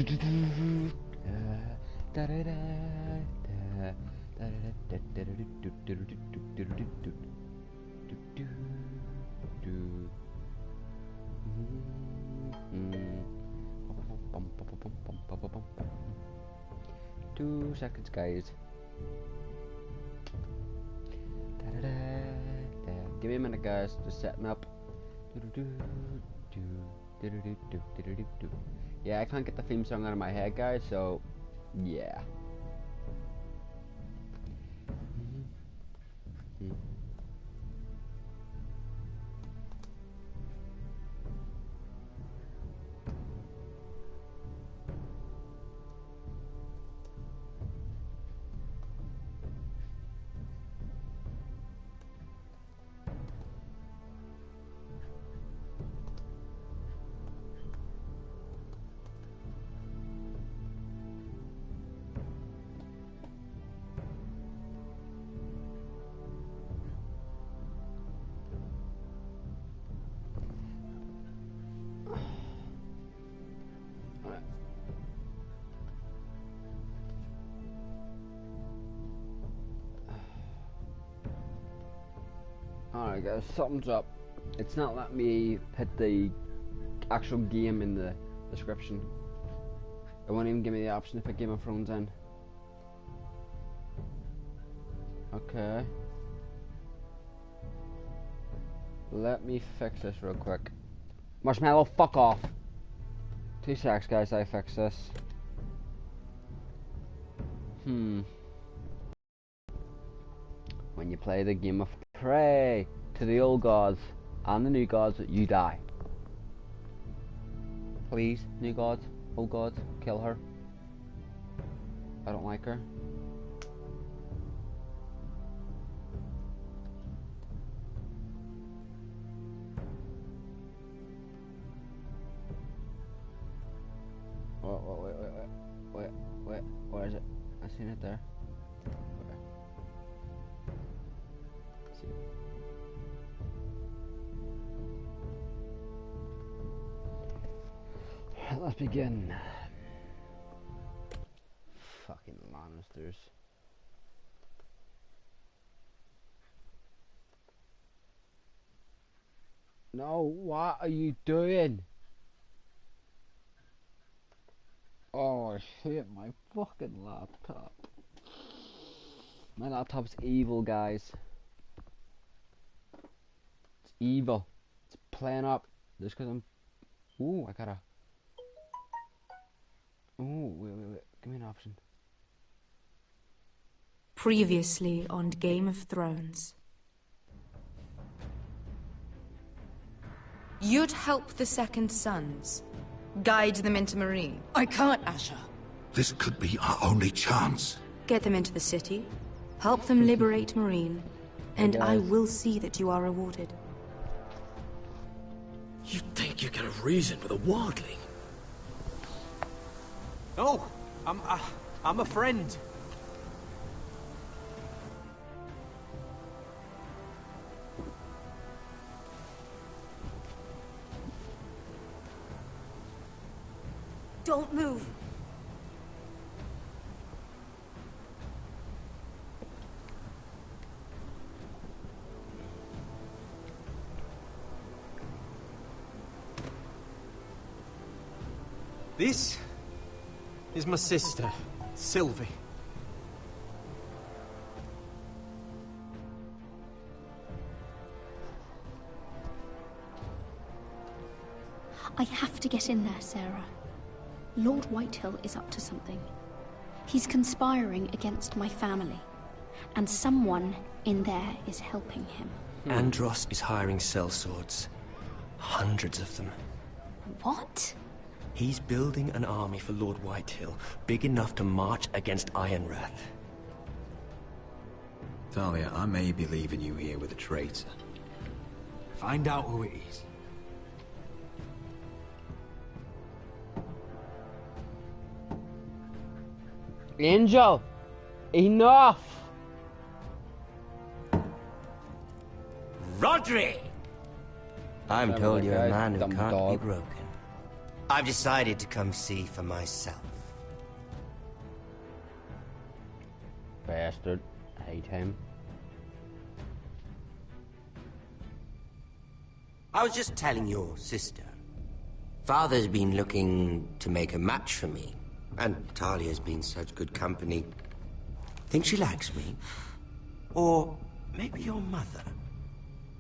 Two seconds, guys. Give me a minute, guys. Just setting up. Yeah, I can't get the theme song out of my head, guys, so yeah. Alright guys, something's up. It's not letting me put the actual game in the description. It won't even give me the option to put Game of Thrones in. Okay. Let me fix this real quick. Marshmallow, fuck off. 2 seconds guys, I fix this. When you play the game of pray to the old gods and the new gods, you die. Please, new gods, old gods, kill her. I don't like her. Wait, where is it? I seen it there. Let's begin. Fucking Lannisters. No, what are you doing? Oh shit, my fucking laptop. My laptop's evil, guys. It's evil. It's playing up. Just because I'm... Ooh, I gotta... Ooh, wait. Give me an option. Previously on Game of Thrones. You'd help the Second Sons. Guide them into Meereen. I can't, Asha. This could be our only chance. Get them into the city. Help them liberate Meereen. And I will see that you are rewarded. You think you can reason with a wildling? No, I'm a friend. Don't move. This is my sister, Sylvie. I have to get in there, Sarah. Lord Whitehill is up to something. He's conspiring against my family, and someone in there is helping him. Andros is hiring sellswords. Hundreds of them. What? He's building an army for Lord Whitehill, big enough to march against Ironrath. Talia, I may be leaving you here with a traitor. Find out who it is. Angel! Enough! Rodri! I'm told you're a man who can't be broken. I've decided to come see for myself. Bastard. I hate him. I was just telling your sister. Father's been looking to make a match for me. And Talia's been such good company. Think she likes me? Or maybe your mother?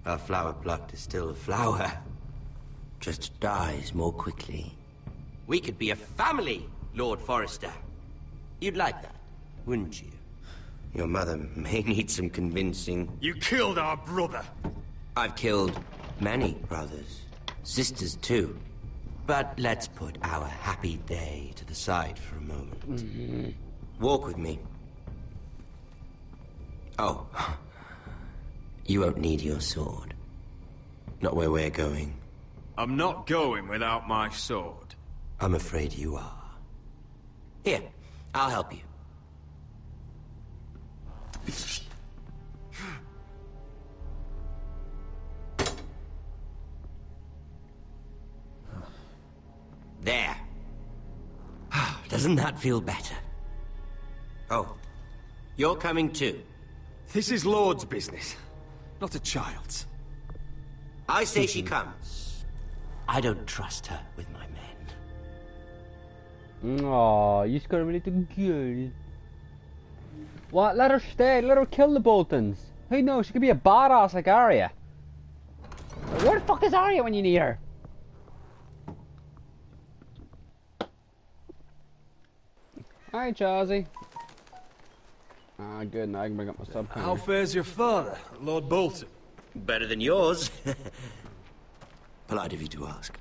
A flower plucked is still a flower. Just dies more quickly. We could be a family, Lord Forrester. You'd like that, wouldn't you? Your mother may need some convincing. You killed our brother. I've killed many brothers. Sisters, too. But let's put our happy day to the side for a moment. Walk with me. Oh. You won't need your sword. Not where we're going. I'm not going without my sword. I'm afraid you are. Here, I'll help you. There. Doesn't that feel better? Oh, you're coming too. This is Lord's business, not a child's. I say she comes. I don't trust her with my men. Aw, you just got a really good. What? Let her stay. Let her kill the Boltons. Who knows? She could be a badass like Arya. Where the fuck is Arya when you need her? Hi, Chazzy. Ah, good. Now I can bring up my sub. How fares your father, Lord Bolton? Better than yours. Polite of you to ask.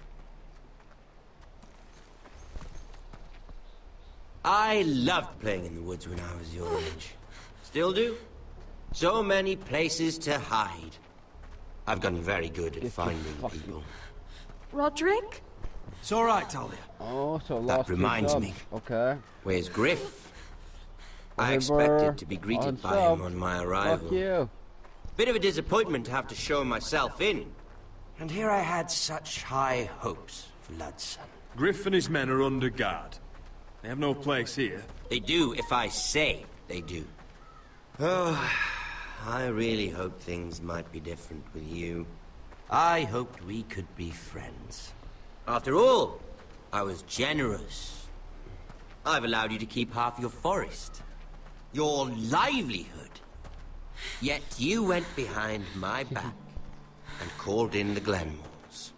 I loved playing in the woods when I was your age. Still do. So many places to hide. I've gotten very good at finding people. Roderick? It's all right, Talia. Oh, so That lost reminds me. Okay. Where's Griff? I Hey, expected to be on greeted by sub. him on my arrival. Fuck you. Bit of a disappointment to have to show myself in. And here I had such high hopes for Ludson. Griff and his men are under guard. They have no place here. They do if I say they do. Oh, I really hoped things might be different with you. I hoped we could be friends. After all, I was generous. I've allowed you to keep half your forest. Your livelihood. Yet you went behind my back and called in the Glenmores.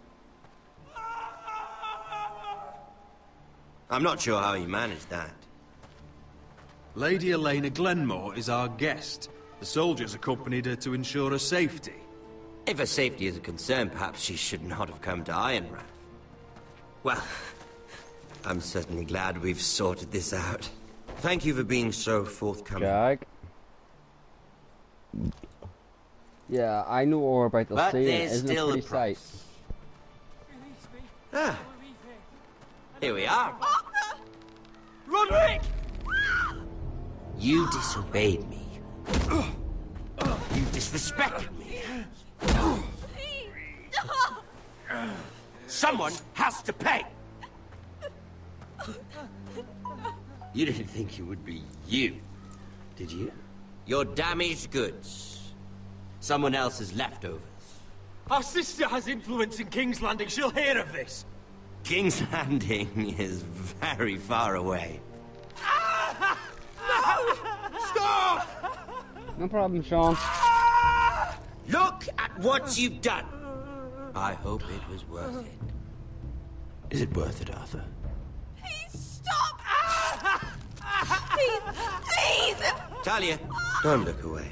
I'm not sure how you managed that. Lady Elena Glenmore is our guest. The soldiers accompanied her to ensure her safety. If her safety is a concern, perhaps she should not have come to Ironrath. Well, I'm certainly glad we've sorted this out. Thank you for being so forthcoming. Jag. Yeah, I know all about the But scene. there's Isn't still it a pretty sight? Ah, here we are. Roderick! You disobeyed me. You disrespected me. Someone has to pay. You didn't think it would be you, did you? Your damaged goods. Someone else's leftovers. Our sister has influence in King's Landing. She'll hear of this. King's Landing is very far away. Stop! No problem, Sean. Look at what you've done. I hope it was worth it. Is it worth it, Arthur? Please stop! Please, please! Talia, don't look away.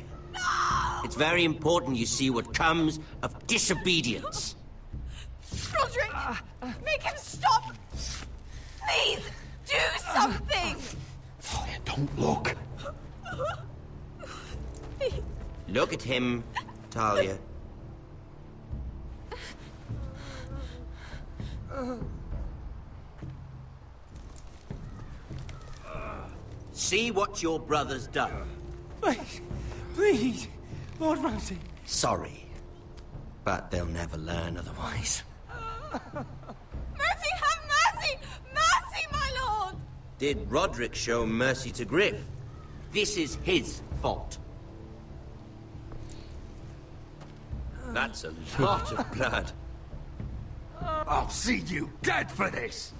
It's very important you see what comes of disobedience. Roderick, make him stop! Please, do something! Talia, don't look. Look at him, Talia. See what your brother's done. Please, Lord Ramsay. Sorry, but they'll never learn otherwise. Mercy, have mercy! Did Roderick show mercy to Griff? This is his fault. That's a lot of blood. I'll see you dead for this!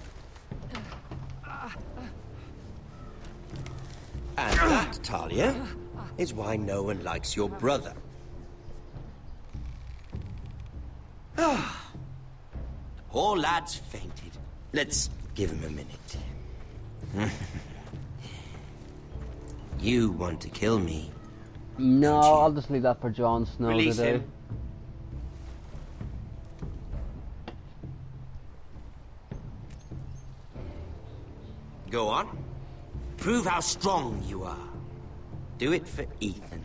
And that, Talia, is why no one likes your brother. Poor lad's fainted. Let's give him a minute. You want to kill me? No, I'll just leave that for Jon Snow Release to do. him. Go on. Prove how strong you are. Do it for Ethan.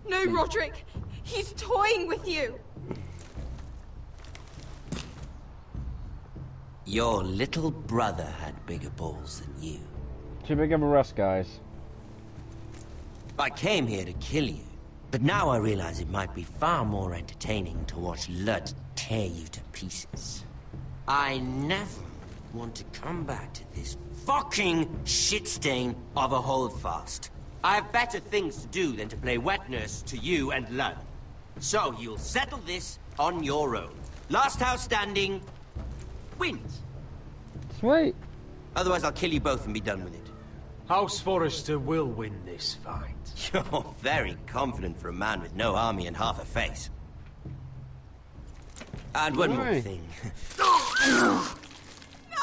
No, Roderick! He's toying with you! Your little brother had bigger balls than you. Too big of a risk, guys. I came here to kill you, but now I realize it might be far more entertaining to watch Lud tear you to pieces. I never want to come back to this fucking shit stain of a holdfast. I have better things to do than to play wet nurse to you and Lud. So you'll settle this on your own. Last house standing wins. Sweet. Otherwise I'll kill you both and be done with it. House Forrester will win this fight. You're very confident for a man with no army and half a face. And one more Why? thing.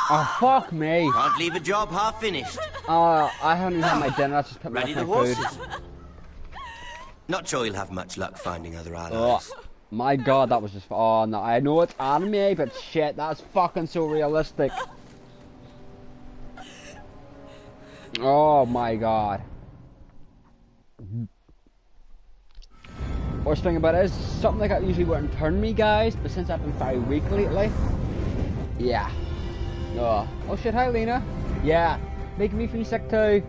Oh, fuck me. Can't leave a job half finished. I haven't even had my dinner, I just put my Ready the food. horses? Not sure you'll have much luck finding other Oh, allies. my god, that was just... Oh, no, I know it's anime, but shit, that's fucking so realistic. Oh, my god. Worst thing about it is, something like that usually wouldn't turn me, guys, but since I've been very weak lately... Yeah. Oh shit, hi Lena. Yeah, making me feel sick too.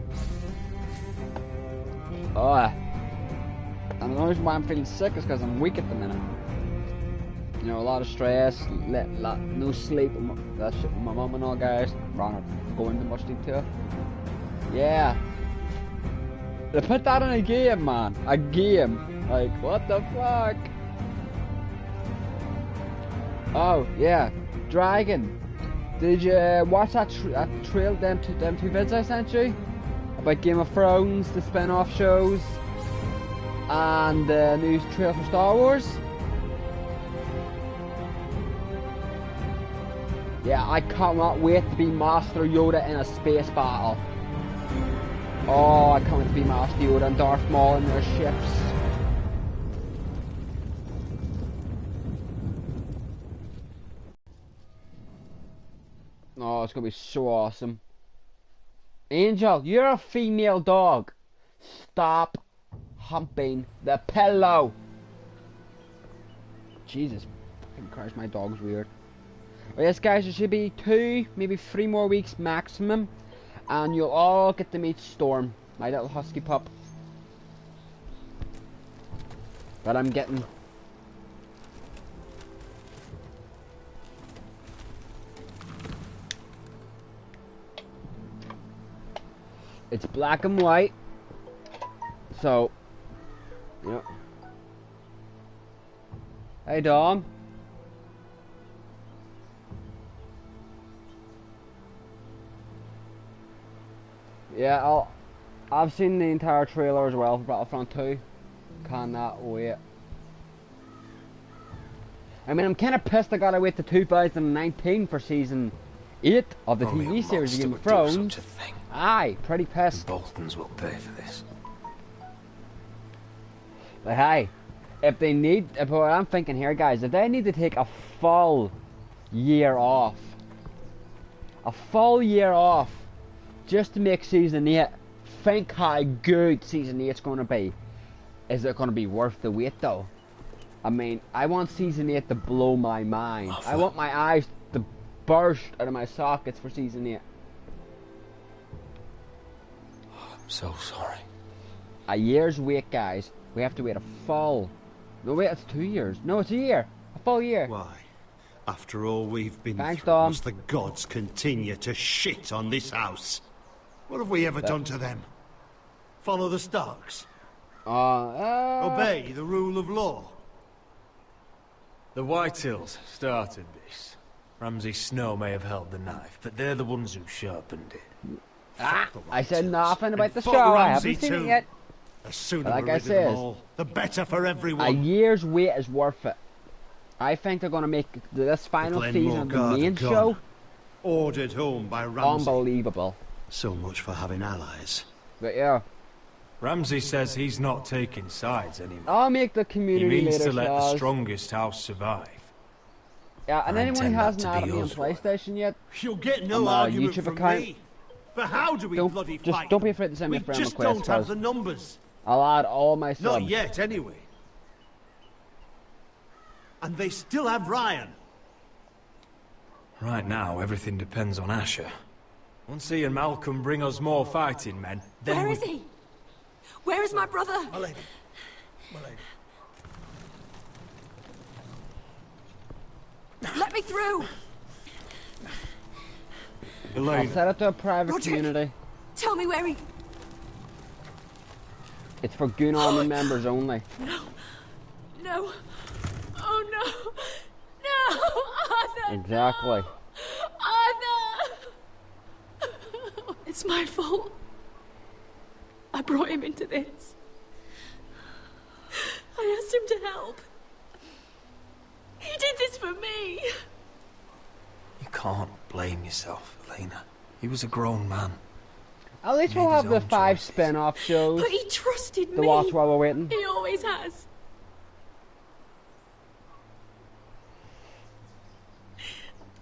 And the reason why I'm feeling sick is because I'm weak at the minute. You know, a lot of stress, no sleep, that shit with my mum and all, guys. Wrong, go into much detail. Yeah. They put that in a game, man. A game. Like, what the fuck? Oh, yeah. Dragon. Did you watch that trail, them two vids I sent you? About Game of Thrones, the spin-off shows, and the new trail for Star Wars? Yeah, I cannot wait to be Master Yoda in a space battle. Oh, I can't wait to be Master Yoda and Darth Maul in their ships. Oh, it's gonna be so awesome. Angel, you're a female dog. Stop humping the pillow. Jesus fucking Christ, my dog's weird. Well, yes, guys, there should be 2, maybe 3 more weeks maximum, and you'll all get to meet Storm, my little husky pup. But I'm getting... It's black and white, so, yeah. Hey, Dom. Yeah, I've seen the entire trailer as well for Battlefront 2. Cannot wait. I mean, I'm kind of pissed I gotta wait to 2019 for season 8 of the Only TV a series monster Game of would do Thrones. such a thing. Aye, pretty pissed. Boltons will pay for this. But hey, if they need, what I'm thinking here, guys, if they need to take a full year off, just to make season 8, think how good season 8's going to be. Is it going to be worth the wait though? I mean, I want season 8 to blow my mind. I want my eyes to burst out of my sockets for season 8. I'm so sorry. A year's wait, guys. We have to wait a full... No, wait, it's 2 years. No, it's a year. A full year. Why? After all we've been Thanks, through, Dom. must the gods continue to shit on this house? What have we ever done to them? Follow the Starks? Obey the rule of law? The Whitehills started this. Ramsay Snow may have held the knife, but they're the ones who sharpened it. I said nothing about the fuck show. I Ramsay haven't seen too. it yet. The sooner Like we're I rid of them said, all, the better for everyone. A year's wait is worth it. I think they're going to make this final season of the main show ordered home by Ramsay. unbelievable. So much for having allies. But yeah, Ramsay says he's not taking sides anymore. I'll make the He community means later to let the shows. strongest house survive. Yeah, and I anyone who intend that hasn't to added be me on yours, Roy. PlayStation yet, You'll get no on my argument YouTube from account, me. But how do we bloody just fight? don't be afraid to send me We a friend just request. don't have 'Cause the numbers. I'll add all my subs. Not yet, anyway. And they still have Ryan. Right now, everything depends on Asher. Once he and Malcolm bring us more fighting men, then Where we... is he? Where is my brother? My lady. My lady. Let me through! I'll Elaine, set it to a private Roger. community. Tell me where he... It's for Goon Army members only. No. Oh no. No! Arthur! Exactly. Arthur! It's my fault. I brought him into this. I asked him to help. He did this for me. you can't blame yourself, Elena. He was a grown man. At least Made we'll his have the own 5 choices. spin-off shows But he trusted to me. watch while we're waiting. He always has.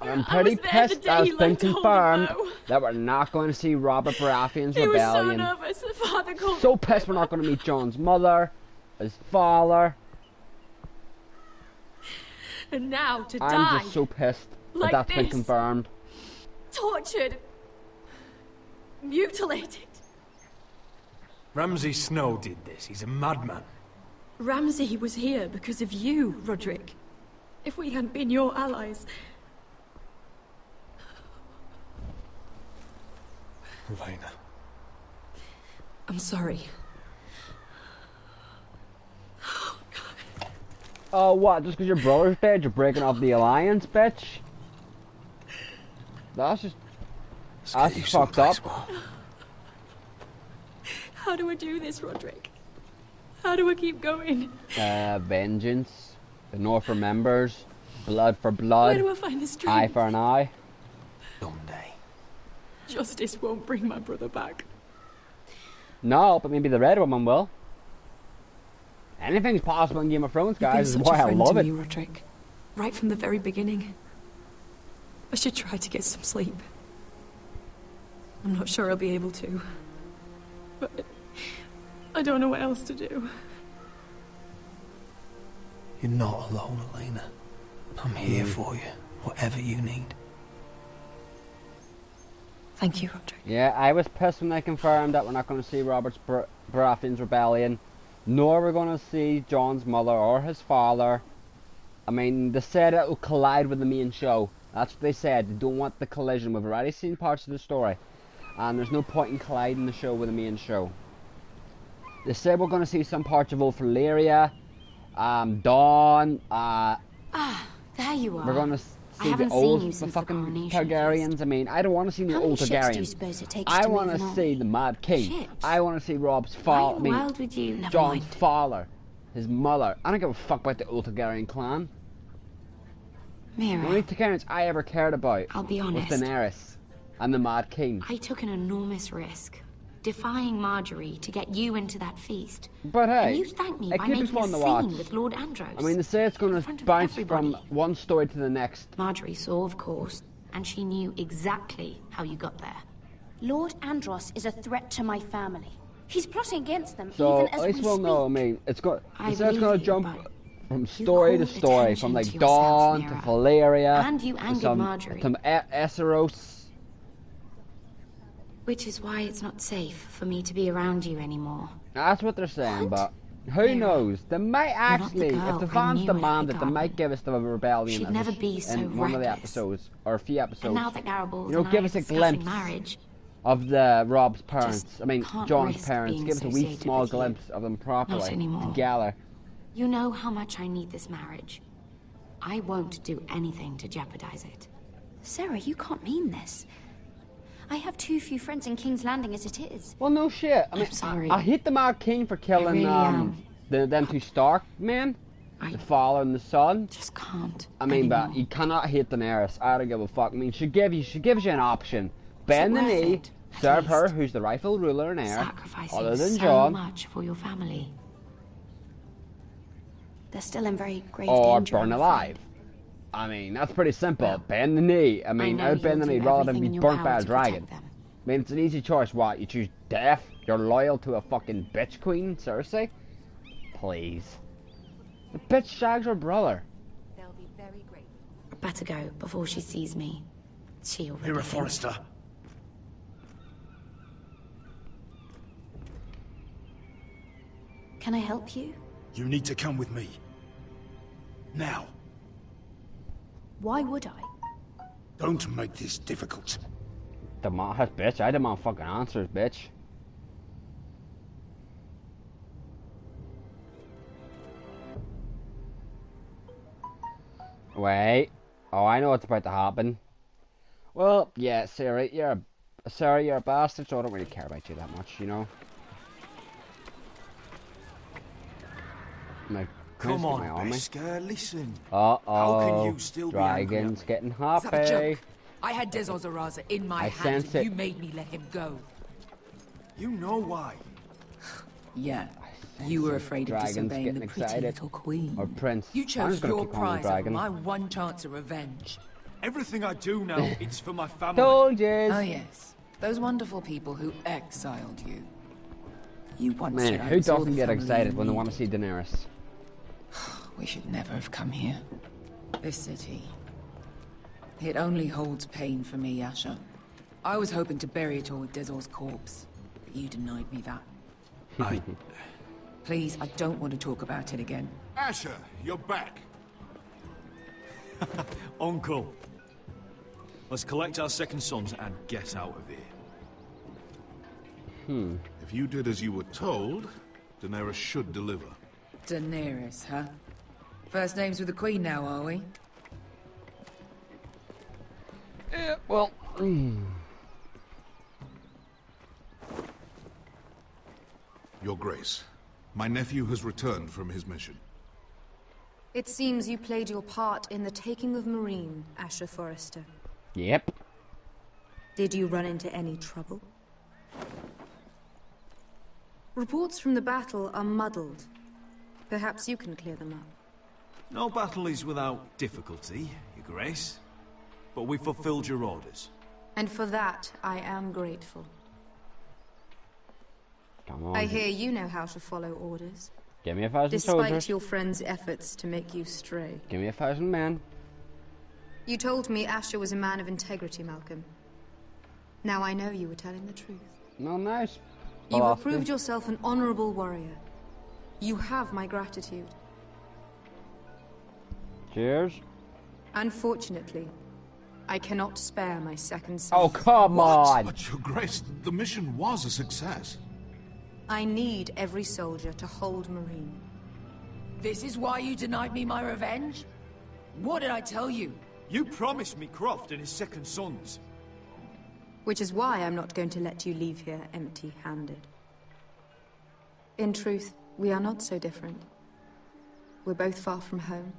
I'm I pretty was there the pissed day that he it's been leant hold of confirmed Mo. that we're not going to see Robert Baratheon's He was so rebellion. nervous. The father called So me pissed we're Pippa. not going to meet John's mother, his father. And now to I'm die. just so pissed Like that that's been this. confirmed. Tortured. Mutilated. Ramsay Snow did this. He's a madman. Ramsay was here because of you, Roderick. If we hadn't been your allies... Elena. I'm sorry. Oh, what? Just because your brother's dead, you're breaking off the alliance, bitch? That's just fucked up. How do I do this, Roderick? How do I keep going? Vengeance. The North remembers. Blood for Where blood. do I find the strength? Eye for an eye. Someday. Justice won't bring my brother back. No, but maybe the Red Woman will. Anything's possible in Game of Thrones, guys. This is You've been why such a I friend love to it. me, Roderick. Right from the very beginning. I should try to get some sleep. I'm not sure I'll be able to. But I don't know what else to do. You're not alone, Elena. I'm here for you, whatever you need. Thank you, Roderick. Yeah, I was pissed when they confirmed that we're not going to see Robert Baratheon's rebellion, nor we're going to see Jon's mother or his father. I mean, they said it will collide with the main show. That's what they said. They don't want the collision. We've already seen parts of the story, and there's no point in colliding the show with the main show. They said we're going to see some parts of Old Valyria, Dawn. There you are. We're going to I see the haven't old seen you since the fucking coronation Targaryens. I mean, I don't want to see the How many old ships do you Targaryens. suppose it takes I to want move to an see army? the Mad King. Ships? I want to see Rob's Why father. in the world would you? Never John's mind. father, his mother. I don't give a fuck about the old Targaryen clan. The only Mira, Targaryens I ever cared about I'll be was honest. Daenerys and the Mad King. I took an enormous risk, defying Marjorie to get you into that feast. But And hey, you thanked me it by could be making a fun to scene watch. with Lord Andros. I mean, they say it's going in to front of bounce everybody. from one story to the next. Marjorie saw, of course, and she knew exactly how you got there. Lord Andros is a threat to my family. He's plotting against them So even as at least we we'll speak. know. I mean, it's going. I They say it's believe going you, to jump but from you story to called story, attention from like to yourself, Dawn to Mira. Valyria, And you to angered some, Marjorie. some Esseros. Which is why it's not safe for me to be around you anymore. That's what they're saying, What? but Who knows? They might not the actually, girl if the I fans knew at demand it, they Highgarden. might give us the rebellion She'd as never be so in one of the reckless. episodes, or a few episodes. And now that Garibaldi You know, and give I us are a discussing glimpse marriage, of the Rob's parents. Just I mean, can't John's risk parents. being Give us a wee associated small with you. glimpse of them properly Not anymore. together. you know how much I need this marriage. I won't do anything to jeopardize it. Sarah, you can't mean this. I have too few friends in King's Landing as it is. Well, no shit. I mean, I'm sorry. I hate the Mad King for killing really am. them two Stark men, the father and the son. Just can't. I mean, anymore. but you cannot hate Daenerys. I don't give a fuck. I mean, she gives you an option. Bend the worth knee, it, at serve her, least? who's the rightful ruler and heir, Sacrificing other than so John, much for your family. They're still in very grave or danger. burn I'm alive. afraid. I mean, that's pretty simple. Well, bend the knee. I mean, know I would bend the you'll knee do rather than everything be in your burnt power by a to protect dragon. them. I mean, it's an easy choice. What, you choose death? You're loyal to a fucking bitch queen, Cersei? Please. The bitch shags her brother. They'll be very grateful. Better go before she sees me. She already Mira thinks- Forrester. Can I help you? You need to come with me. Now. Why would I? Don't make this difficult. Demand her, bitch. I demand fucking answers, bitch. Wait. Oh, I know what's about to happen. Well, yeah, Sarah, you're a bastard, so I don't really care about you that much, you know. My Come on, my army. Beskar, listen. Uh How can oh, you still be angry dragons at me? getting Is that a happy. joke? I had Dezor Zaraza in my I hand, sense and it. you made me let him go. You know why. Yeah. You were afraid of Dragons disobeying getting the pretty excited. little queen. Or prince. You I'm chose just gonna your keep calling him prize over dragon. my one chance of revenge. Everything I do now, it's for my family. Told you. Oh yes, those wonderful people who exiled you. You once Man, said I who was all doesn't the get family excited you when they need. want to see Daenerys? We should never have come here. This city. It only holds pain for me, Asher. I was hoping to bury it all with Dezor's corpse, but you denied me that. Please, I don't want to talk about it again. Asher, you're back. Uncle. Let's collect our second sons and get out of here. If you did as you were told, Daenerys should deliver. Daenerys, huh? First names with the Queen now, are we? Well, Your Grace, my nephew has returned from his mission. It seems you played your part in the taking of Marine, Asher Forrester. yep. Did you run into any trouble? Reports from the battle are muddled. Perhaps you can clear them up. No battle is without difficulty, Your Grace. But we fulfilled your orders. And for that, I am grateful. Come on. I hear you know how to follow orders, Give me 1,000 despite soldiers. your friend's efforts to make you stray. Give me 1,000 men. You told me Asher was a man of integrity, Malcolm. Now I know you were telling the truth. No, nice. You have Philosophy. proved yourself an honorable warrior. You have my gratitude. Cheers. Unfortunately, I cannot spare my second son. Oh, come on. But Your Grace, the mission was a success. I need every soldier to hold Marine. This is why you denied me my revenge? What did I tell you? You promised me Croft and his second sons. Which is why I'm not going to let you leave here empty-handed. In truth, we are not so different. We're both far from home.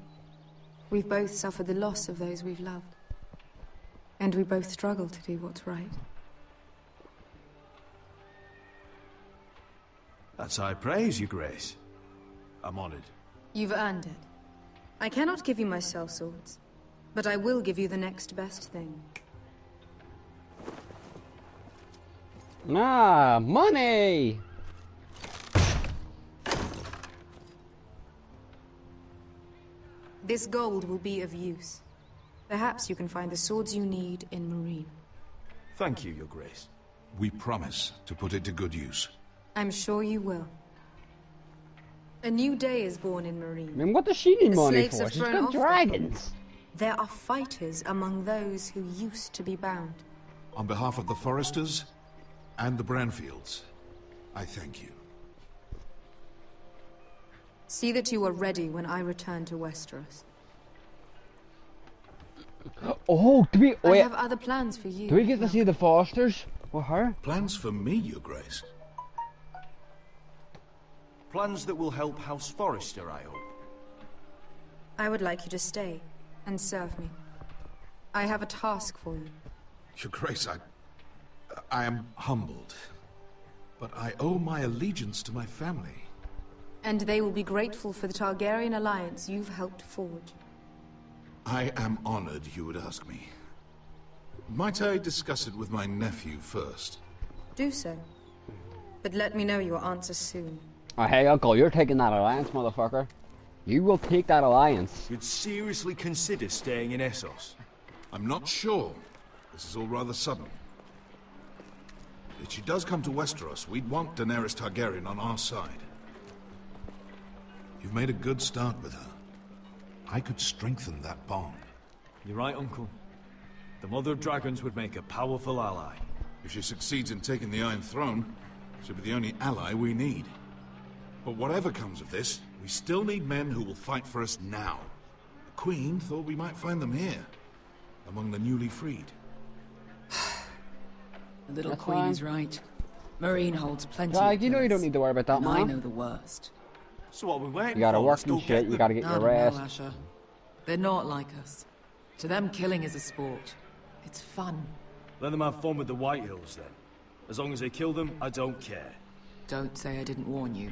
We've both suffered the loss of those we've loved. And we both struggle to do what's right. That's high praise, Your Grace. I'm honored. You've earned it. I cannot give you my sellswords, but I will give you the next best thing. Ah, money! This gold will be of use. Perhaps you can find the swords you need in Marine. Thank you, Your Grace. We promise to put it to good use. I'm sure you will. A new day is born in Marine. I mean, what does she need The money slaves for? have She's thrown got off their dragons. bonds. There are fighters among those who used to be bound. On behalf of the Foresters and the Branfields, I thank you. See that you are ready when I return to Westeros. Oh, do we? I Wait, have other plans for you. do we get to see the Fosters with her? Plans for me, Your Grace? Plans that will help House Forrester, I hope. I would like you to stay and serve me. I have a task for you. Your Grace, I am humbled. But I owe my allegiance to my family. And they will be grateful for the Targaryen alliance you've helped forge. I am honored you would ask me. Might I discuss it with my nephew first? Do so. But let me know your answer soon. Oh, hey, Uncle, you're taking that alliance, motherfucker. You will take that alliance. You'd seriously consider staying in Essos? I'm not sure. This is all rather sudden. If she does come to Westeros, we'd want Daenerys Targaryen on our side. You've made a good start with her. I could strengthen that bond. You're right, Uncle. The Mother of Dragons would make a powerful ally. If she succeeds in taking the Iron Throne, she'll be the only ally we need. But whatever comes of this, we still need men who will fight for us now. The Queen thought we might find them here, among the newly freed. The little That's queen fine. is right. Marine holds plenty Like, of you know you don't place, need to worry about that, and I man. know the worst. So what are we waiting You gotta for? work Let's go and shit, get you gotta get I your don't know, rest. Asher. They're not like us. To them, killing is a sport. It's fun. Let them have fun with the Whitehills, then. As long as they kill them, I don't care. Don't say I didn't warn you.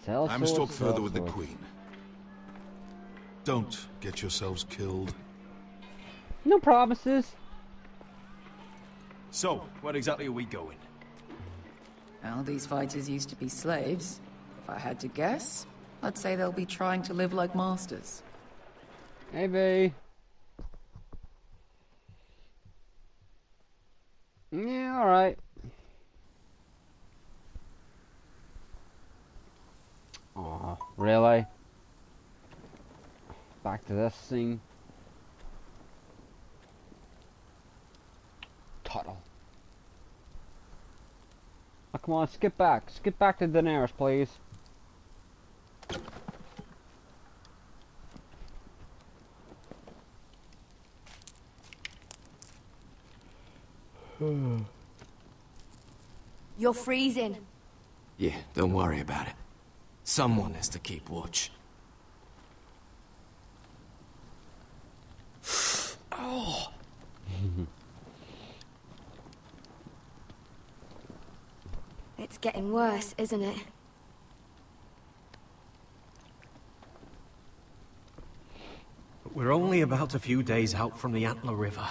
I must talk further with the Queen. Don't get yourselves killed. No promises. So, where exactly are we going? Well, these fighters used to be slaves. If I had to guess, I'd say they'll be trying to live like masters. Maybe. Yeah, alright. Oh, really? Back to this scene. Tuttle. Oh, come on, skip back. Skip back to Daenerys, please. You're freezing. Yeah, don't worry about it. Someone has to keep watch. Oh. It's getting worse, isn't it? We're only about a few days out from the Antler River.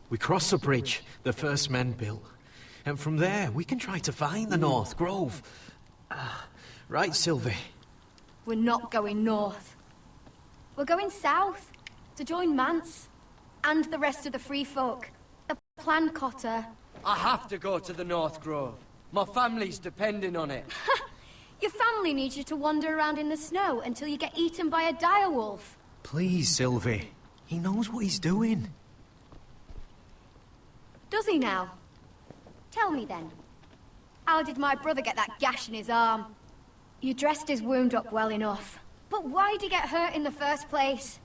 We cross the bridge the first men built. And from there, we can try to find the North Grove. Right, Sylvie? We're not going north. We're going south to join Mance and the rest of the free folk. The plan, Cotter. I have to go to the North Grove. My family's depending on it. Your family needs you to wander around in the snow until you get eaten by a direwolf. Please, Sylvie. He knows what he's doing. Does he now? Tell me then. How did my brother get that gash in his arm? You dressed his wound up well enough. But why'd he get hurt in the first place?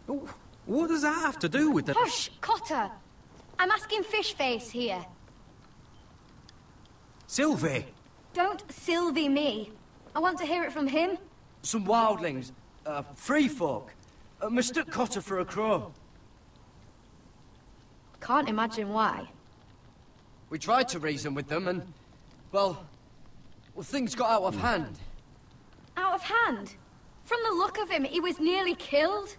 What does that have to do with the... Hush, Cotter! I'm asking Fishface here. Sylvie! Don't Sylvie me. I want to hear it from him. Some wildlings. Free folk. Mistook Cotter for a crow. Can't imagine why. We tried to reason with them and... Well, things got out of hand. Out of hand? From the look of him, he was nearly killed.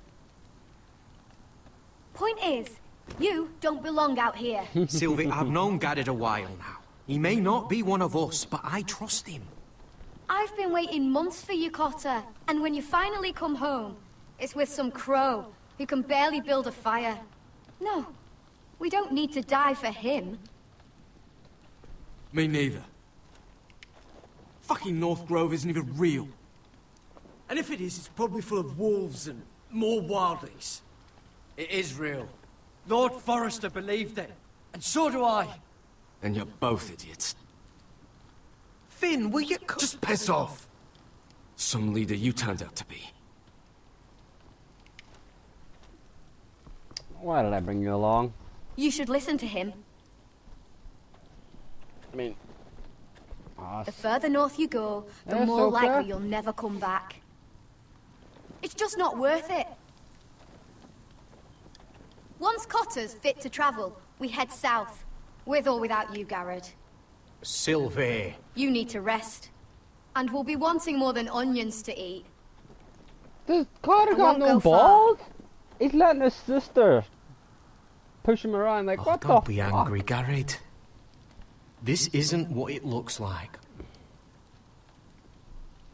Point is, you don't belong out here. Sylvie, I've known Gaddard a while now. He may not be one of us, but I trust him. I've been waiting months for you, Cotter. And when you finally come home, it's with some crow who can barely build a fire. No, we don't need to die for him. Me neither. Fucking North Grove isn't even real. And if it is, it's probably full of wolves and more wildlings. It is real. Lord Forrester believed it. And so do I. And you're both idiots. Finn, will you... Just piss off! Some leader you turned out to be. Why did I bring you along? You should listen to him. I mean... The further north you go, the Yes, more okay. likely you'll never come back. It's just not worth it. Once Cotter's fit to travel, we head south. With or without you, Garrett. Sylvie. You need to rest. And we'll be wanting more than onions to eat. Does Carter I got won't no go far. balls? He's letting his sister push him around like, what the Don't be fuck? angry, Garrett. This isn't what it looks like.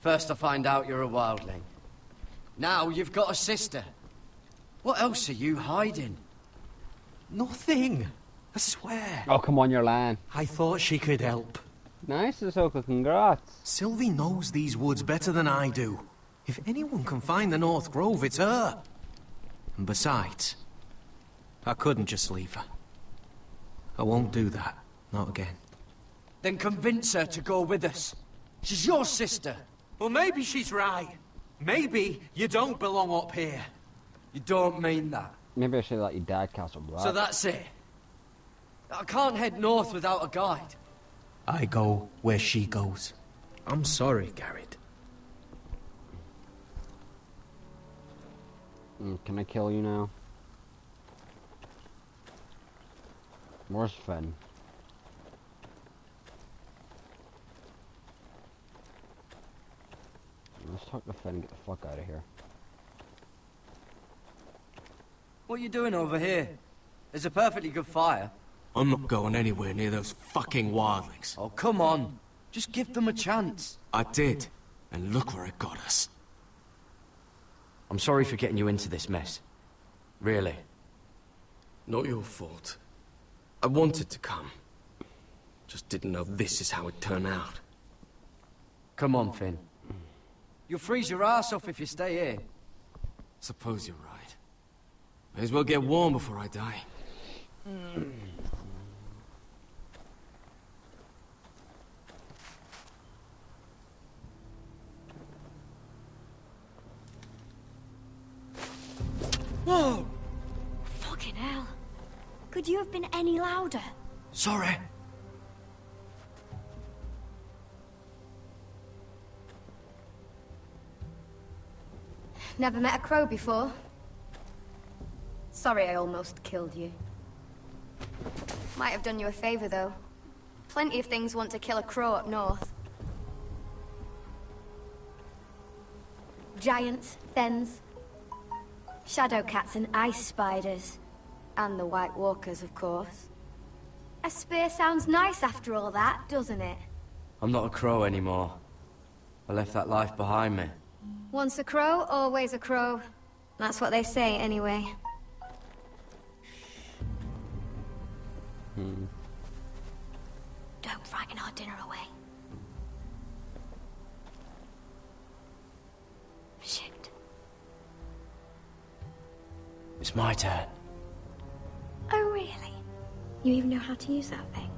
First I find out you're a wildling. Now you've got a sister. What else are you hiding? Nothing. I swear. Oh, come on, you're lying. I thought she could help. Nice, Ahsoka, congrats. Sylvie knows these woods better than I do. If anyone can find the North Grove, it's her. And besides, I couldn't just leave her. I won't do that. Not again. Then convince her to go with us. She's your sister. Well, maybe she's right. Maybe you don't belong up here. You don't mean that. Maybe I should let your dad Castle Black. So that's it. I can't head north without a guide. I go where she goes. I'm sorry, Garrett. Can I kill you now? Where's Finn? Let's talk to Finn and get the fuck out of here. What are you doing over here? There's a perfectly good fire. I'm not going anywhere near those fucking wildlings. Oh, come on. Just give them a chance. I did, and look where it got us. I'm sorry for getting you into this mess. Really. Not your fault. I wanted to come. Just didn't know this is how it turned out. Come on, Finn. You'll freeze your ass off if you stay here. Suppose you're right. May as well get warm before I die. Whoa! Fucking hell. Could you have been any louder? Sorry. Never met a crow before. Sorry I almost killed you. Might have done you a favor, though. Plenty of things want to kill a crow up north. Giants, thens, shadow cats and ice spiders. And the White Walkers, of course. A spear sounds nice after all that, doesn't it? I'm not a crow anymore. I left that life behind me. Once a crow, always a crow. That's what they say, anyway. Don't frighten our dinner away. Shit. It's my turn. Oh, really? You even know how to use that thing?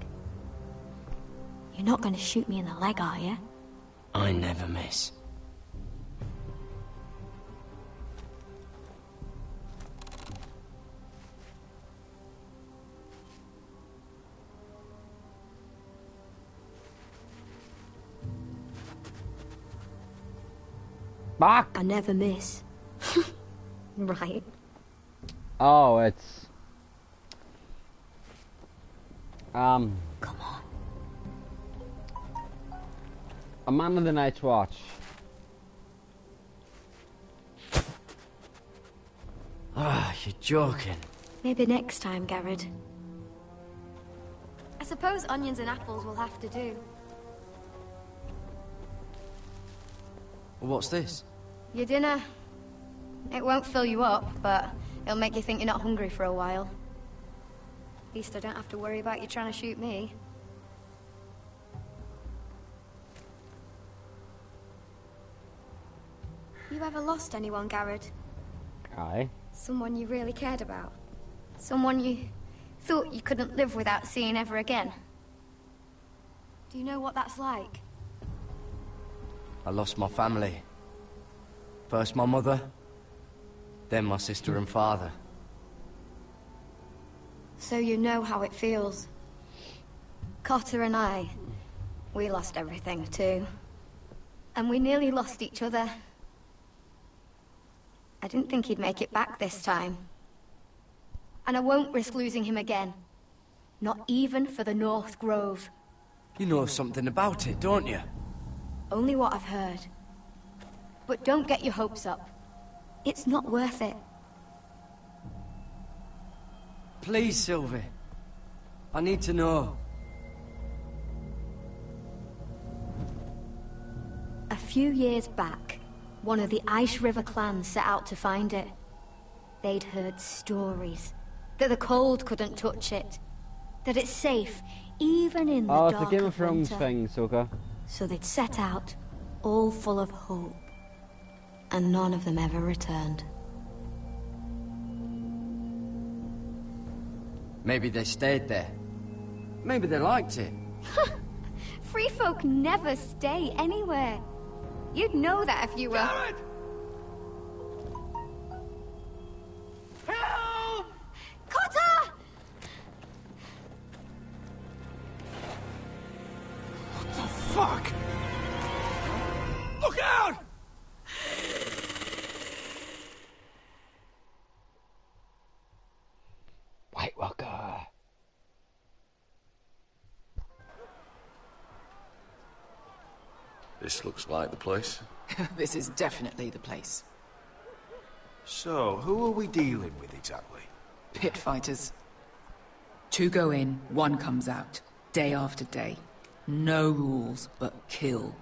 You're not going to shoot me in the leg, are you? I never miss. Back! I never miss. Right. Oh, it's... Come on. A Man of the Night's Watch. Ah, you're joking. Maybe next time, Garrett. I suppose onions and apples will have to do. What's this? Your dinner. It won't fill you up, but it'll make you think you're not hungry for a while. At least I don't have to worry about you trying to shoot me. You ever lost anyone, Garrod? Aye. Someone you really cared about? Someone you thought you couldn't live without seeing ever again? Do you know what that's like? I lost my family. First my mother, then my sister and father. So you know how it feels. Cotter and I, we lost everything too. And we nearly lost each other. I didn't think he'd make it back this time. And I won't risk losing him again. Not even for the North Grove. You know something about it, don't you? Only what I've heard. But don't get your hopes up. It's not worth it. Please, Sylvie. I need to know. A few years back, one of the Ice River clans set out to find it. They'd heard stories. That the cold couldn't touch it. That it's safe, even in the dark it's the Game of Thrones winter. thing, Soka. So they'd set out, all full of hope. And none of them ever returned. Maybe they stayed there. Maybe they liked it. Free folk never stay anywhere. You'd know that if you were... Garrod! Help! Cotter! What the fuck? Look out! White Walker. This looks like the place. This is definitely the place. So, who are we dealing with exactly? Pit fighters. 2 go in, 1 comes out. Day after day. No rules, but kill.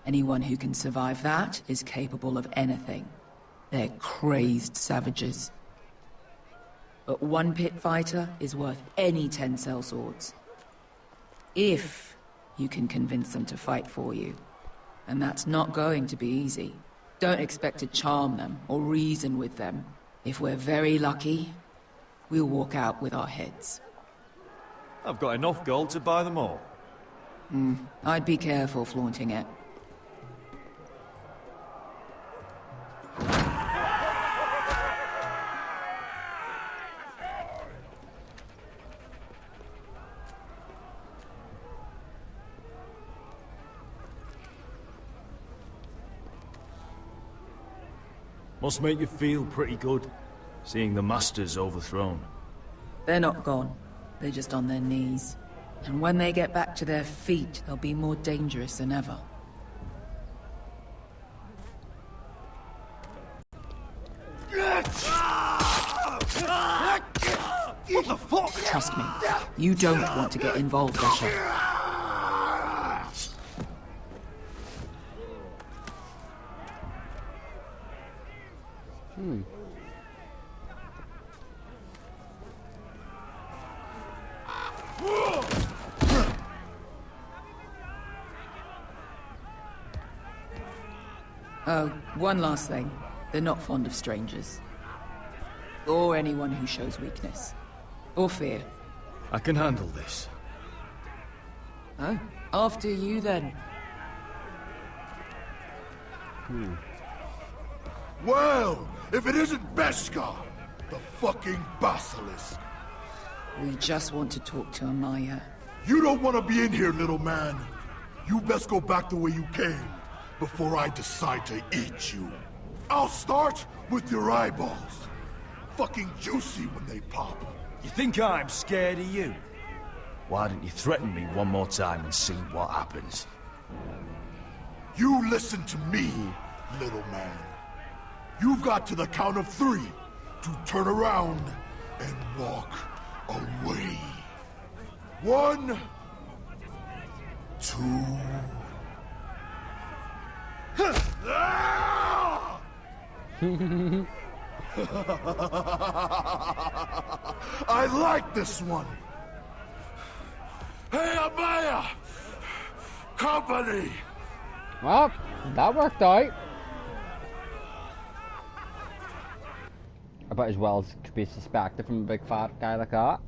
Anyone who can survive that is capable of anything. They're crazed savages. But 1 pit fighter is worth any 10 sellswords. If you can convince them to fight for you. And that's not going to be easy. Don't expect to charm them or reason with them. If we're very lucky, we'll walk out with our heads. I've got enough gold to buy them all. I'd be careful flaunting it. Must make you feel pretty good, seeing the Masters overthrown. They're not gone. They're just on their knees. And when they get back to their feet, they'll be more dangerous than ever. What the fuck? Trust me, you don't want to get involved, Asher. Oh, one last thing. They're not fond of strangers. Or anyone who shows weakness. Or fear. I can handle this. Oh, after you then. Well, if it isn't Beskar, the fucking basilisk. We just want to talk to Amaya. You don't want to be in here, little man. You best go back the way you came, before I decide to eat you. I'll start with your eyeballs. Fucking juicy when they pop. You think I'm scared of you? Why don't you threaten me one more time and see what happens? You listen to me, little man. You've got to the count of 3 to turn around and walk away. 1, 2... I like this one. Hey, Amaya! Company! Well, that worked out. about as well as could be suspected from a big fat guy like that.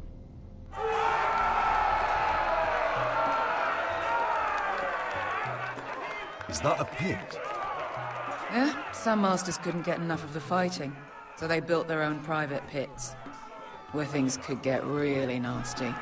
Is that a pit? Yeah, some masters couldn't get enough of the fighting, so they built their own private pits, where things could get really nasty.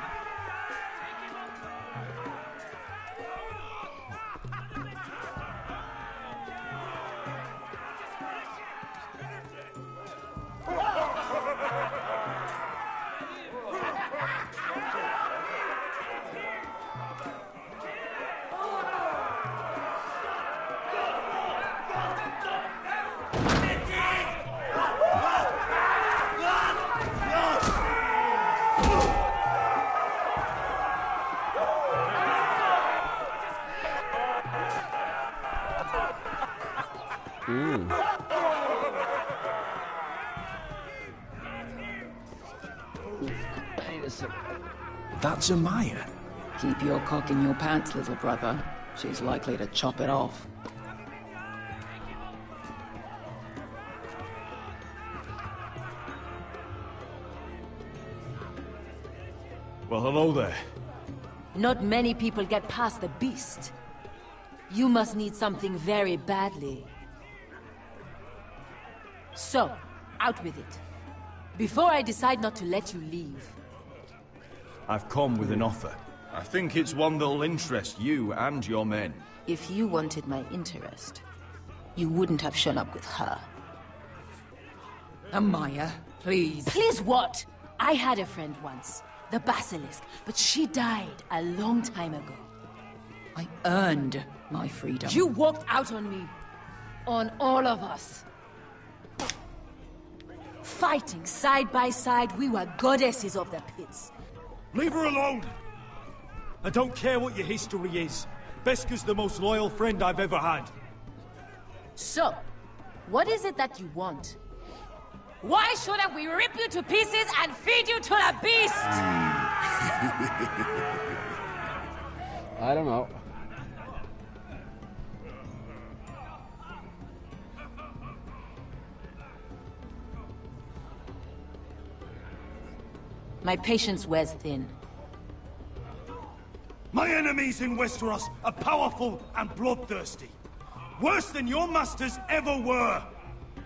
That's Amaya. Keep your cock in your pants, little brother. She's likely to chop it off. Well, hello there. Not many people get past the beast. You must need something very badly. So, out with it. Before I decide not to let you leave. I've come with an offer. I think it's one that'll interest you and your men. If you wanted my interest, you wouldn't have shown up with her. Amaya, please. Please what? I had a friend once, the Basilisk, but she died a long time ago. I earned my freedom. You walked out on me. On all of us. Fighting side by side, we were goddesses of the pits. Leave her alone! I don't care what your history is. Beskha's the most loyal friend I've ever had. So, what is it that you want? Why shouldn't we rip you to pieces and feed you to the beast? I don't know. My patience wears thin. My enemies in Westeros are powerful and bloodthirsty. Worse than your masters ever were.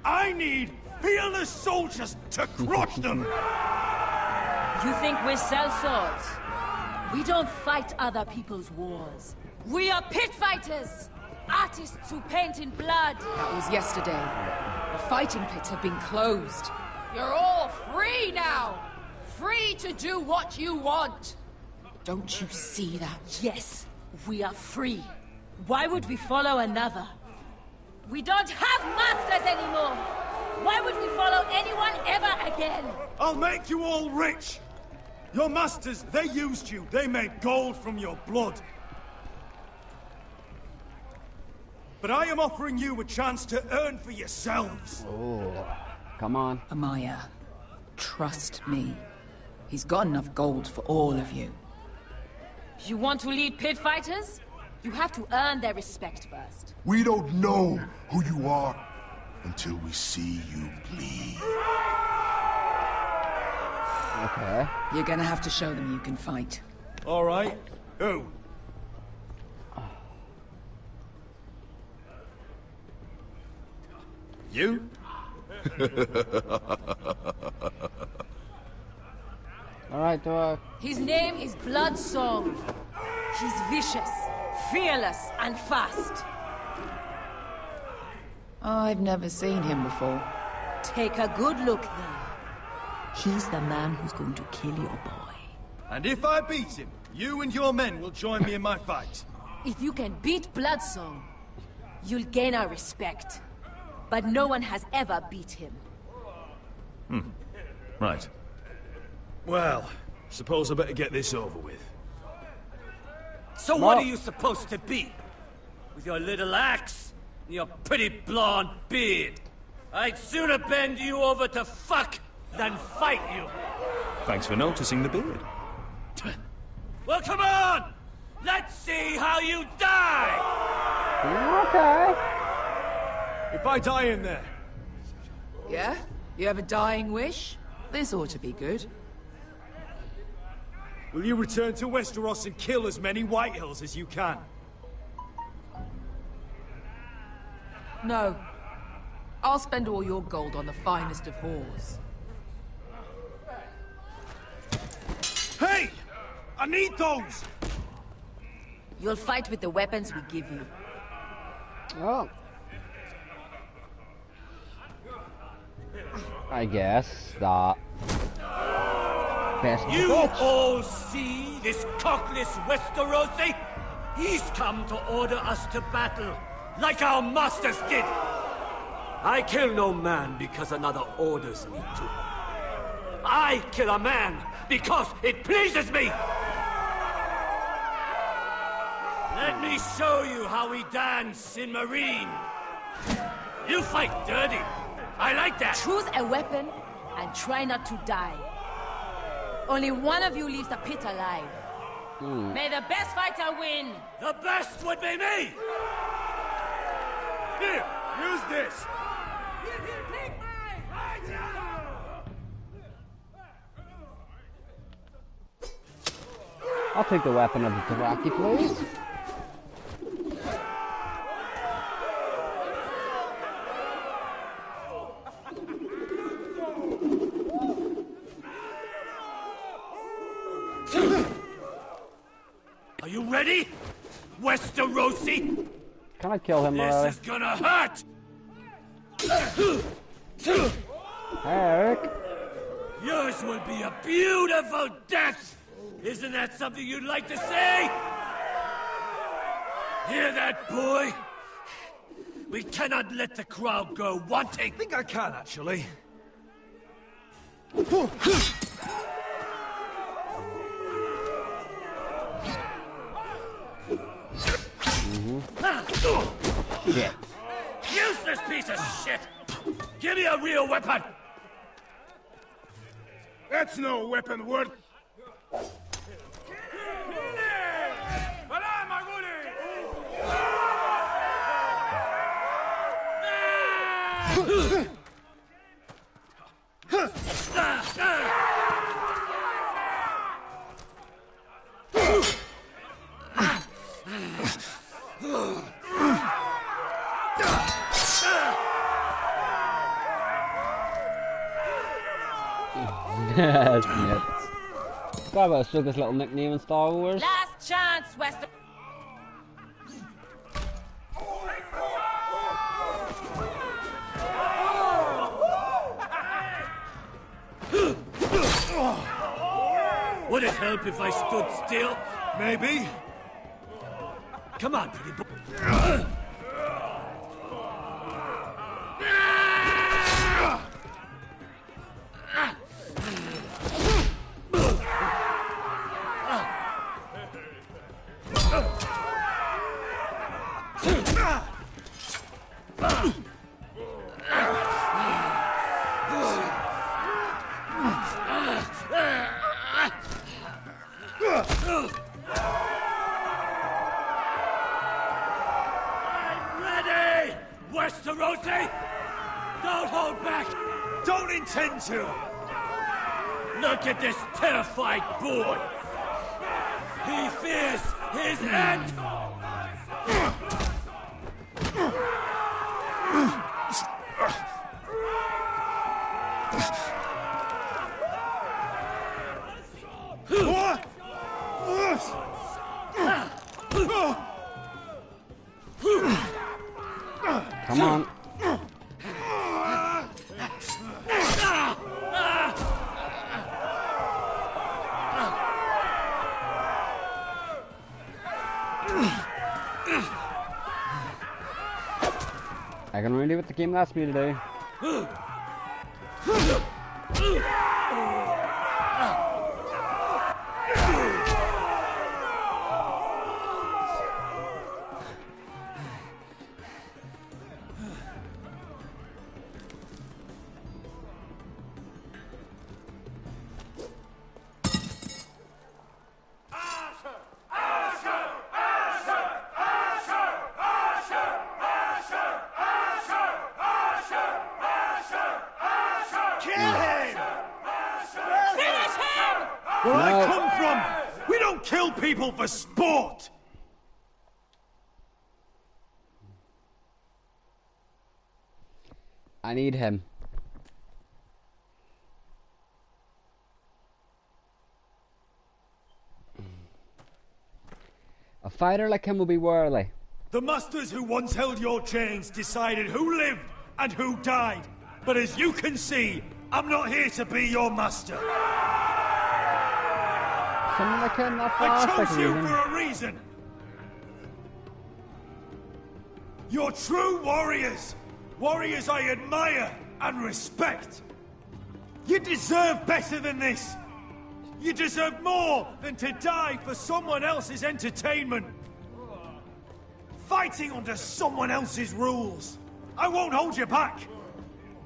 I need fearless soldiers to crush them! You think we sell swords? We don't fight other people's wars. We are pit fighters! Artists who paint in blood! That was yesterday. The fighting pits have been closed. You're all free now! Free to do what you want! Don't you see that? Yes, we are free. Why would we follow another? We don't have masters anymore! Why would we follow anyone ever again? I'll make you all rich! Your masters, they used you. They made gold from your blood. But I am offering you a chance to earn for yourselves. Oh, come on. Amaya, trust me. He's got enough gold for all of you. You want to lead pit fighters? You have to earn their respect first. We don't know who you are until we see you bleed. Okay. You're gonna have to show them you can fight. All right. Who? You? Alright, His name is Bloodsong. He's vicious, fearless, and fast. I've never seen him before. Take a good look then. He's the man who's going to kill your boy. And if I beat him, you and your men will join me in my fight. If you can beat Bloodsong, you'll gain our respect. But no one has ever beat him. Right. Well, suppose I better get this over with. So what are you supposed to be? With your little axe and your pretty blonde beard? I'd sooner bend you over to fuck than fight you. Thanks for noticing the beard. Well, come on! Let's see how you die! Okay. If I die in there... Yeah? You have a dying wish? This ought to be good. Will you return to Westeros and kill as many Whitehills as you can? No. I'll spend all your gold on the finest of whores. Hey! I need those! You'll fight with the weapons we give you. Oh. I guess that... Best You bitch. all see this cockless Westerosi? He's come to order us to battle, like our masters did. I kill no man because another orders me to. I kill a man because it pleases me! Let me show you how we dance in Marine. You fight dirty. I like that. Choose a weapon and try not to die. Only one of you leaves the pit alive. May the best fighter win. The best would be me! Here, use this. I'll take the weapon of the Dothraki, please. Are you ready, Westerosi? Can I kill him This already? is gonna hurt! Eric? Yours will be a beautiful death! Isn't that something you'd like to say? Hear that, boy? We cannot let the crowd go wanting. I think I can, actually. Shit. Useless piece of shit! Give me a real weapon! That's no weapon worth... That's nuts. Forgot about Sugar's little nickname in Star Wars. Last chance, Wester. Would it help if I stood still? Maybe. Come on, pretty boy. Ready, Westerosi! Don't hold back! Don't intend to! Look at this terrified boy! He fears his end! Come on. I can only do what the game asks me to do. Kill him! Finish him! Where I come from, we don't kill people for sport! I need him. A fighter like him will be worthy. The masters who once held your chains decided who lived and who died. But as you can see, I'm not here to be your master. Someone like him, not I fast, chose you for a reason. You're true warriors. Warriors I admire and respect. You deserve better than this. You deserve more than to die for someone else's entertainment. Fighting under someone else's rules. I won't hold you back.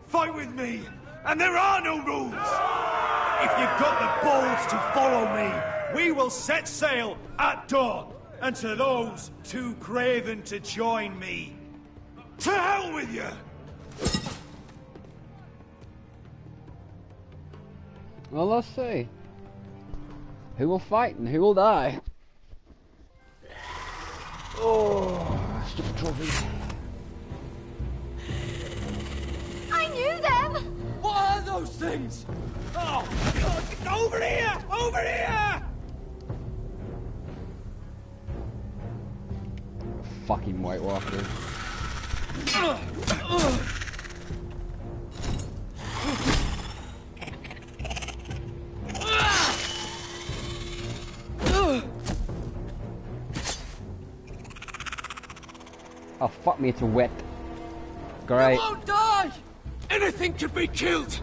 Fight with me, and there are no rules. If you've got the balls to follow me, we will set sail at dawn. And to those too craven to join me, to hell with you! Well, let's see. Who will fight and who will die? Oh, stupid trophy. I knew them! What are those things? Oh, God, over here! Over here! Fucking White Walkers. Oh, fuck me, it's a wet. Great. You won't die! Anything can be killed!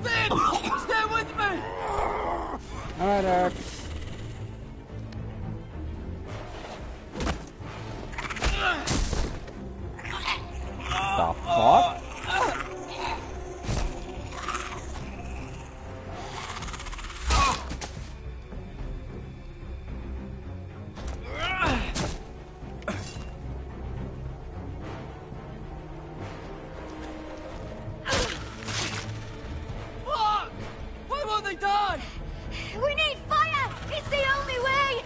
Finn! Stay with me! Alright, Eric. The fuck? Fuck! Why won't they die? We need fire! It's the only way!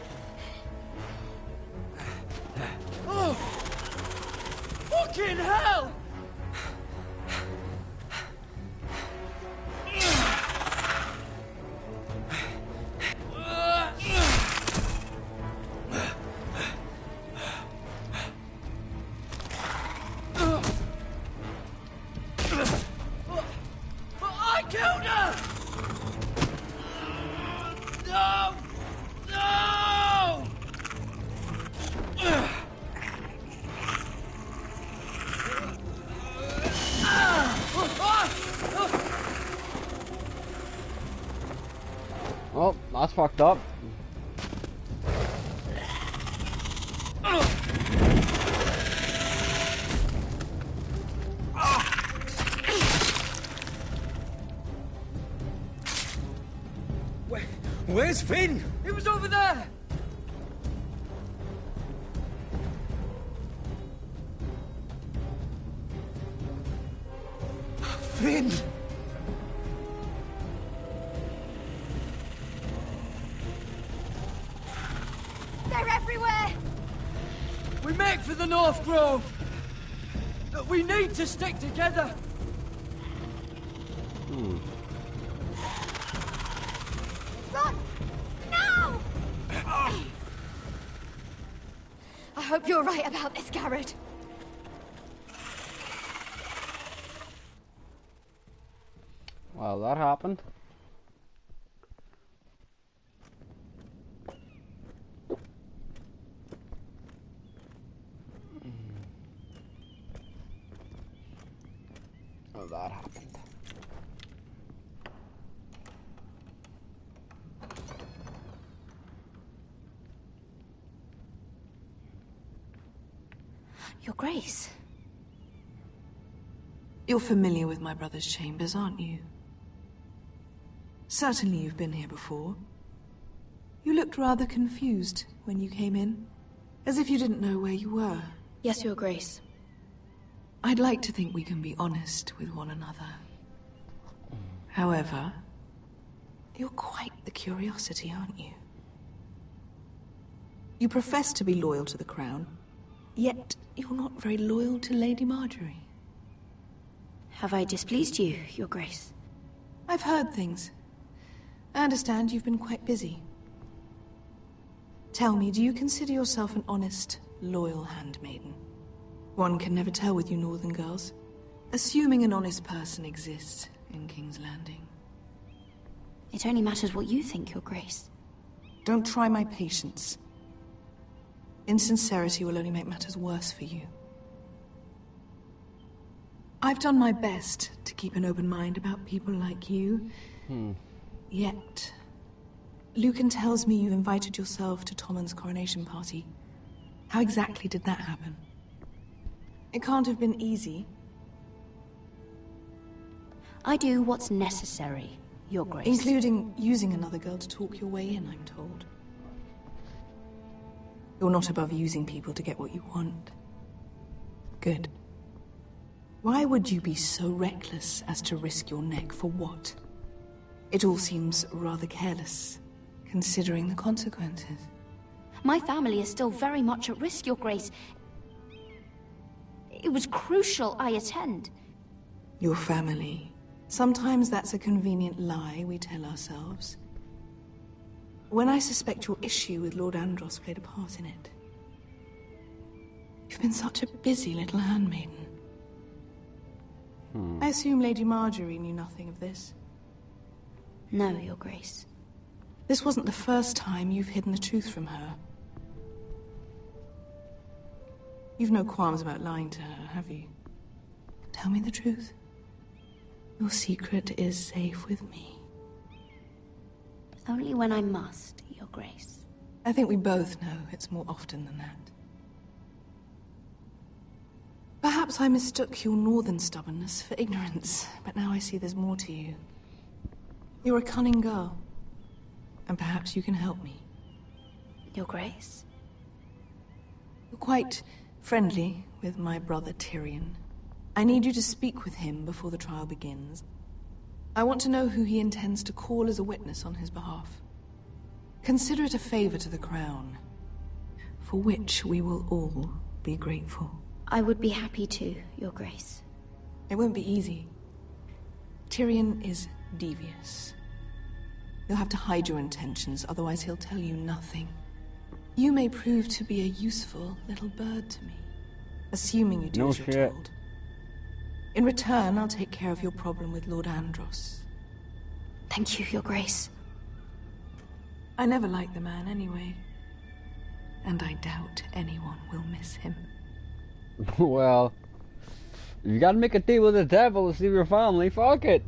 Oh! Fucking hell! I killed her! No! No! Well, that's fucked up. Where's Finn? He was over there! Finn! They're everywhere! We make for the North Grove! We need to stick together! Run! Now! I hope you're right about this, Garrett. Well, that happened. Oh, that happened. Your Grace. You're familiar with my brother's chambers, aren't you? Certainly you've been here before. You looked rather confused when you came in, as if you didn't know where you were. Yes, Your Grace. I'd like to think we can be honest with one another. However, you're quite the curiosity, aren't you? You profess to be loyal to the crown, yet you're not very loyal to Lady Marjorie. Have I displeased you, Your Grace? I've heard things. I understand you've been quite busy. Tell me, do you consider yourself an honest, loyal handmaiden? One can never tell with you northern girls. Assuming an honest person exists in King's Landing. It only matters what you think, Your Grace. Don't try my patience. Insincerity will only make matters worse for you. I've done my best to keep an open mind about people like you. Yet, Lucan tells me you invited yourself to Tommen's coronation party. How exactly did that happen? It can't have been easy. I do what's necessary, Your Grace. Including using another girl to talk your way in, I'm told. You're not above using people to get what you want. Good. Why would you be so reckless as to risk your neck for what? It all seems rather careless, considering the consequences. My family is still very much at risk, Your Grace. It was crucial I attend. Your family. Sometimes that's a convenient lie we tell ourselves. When I suspect your issue with Lord Andros played a part in it. You've been such a busy little handmaiden. I assume Lady Marjorie knew nothing of this. No, Your Grace. This wasn't the first time you've hidden the truth from her. You've no qualms about lying to her, have you? Tell me the truth. Your secret is safe with me. Only when I must, Your Grace. I think we both know it's more often than that. Perhaps I mistook your northern stubbornness for ignorance, but now I see there's more to you. You're a cunning girl, and perhaps you can help me. Your Grace? You're quite friendly with my brother Tyrion. I need you to speak with him before the trial begins. I want to know who he intends to call as a witness on his behalf. Consider it a favor to the crown, for which we will all be grateful. I would be happy to, Your Grace. It won't be easy. Tyrion is devious. You'll have to hide your intentions, otherwise he'll tell you nothing. You may prove to be a useful little bird to me, assuming you do as you're told. In return, I'll take care of your problem with Lord Andros. Thank you, Your Grace. I never liked the man anyway, and I doubt anyone will miss him. Well, you gotta make a deal with the devil to save your family, fuck it.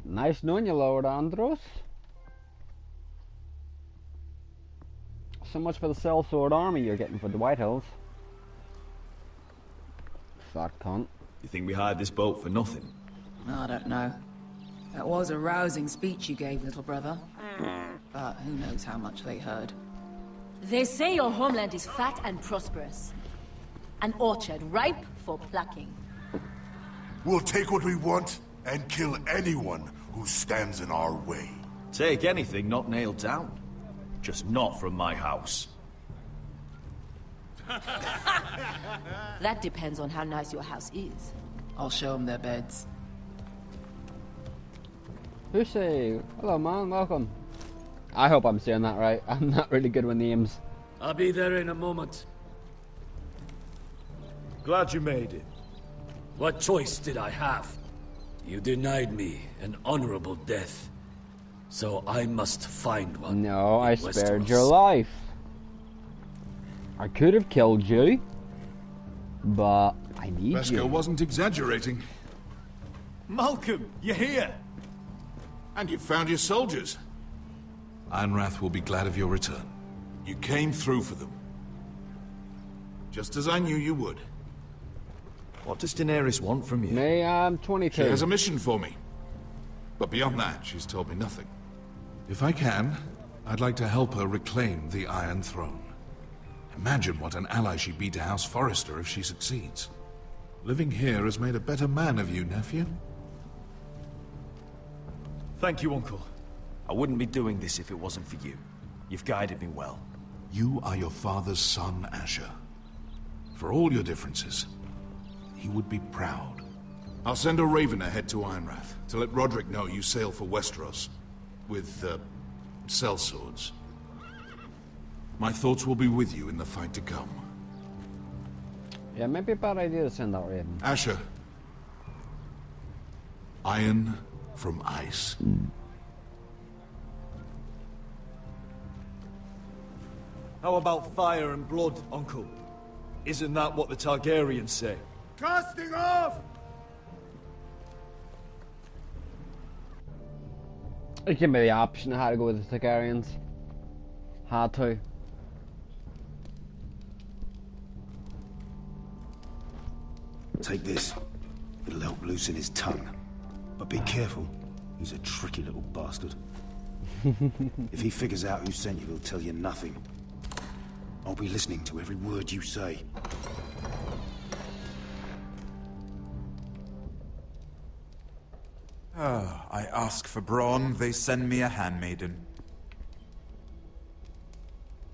Nice knowing you, Lord Andros. So much for the sellsword army you're getting for the Whitehills. Fat cunt. You think we hired this boat for nothing? I don't know. That was a rousing speech you gave, little brother. But who knows how much they heard. They say your homeland is fat and prosperous. An orchard ripe for plucking. We'll take what we want and kill anyone who stands in our way. Take anything not nailed down. Just not from my house. That depends on how nice your house is. I'll show them their beds. Hussey, hello man, welcome. I hope I'm saying that right. I'm not really good with names. I'll be there in a moment. Glad you made it. What choice did I have? You denied me an honorable death. So I must find one. No, I spared your life. I could have killed you, but I need Beskar you. wasn't exaggerating. Malcolm, you're here! And you found your soldiers. Ironrath will be glad of your return. You came through for them. Just as I knew you would. What does Daenerys want from you? Me, I'm 22. She has a mission for me. But beyond that, she's told me nothing. If I can, I'd like to help her reclaim the Iron Throne. Imagine what an ally she'd be to House Forrester if she succeeds. Living here has made a better man of you, nephew. Thank you, Uncle. I wouldn't be doing this if it wasn't for you. You've guided me well. You are your father's son, Asher. For all your differences, he would be proud. I'll send a raven ahead to Ironrath to let Roderick know you sail for Westeros with, sellswords. My thoughts will be with you in the fight to come. Yeah, maybe a bad idea to send that raven. Asher. Iron from ice. How about fire and blood, Uncle? Isn't that what the Targaryens say? Casting off! It gave me the option of how to go with the Targaryens. Had to. Take this. It'll help loosen his tongue. But be careful. He's a tricky little bastard. If he figures out who sent you, he'll tell you nothing. I'll be listening to every word you say. I ask for brawn, they send me a handmaiden.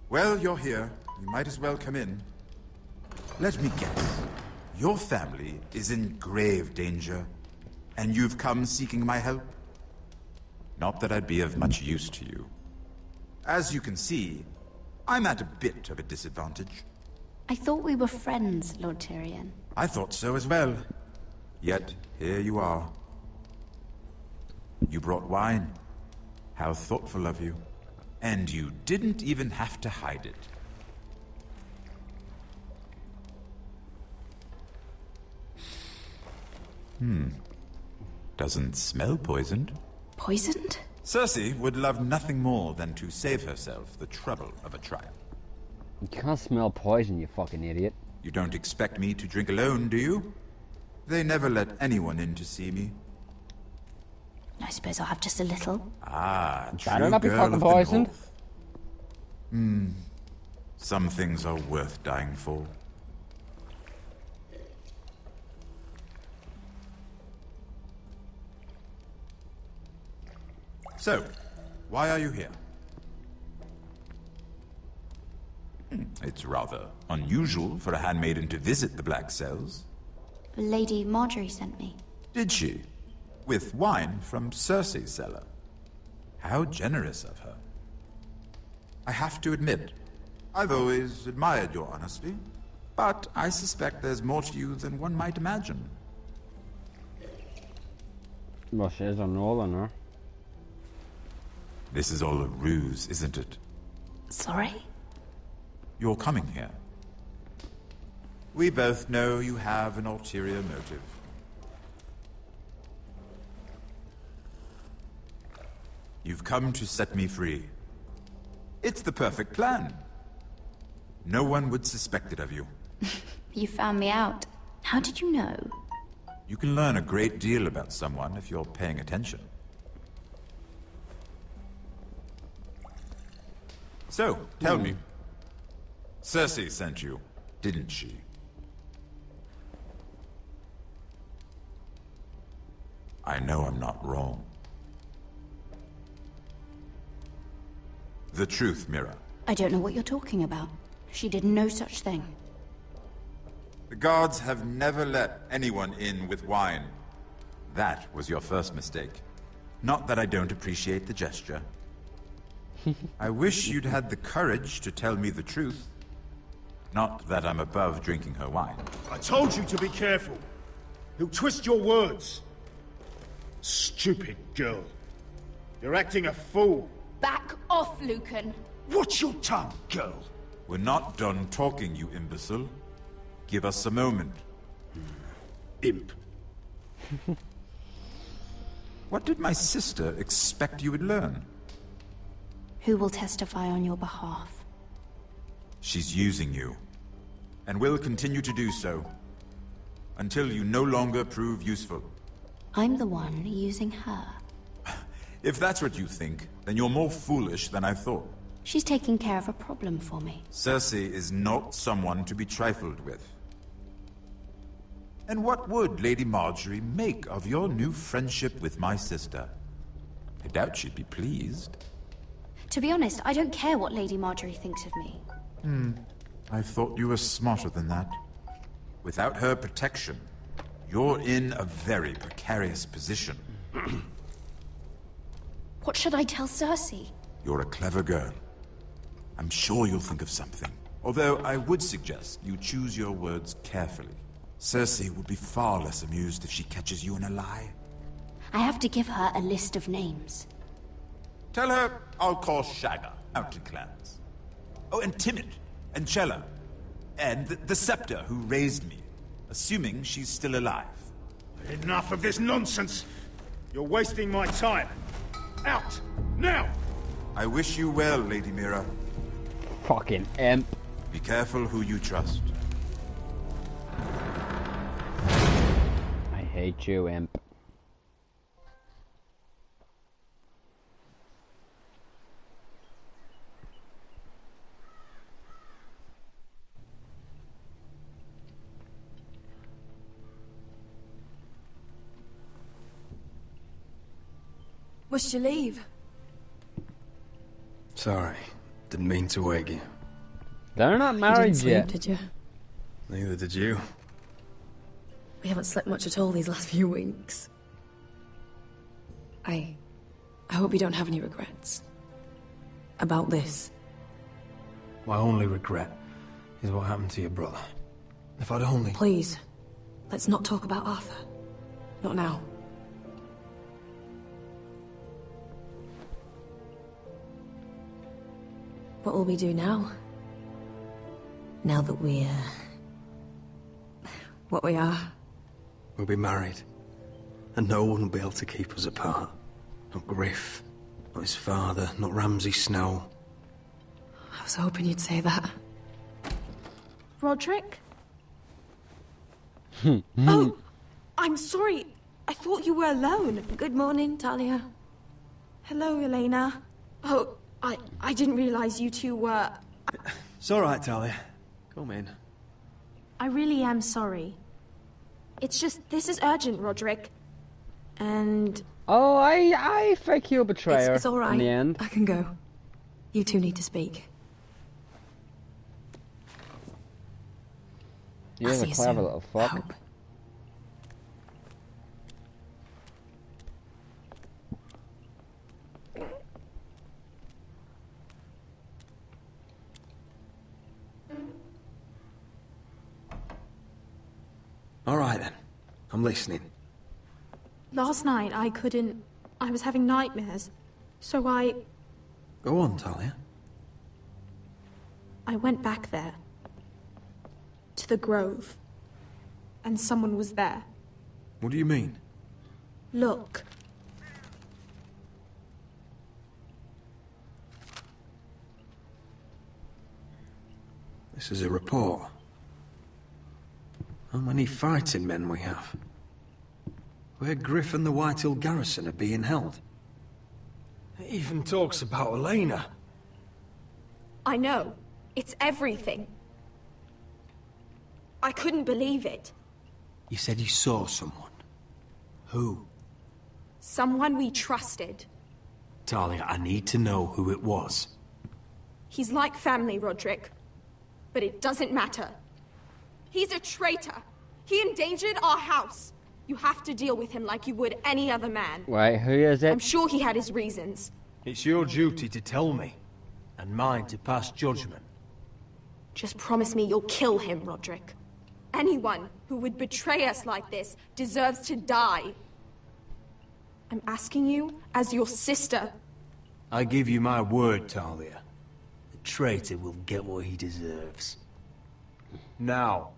Well, you're here. You might as well come in. Let me guess. Your family is in grave danger, and you've come seeking my help? Not that I'd be of much use to you. As you can see, I'm at a bit of a disadvantage. I thought we were friends, Lord Tyrion. I thought so as well. Yet, here you are. You brought wine. How thoughtful of you. And you didn't even have to hide it. Doesn't smell poisoned. Poisoned? Cersei would love nothing more than to save herself the trouble of a trial. You can't smell poison, you fucking idiot. You don't expect me to drink alone, do you? They never let anyone in to see me. I suppose I'll have just a little. Ah, true Better not be girl fucking of the poisoned. North. Some things are worth dying for. So, why are you here? It's rather unusual for a handmaiden to visit the Black Cells. Lady Marjorie sent me. Did she? With wine from Cersei's cellar. How generous of her. I have to admit, I've always admired your honesty, but I suspect there's more to you than one might imagine. Well, she is a Northerner. This is all a ruse, isn't it? Sorry? You're coming here. We both know you have an ulterior motive. You've come to set me free. It's the perfect plan. No one would suspect it of you. You found me out. How did you know? You can learn a great deal about someone if you're paying attention. So, tell me. Cersei sent you, didn't she? I know I'm not wrong. The truth, Mira. I don't know what you're talking about. She did no such thing. The guards have never let anyone in with wine. That was your first mistake. Not that I don't appreciate the gesture. I wish you'd had the courage to tell me the truth. Not that I'm above drinking her wine. I told you to be careful. He'll twist your words. Stupid girl. You're acting a fool. Back off, Lucan. Watch your tongue, girl. We're not done talking, you imbecile. Give us a moment. Imp. What did my sister expect you would learn? Who will testify on your behalf? She's using you. and will continue to do so. Until you no longer prove useful. I'm the one using her. If that's what you think, then you're more foolish than I thought. She's taking care of a problem for me. Cersei is not someone to be trifled with. And what would Lady Marjorie make of your new friendship with my sister? I doubt she'd be pleased. To be honest, I don't care what Lady Marjorie thinks of me. I thought you were smarter than that. Without her protection, you're in a very precarious position. What should I tell Cersei? You're a clever girl. I'm sure you'll think of something. Although I would suggest you choose your words carefully. Cersei would be far less amused if she catches you in a lie. I have to give her a list of names. Tell her I'll call Shagga, Mountain Clans. Oh, and Timid, and Chella, and the Scepter who raised me, assuming she's still alive. Enough of this nonsense! You're wasting my time. Out! Now! I wish you well, Lady Mira. Fucking imp. Be careful who you trust. I hate you, imp. Must you leave? Sorry, didn't mean to wake you. They're not married yet. Did you? Neither did you. We haven't slept much at all these last few weeks. I hope you don't have any regrets. About this. My only regret is what happened to your brother. If I'd only... Please, let's not talk about Arthur. Not now. What will we do now? Now that we're... what we are? We'll be married. And no one will be able to keep us apart. Not Griff, not his father, not Ramsay Snow. I was hoping you'd say that. Roderick? Oh, I'm sorry. I thought you were alone. Good morning, Talia. Hello, Elena. Oh, I didn't realize you two were... It's all right, Talia. Come in. I really am sorry. It's just, this is urgent, Roderick. And... Oh, I fake you a betrayer. It's all right. In the end. I can go. You two need to speak. You're a clever little fuck. All right, then. I'm listening. Last night, I was having nightmares. So Go on, Talia. I went back there. To the Grove. And someone was there. What do you mean? Look. This is a report. How many fighting men we have? Where Griff and the Whitehill garrison are being held. It even talks about Elena. I know. It's everything. I couldn't believe it. You said you saw someone. Who? Someone we trusted. Talia, I need to know who it was. He's like family, Roderick. But it doesn't matter. He's a traitor. He endangered our house. You have to deal with him like you would any other man. Wait, who is it? I'm sure he had his reasons. It's your duty to tell me, and mine to pass judgment. Just promise me you'll kill him, Roderick. Anyone who would betray us like this deserves to die. I'm asking you as your sister. I give you my word, Talia. The traitor will get what he deserves. Now,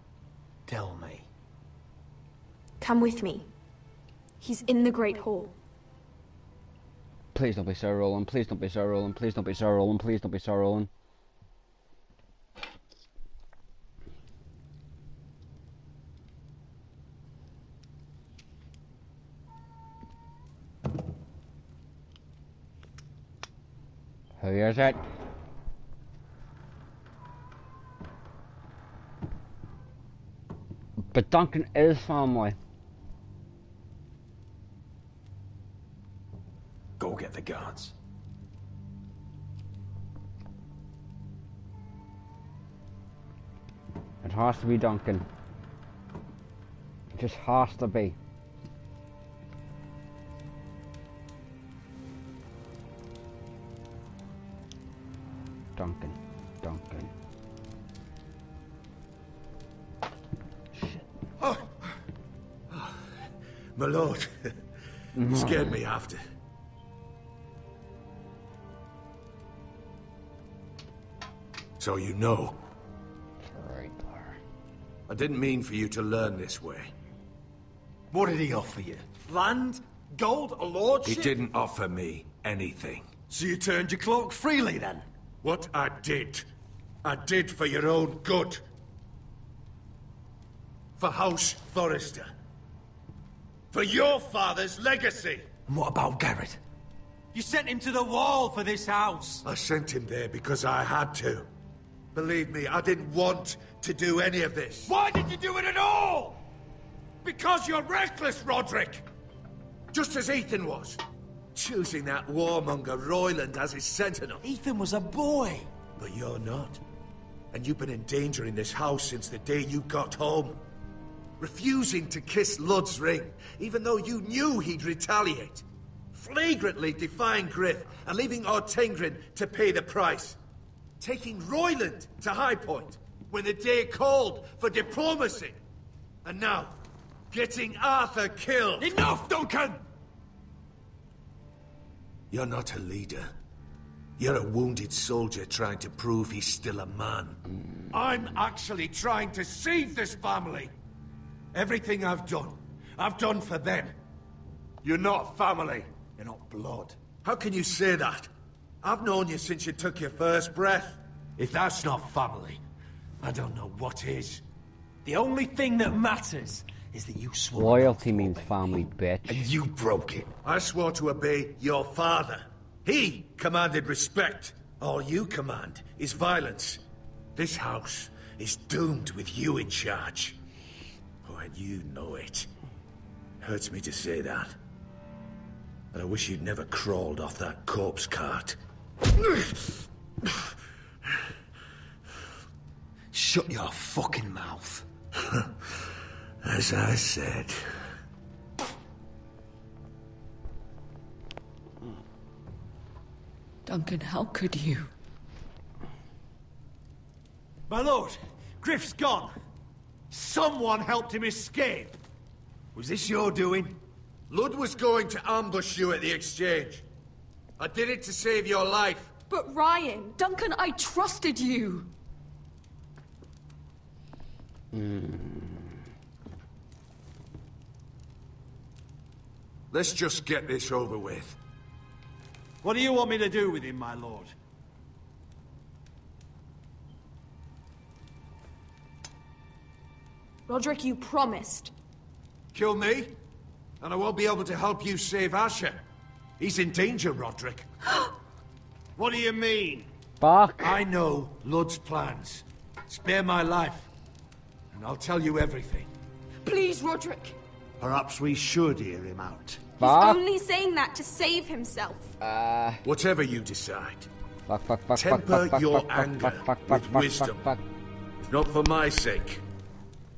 tell me. Come with me. He's in the Great Hall. Please don't be Sir Roland. Please don't be Sir Roland. Please don't be Sir Roland. Please don't be Sir Roland. Who is it? But Duncan is family. Go get the guards. It has to be Duncan. It just has to be. Duncan. Oh. My lord. Scared me after. So you know. I didn't mean for you to learn this way. What did he offer you? Land? Gold? A lordship? He didn't offer me anything. So you turned your cloak freely, then? What I did for your own good. For House Forrester. For your father's legacy. And what about Garrett? You sent him to the wall for this house. I sent him there because I had to. Believe me, I didn't want to do any of this. Why did you do it at all? Because you're reckless, Roderick! Just as Ethan was. Choosing that warmonger Royland as his sentinel. Ethan was a boy. But you're not. And you've been in danger in this house since the day you got home. Refusing to kiss Lud's ring, even though you knew he'd retaliate. Flagrantly defying Griff and leaving Ortengrin to pay the price. Taking Royland to High Point when the day called for diplomacy. And now, getting Arthur killed. Enough, Duncan! You're not a leader. You're a wounded soldier trying to prove he's still a man. I'm actually trying to save this family. Everything I've done for them. You're not family. You're not blood. How can you say that? I've known you since you took your first breath. If that's not family, I don't know what is. The only thing that matters is that you swore. Loyalty means family, bitch. And you broke it. I swore to obey your father. He commanded respect. All you command is violence. This house is doomed with you in charge. Oh, and you know it. Hurts me to say that. And I wish you'd never crawled off that corpse cart. Shut your fucking mouth. As I said. Duncan, how could you? My lord, Griff's gone. Someone helped him escape. Was this your doing? Lud was going to ambush you at the exchange. I did it to save your life. But Ryan... Duncan, I trusted you. Let's just get this over with. What do you want me to do with him, my lord? Roderick, you promised. Kill me, and I won't be able to help you save Asher. He's in danger, Roderick. What do you mean? Fuck. I know Lud's plans. Spare my life, and I'll tell you everything. Please, Roderick. Perhaps we should hear him out. He's only saying that to save himself. Whatever you decide. Fuck, Temper your anger with wisdom. Fuck. If not for my sake,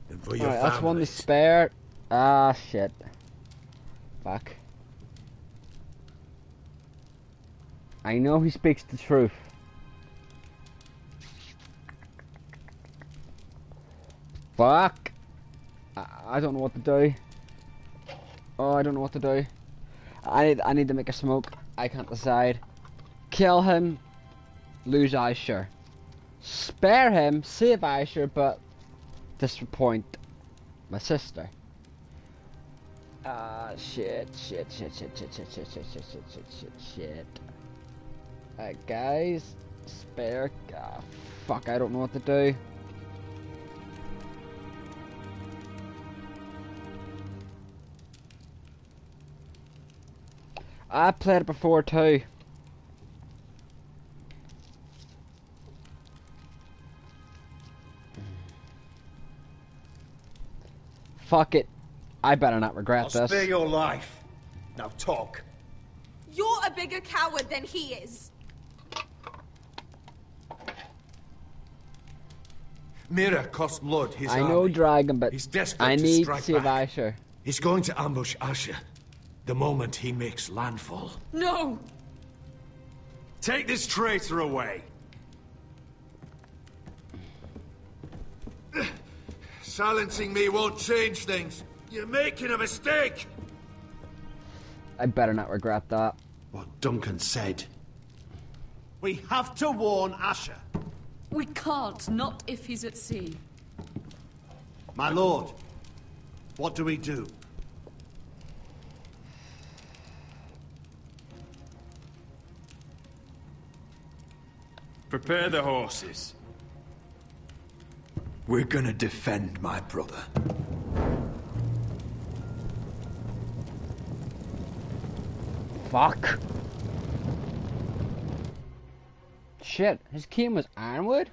then for your Alright, family. that's one to spare. Shit. Fuck. I know he speaks the truth. Fuck. I don't know what to do. Oh, I don't know what to do. I need to make a smoke. I can't decide. Kill him. Lose Aisha. Spare him. Save Aisha, but disappoint my sister. Shit. Guys. Spare. Fuck, I don't know what to do. I played it before too. Fuck it. I better not regret I'll this. spare your life. Now talk. You're a bigger coward than he is. Mira cost Lud his I know army. Dragon, but He's desperate I to need to strike save back. Asher. He's going to ambush Asher the moment he makes landfall. No! Take this traitor away. Silencing me won't change things. You're making a mistake. I better not regret that. What Duncan said. We have to warn Asher. We can't, not if he's at sea. My lord, what do we do? Prepare the horses. We're gonna defend my brother. Fuck. Shit, his king was Ironwood?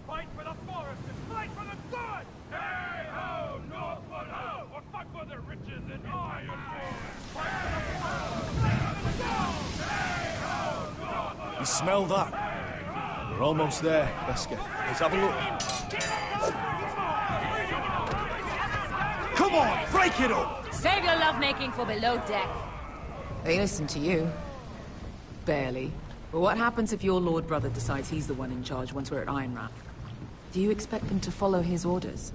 Fight for the forest and fight for the good! Hey ho, Northwood ho! Or fight for the riches in Ironwood! Fight for the forest! Hey ho, Northwood! You smell that? We're almost there, Beskar. Let's have a look. Come on, break it up! Save your lovemaking for below deck. They listen to you. Barely. But what happens if your lord brother decides he's the one in charge once we're at Ironrath? Do you expect them to follow his orders?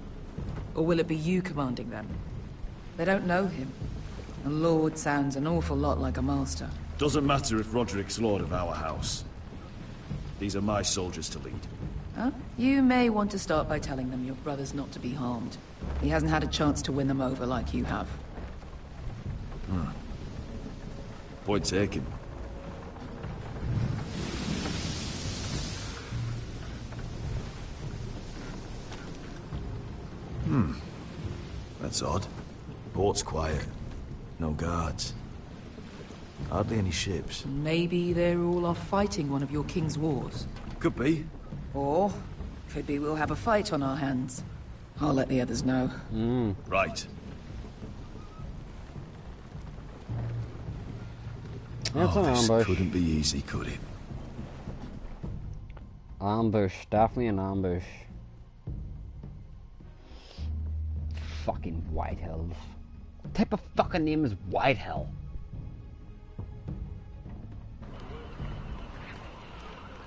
Or will it be you commanding them? They don't know him. A lord sounds an awful lot like a master. Doesn't matter if Roderick's lord of our house. These are my soldiers to lead. Huh? You may want to start by telling them your brother's not to be harmed. He hasn't had a chance to win them over like you have. Point taken. That's odd. Port's quiet. No guards. Hardly any ships. Maybe they're all off fighting one of your king's wars. Could be. Or, could be we'll have a fight on our hands. I'll let the others know. Right. That's an this ambush. couldn't be easy, could it? Ambush, definitely an ambush. Fucking Whitehills. What type of fucking name is Whitehill?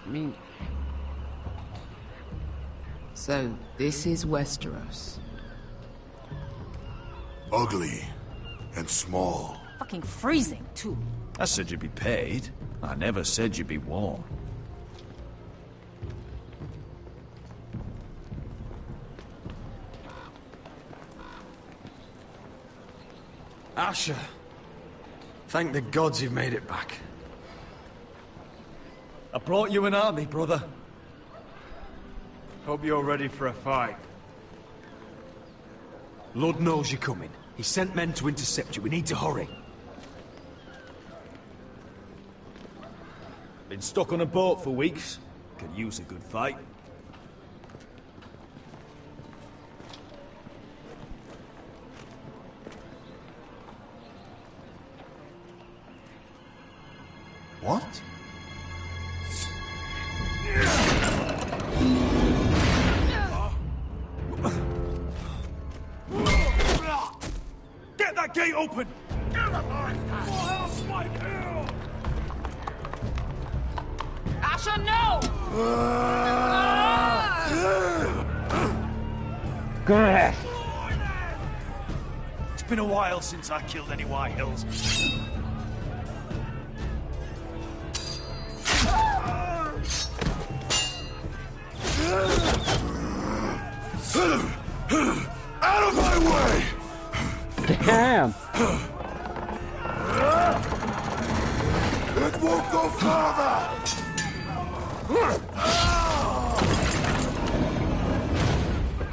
I mean... So, this is Westeros. Ugly and small. Fucking freezing, too. I said you'd be paid. I never said you'd be warm. Asher. Thank the gods you've made it back. I brought you an army, brother. Hope you're ready for a fight. Lord knows you're coming. He sent men to intercept you. We need to hurry. Been stuck on a boat for weeks. Could use a good fight. What? Get that gate open! Asher, no! Good. It's been a while since I killed any White Hills. Out of my way! Damn! It won't go farther!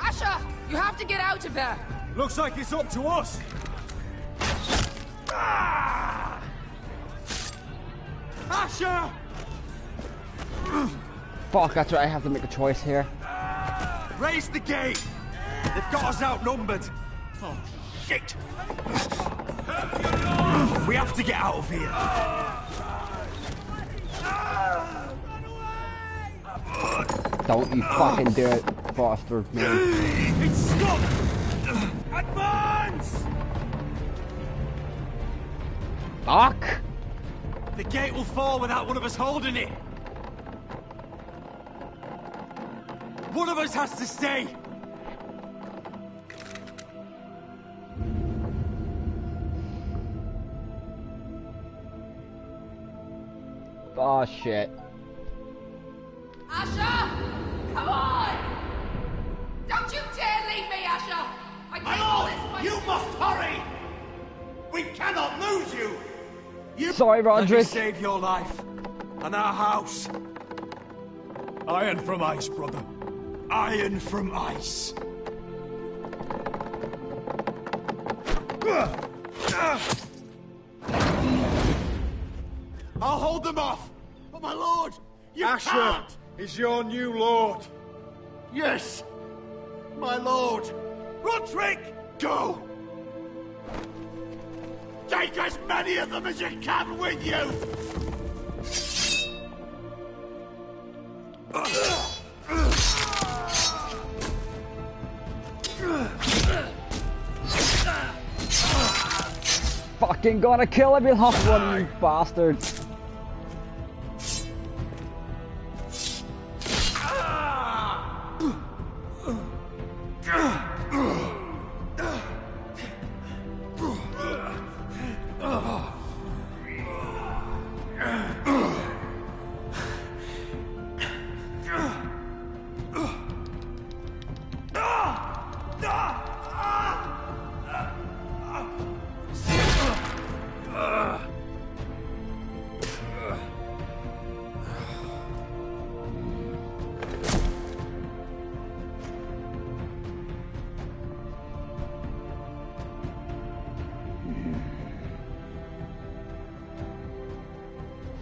Asher, you have to get out of there! Looks like it's up to us! Asher! Fuck, that's right, I have to make a choice here. Raise the gate! They've got us outnumbered! Oh, shit! We have to get out of here! Don't you fucking do it, bastard, man. It's stuck! Advance! Fuck! The gate will fall without one of us holding it! One of us has to stay! Oh shit. Asher! Come on! Don't you dare leave me, Asher! My lord! You must hurry! We cannot lose you! Sorry, Roderick. Let me save your life. And our house. Iron from ice, brother. Iron from ice. I'll hold them off! But my lord, you Asher can't! is your new lord. Yes! My lord! Roderick! Go! Take as many of them as you can with you! Fucking gonna kill every last one of you bastards.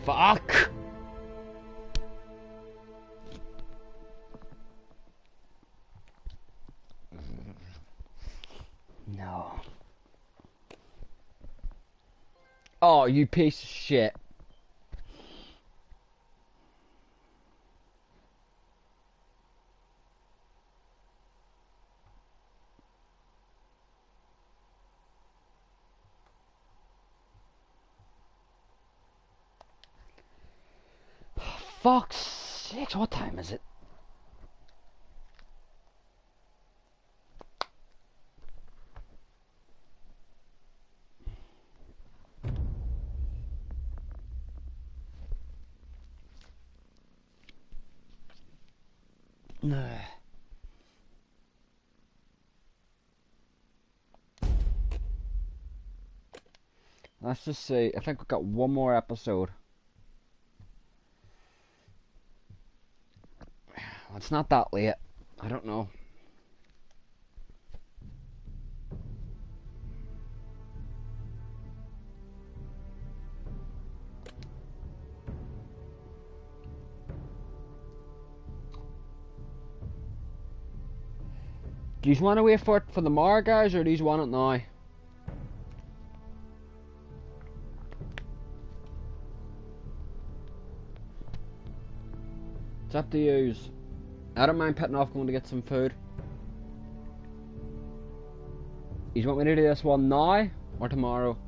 Fuck! No. Oh, you piece of shit. Fuck's sakes, what time is it? Let's just see. I think we've got one more episode. It's not that late. I don't know. Do you want to wait for it for the Mar guys, or do you want it now? It's up to yous. I don't mind petting off going to get some food. You want me to do this one now or tomorrow?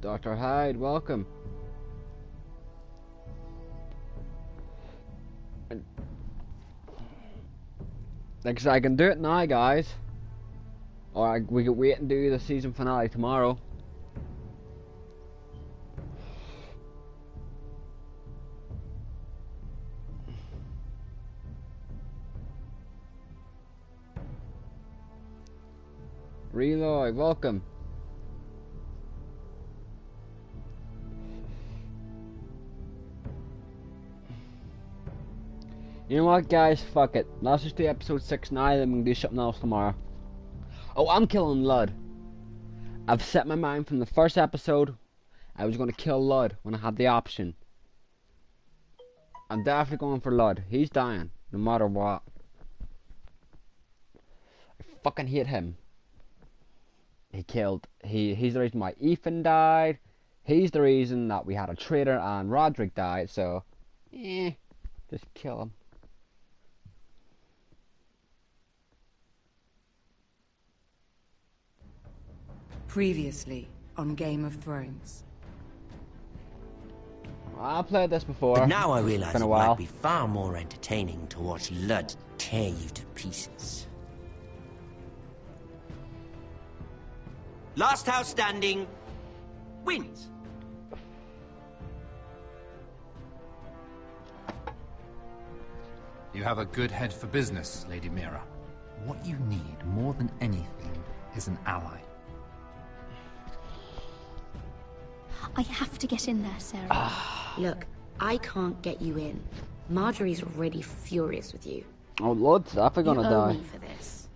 Dr. Hyde, welcome. Like I can do it now, guys. Or we could wait and do the season finale tomorrow. Reloy, welcome. You know what, guys? Fuck it. Let's just do episode 6 now, then we can do something else tomorrow. Oh, I'm killing Lud. I've set my mind from the first episode. I was going to kill Lud when I had the option. I'm definitely going for Lud. He's dying, no matter what. I fucking hate him. He's the reason why Ethan died. He's the reason that we had a traitor and Roderick died, so... just kill him. Previously on Game of Thrones. I played this before. But now I realise it it might might be far more entertaining to watch Lud tear you to pieces. Last house standing wins. You have a good head for business, Lady Mira. What you need more than anything is an ally. I have to get in there, Sarah. Look, I can't get you in. Marjorie's already furious with you. Oh, Lud's definitely gonna You owe die. me for this.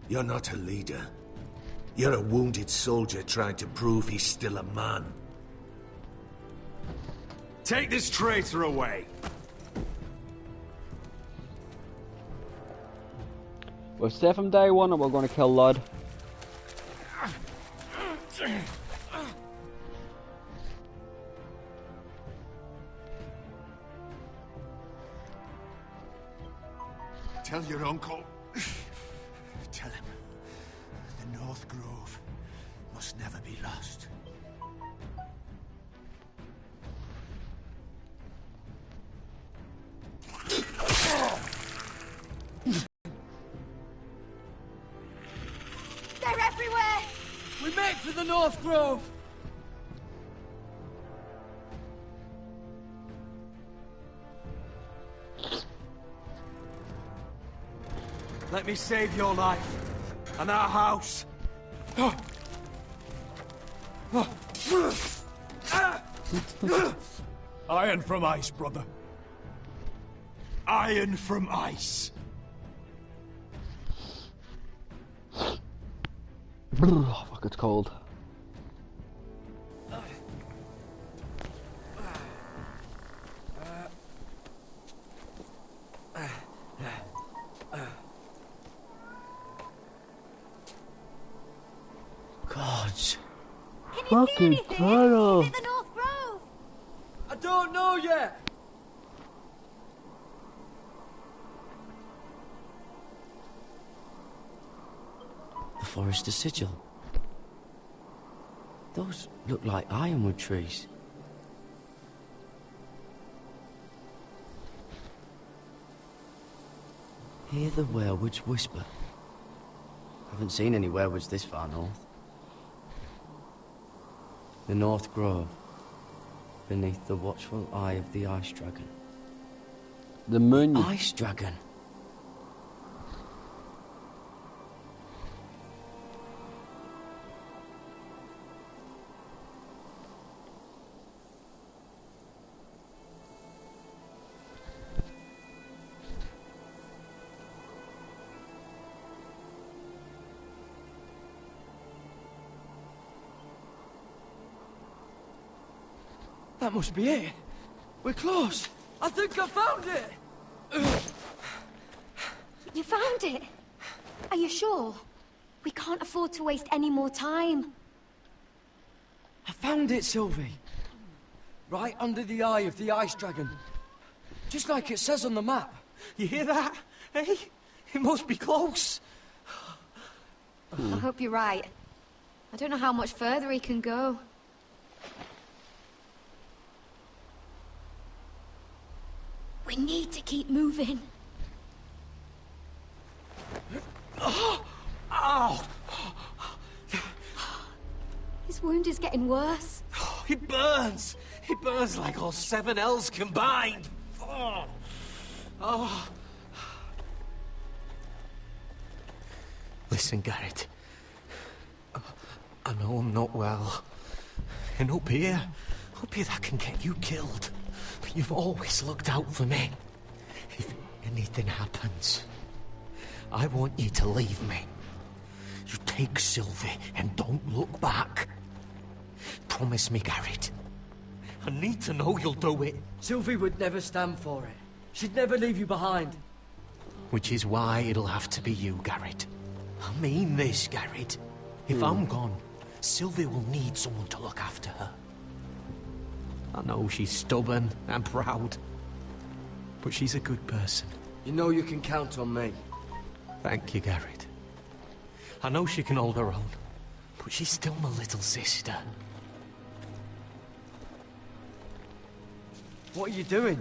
You're not a leader. You're a wounded soldier trying to prove he's still a man. Take this traitor away. We'll stay from day one, and we're gonna kill Lud. Tell your uncle. Tell him the North Grove must never be lost. They're everywhere! We make for the North Grove! Let me save your life. And our house. Iron from ice, brother. Iron from ice. Oh, fuck, it's cold. Gods. Fucking tunnel. The North Grove! I don't know yet! The Forester Sigil. Those look like ironwood trees. Hear the werewoods whisper. Haven't seen any werewoods this far north. The North Grove, beneath the watchful eye of the Ice Dragon. The moon. Ice Dragon? That must be it. We're close. I think I found it. You found it? Are you sure? We can't afford to waste any more time. I found it, Sylvie. Right under the eye of the Ice Dragon. Just like it says on the map. You hear that? Hey? It must be close. I hope you're right. I don't know how much further he can go. We need to keep moving. Ow! His wound is getting worse. It burns! It burns like all 7 L's combined! Oh. Oh. Listen, Garrett. I know I'm not well. And up here that can get you killed. But you've always looked out for me. anything happens, I want you to leave me. You take Sylvie and don't look back. Promise me, Garrett. I need to know you'll do it. Sylvie would never stand for it. She'd never leave you behind. Which is why it'll have to be you, Garrett. I mean this, Garrett. If I'm gone, Sylvie will need someone to look after her. I know she's stubborn and proud, but she's a good person. You know you can count on me. Thank you, Garrett. I know she can hold her own, but she's still my little sister. What are you doing?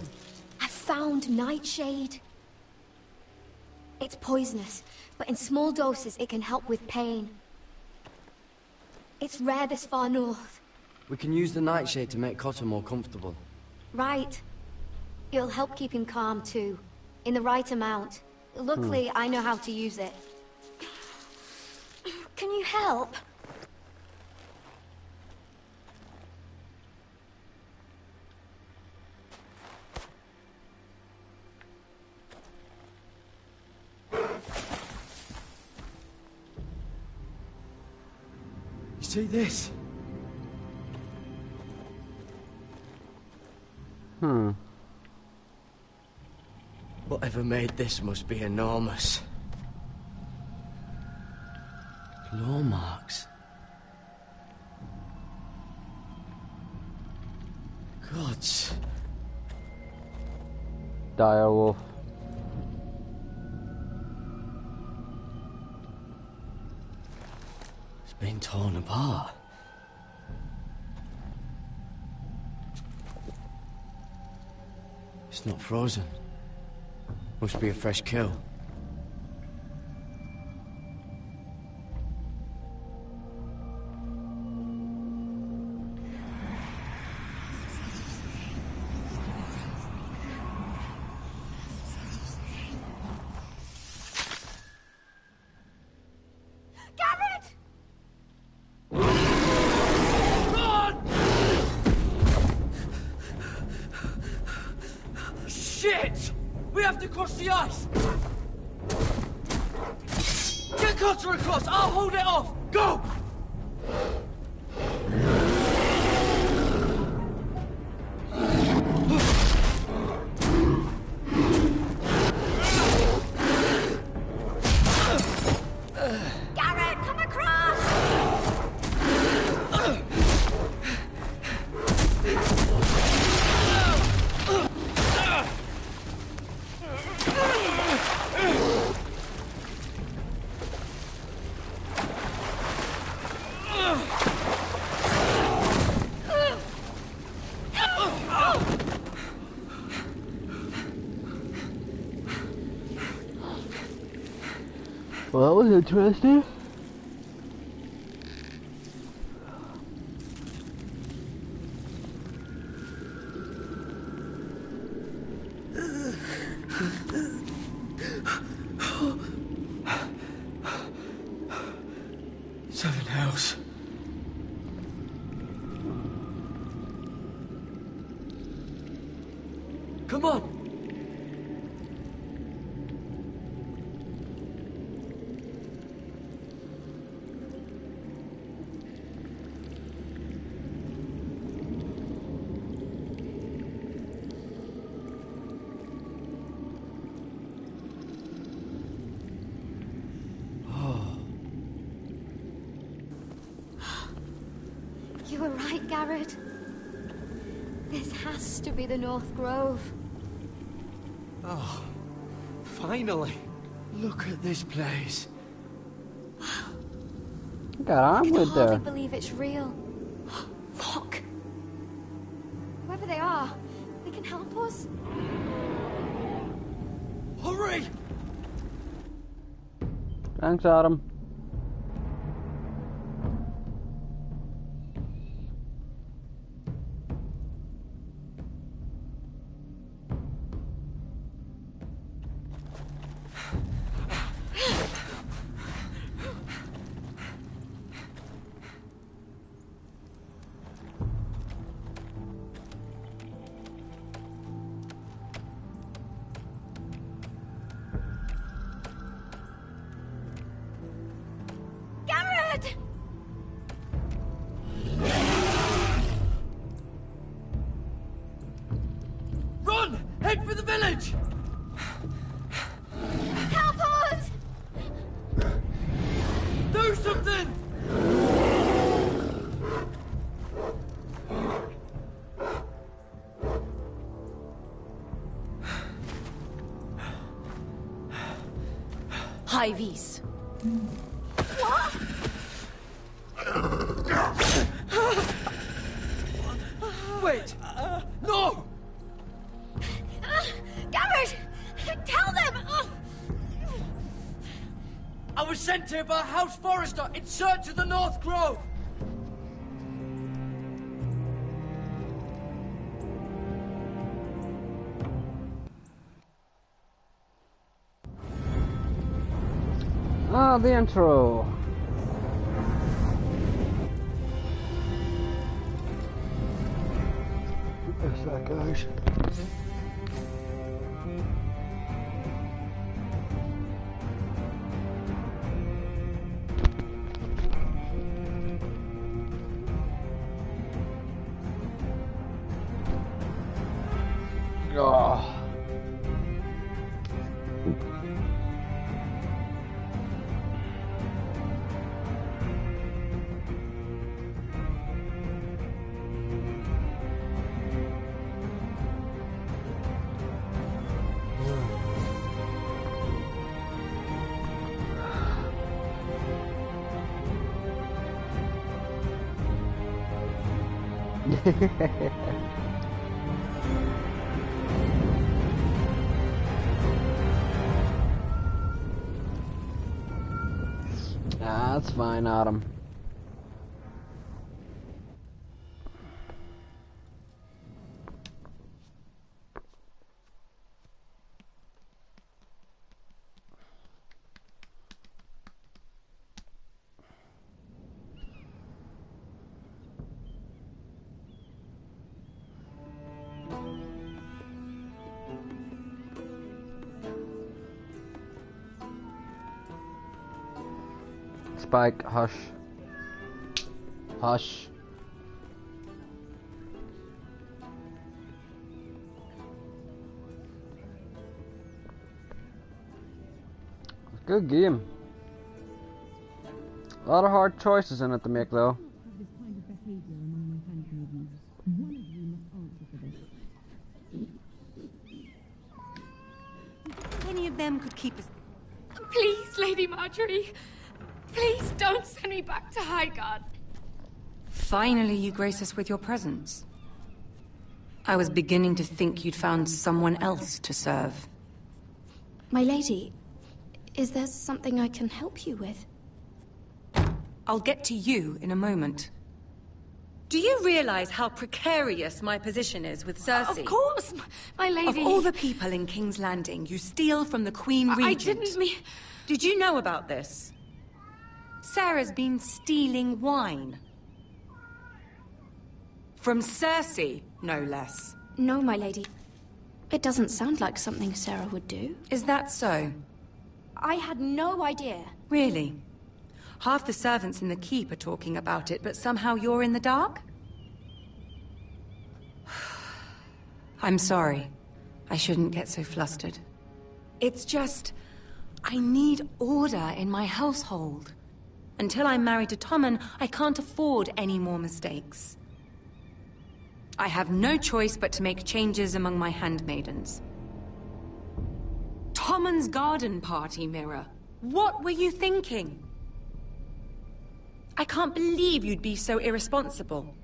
I found Nightshade. It's poisonous, but in small doses it can help with pain. It's rare this far north. We can use the Nightshade to make Cotter more comfortable. Right. It'll help keep him calm too, in the right amount. Luckily, I know how to use it. Can you help? You see this? Whatever made this must be enormous. Claw marks. Gods. Direwolf. It's been torn apart. It's not frozen. Must be a fresh kill. Shit! We have to cross the ice! Get Cotter across! I'll hold it off! Go! Garrett, come across! Well, that was interesting. Seven Hells. Come on! You were right, Garrett. This has to be the North Grove. Oh, finally. Look at this place. Got on I can with hardly there. believe it's real. Look. Whoever they are, they can help us. Hurry! Thanks, Adam. Ivies. What? Wait! No! Garrett! Tell them! I was sent here by House Forrester in search of the North Grove! Ah, the intro. There's that, guys. Oh. That's fine, Autumn. Spike, hush. Hush. Good game. A lot of hard choices in it to make, though. Any of them could keep us. Please, Lady Marjorie. Please don't send me back to Highgarden. Finally, you grace us with your presence. I was beginning to think you'd found someone else to serve. My lady, is there something I can help you with? I'll get to you in a moment. Do you realize how precarious my position is with Cersei? Of course, my lady. Of all the people in King's Landing, you steal from the Queen Regent. I didn't mean... Did you know about this? Sarah's been stealing wine. From Cersei, no less. No, my lady. It doesn't sound like something Sarah would do. Is that so? I had no idea. Really? Half the servants in the keep are talking about it, but somehow you're in the dark? I'm sorry. I shouldn't get so flustered. It's just... I need order in my household. Until I'm married to Tommen, I can't afford any more mistakes. I have no choice but to make changes among my handmaidens. Tommen's garden party, Mira. What were you thinking? I can't believe you'd be so irresponsible.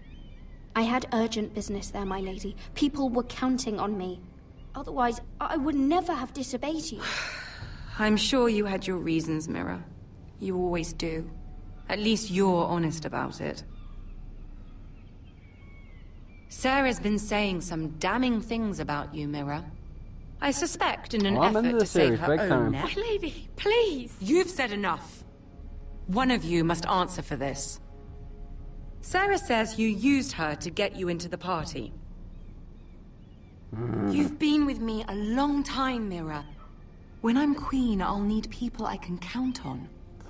I had urgent business there, my lady. People were counting on me. Otherwise, I would never have disobeyed you. I'm sure you had your reasons, Mira. You always do. At least you're honest about it. Sarah's been saying some damning things about you, Mira. I suspect in an effort to save her own neck. My lady, please. You've said enough. One of you must answer for this. Sarah says you used her to get you into the party. You've been with me a long time, Mira. When I'm queen, I'll need people I can count on.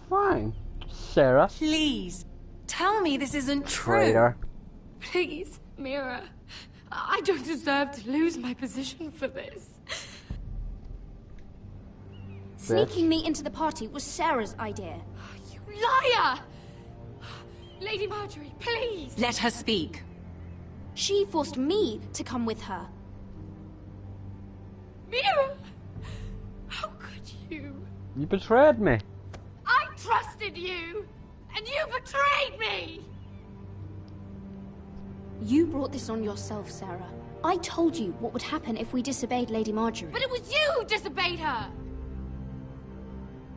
Fine, Sarah. Please, tell me this isn't Traitor. true. Please, Mira. I don't deserve to lose my position for this. Sneaking me into the party was Sarah's idea. You liar! Lady Marjorie, please! Let her speak. She forced me to come with her. Mira! How could you? You betrayed me. I trusted you, and you betrayed me! You brought this on yourself, Sarah. I told you what would happen if we disobeyed Lady Marjorie. But it was you who disobeyed her!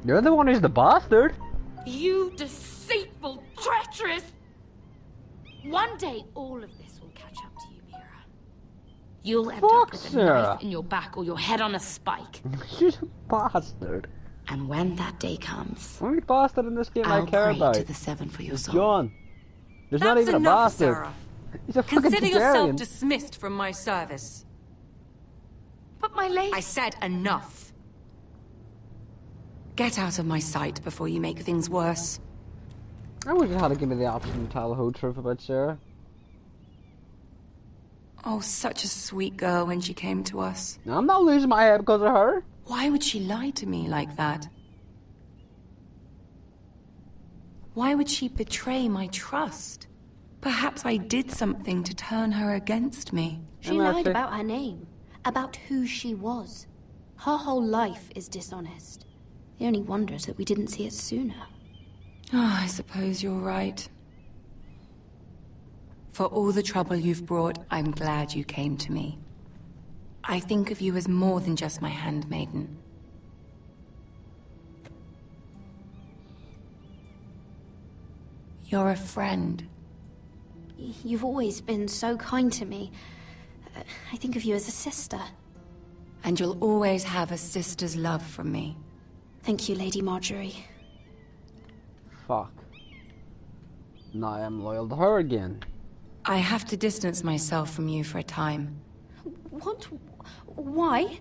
You're the one who's the bastard. You deceitful, treacherous... One day, all of this will catch up to you, Mira. You'll end up with a knife in your back or your head on a spike. She's a bastard. And when that day comes, The only bastard in this game I'll I care pray about to the Seven for your is soul. John. There's not That's even a enough, bastard. Sarah. He's a fucking Consider yourself Targaryen. dismissed from my service. But my lady... I said enough. Get out of my sight before you make things worse. I wish you had to give me the option to tell the whole truth about Sarah. Oh, such a sweet girl when she came to us. I'm not losing my head because of her. Why would she lie to me like that? Why would she betray my trust? Perhaps I did something to turn her against me. She lied about her name, about who she was. Her whole life is dishonest. The only wonder is that we didn't see it sooner. Oh, I suppose you're right. For all the trouble you've brought, I'm glad you came to me. I think of you as more than just my handmaiden. You're a friend. You've always been so kind to me. I think of you as a sister. And you'll always have a sister's love from me. Thank you, Lady Marjorie. Fuck. Now I'm loyal to her again. I have to distance myself from you for a time. What? Why?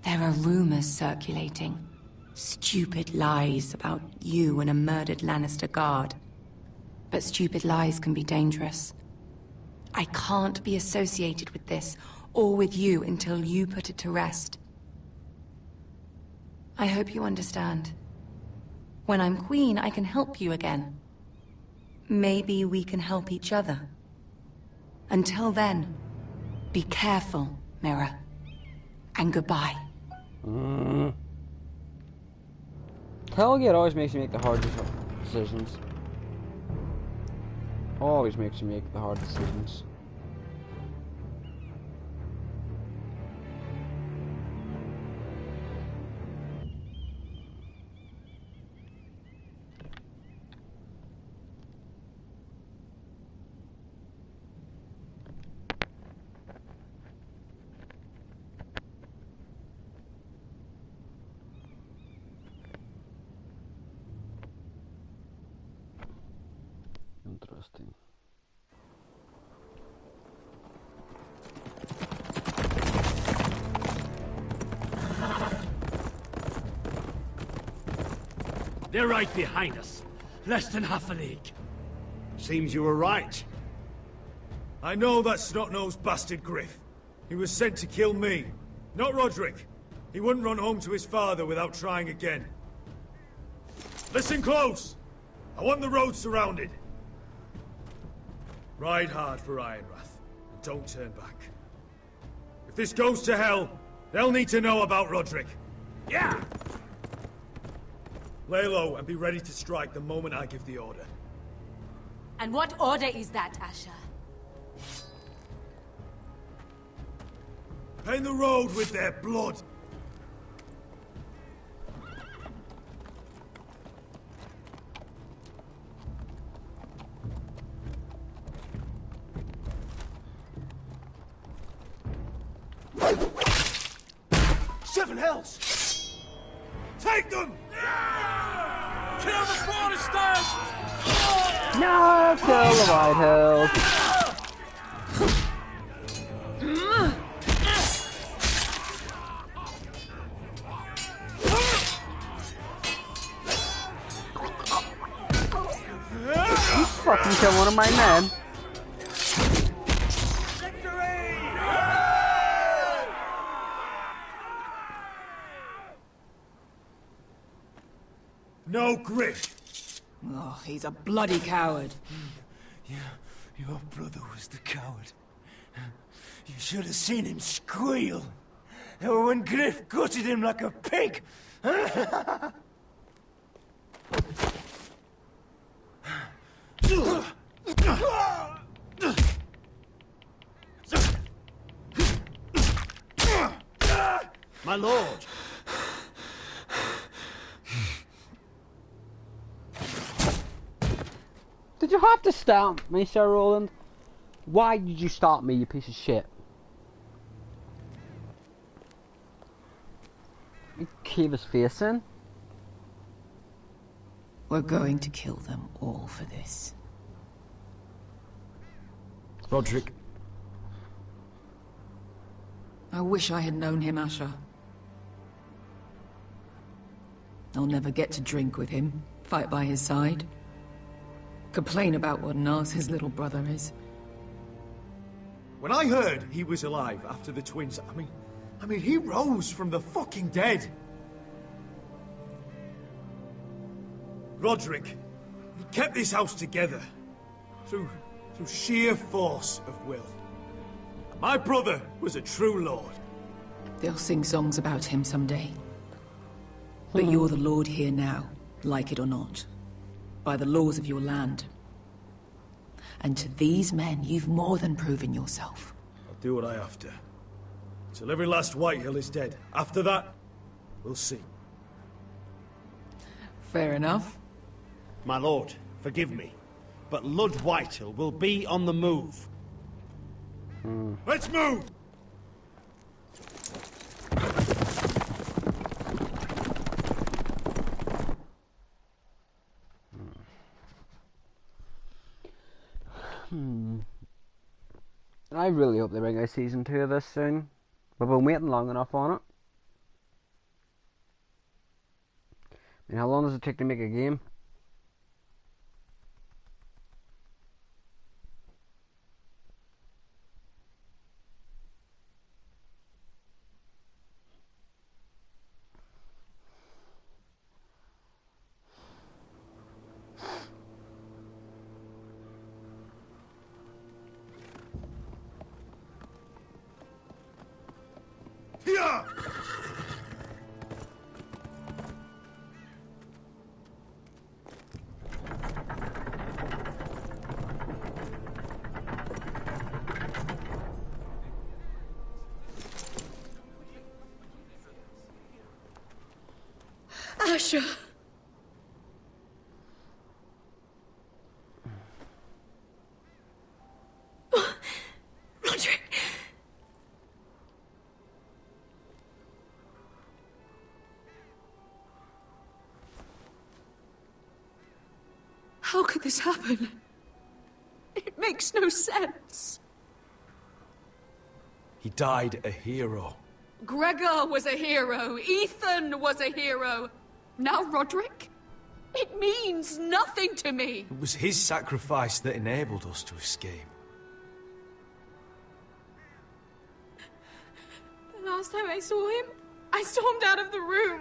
There are rumors circulating. Stupid lies about you and a murdered Lannister guard. But stupid lies can be dangerous. I can't be associated with this, or with you, until you put it to rest. I hope you understand. When I'm queen, I can help you again. Maybe we can help each other. Until then, be careful, Mira. And goodbye. Helget always makes me make the hard decisions. Always makes me make the hard decisions. Interesting. They're right behind us. Less than half a league. Seems you were right. I know that snot-nosed bastard Griff. He was sent to kill me, not Roderick. He wouldn't run home to his father without trying again. Listen close! I want the road surrounded. Ride hard for Ironrath, and don't turn back. If this goes to hell, they'll need to know about Roderick. Yeah! Lay low and be ready to strike the moment I give the order. And what order is that, Asher? Paint the road with their blood. Seven hells! Take them! Kill the Foresters! No, kill the White Hills. You fucking kill one of my men. No Griff. Oh, he's a bloody coward. Your brother was the coward. You should have seen him squeal. When Griff gutted him like a pig. My lord! Did you have to start me, Sir Roland? Why did you start me, you piece of shit? You keep his face in. We're going to kill them all for this. Roderick. I wish I had known him, Asher. I'll never get to drink with him, fight by his side, complain about what an arse his little brother is. When I heard he was alive after the twins, I mean, he rose from the fucking dead. Roderick, he kept this house together through sheer force of will. My brother was a true lord. They'll sing songs about him someday. But you're the lord here now, like it or not, by the laws of your land. And to these men, you've more than proven yourself. I'll do what I have to. Till every last Whitehill is dead. After that, we'll see. Fair enough. My lord, forgive me, but Lud Whitehill will be on the move. Let's move! I really hope they bring out season 2 of this soon. We've been waiting long enough on it. I mean, how long does it take to make a game? Asher! Roderick! How could this happen? It makes no sense. He died a hero. Gregor was a hero. Ethan was a hero. Now Roderick? It means nothing to me. It was his sacrifice that enabled us to escape. The last time I saw him, I stormed out of the room.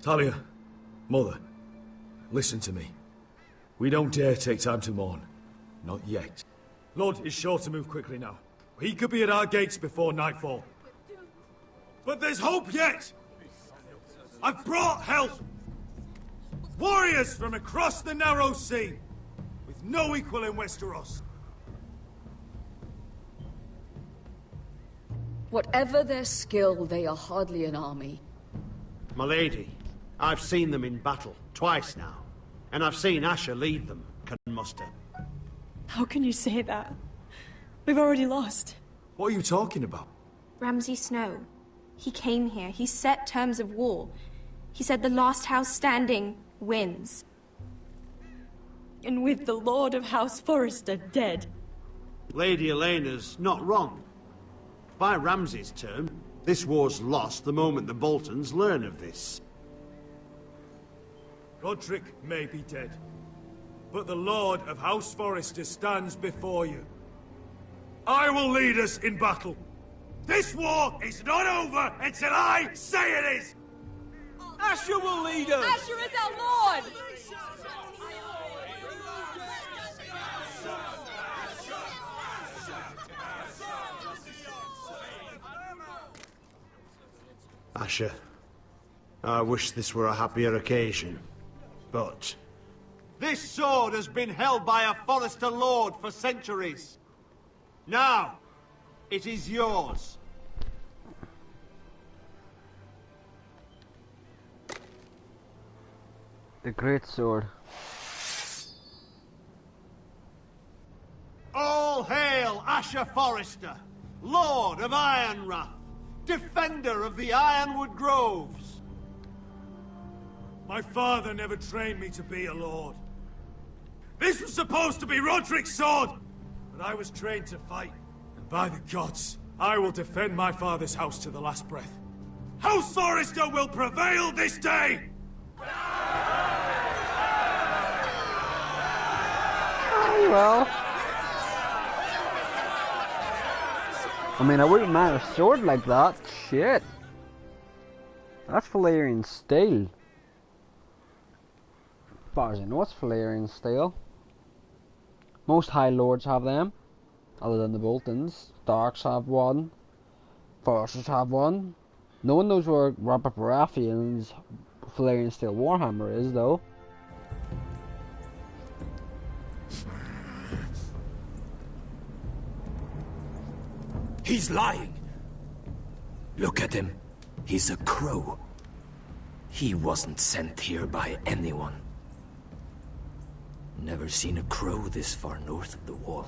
Talia, Mother, listen to me. We don't dare take time to mourn. Not yet. Lord is sure to move quickly now. He could be at our gates before nightfall. But there's hope yet! I've brought help! Warriors from across the narrow sea, with no equal in Westeros. Whatever their skill, they are hardly an army. My lady, I've seen them in battle, twice now. And I've seen Asher lead them, can muster. How can you say that? We've already lost. What are you talking about? Ramsay Snow. He came here. He set terms of war. He said the last house standing wins. And with the Lord of House Forrester dead. Lady Elena's not wrong. By Ramsay's term, this war's lost the moment the Boltons learn of this. Roderick may be dead, but the Lord of House Forrester stands before you. I will lead us in battle. This war is not over until I say it is! Asher will lead us! Asher is our lord! Asher, I wish this were a happier occasion, but... This sword has been held by a Forrester Lord for centuries. Now, it is yours. The Great Sword. All hail Asher Forrester, Lord of Ironrath, defender of the Ironwood Groves. My father never trained me to be a lord. This was supposed to be Roderick's sword, but I was trained to fight. And by the gods, I will defend my father's house to the last breath. House Forrester will prevail this day! Oh, well. I mean, I wouldn't mind a sword like that. Shit. That's Valyrian steel. As far as I know, it's Valyrian steel. Most High Lords have them, other than the Boltons. Starks have one. Foresters have one. No one knows where Robert Baratheon's Valyrian steel warhammer is, though. He's lying. Look at him. He's a crow. He wasn't sent here by anyone. Never seen a crow this far north of the wall.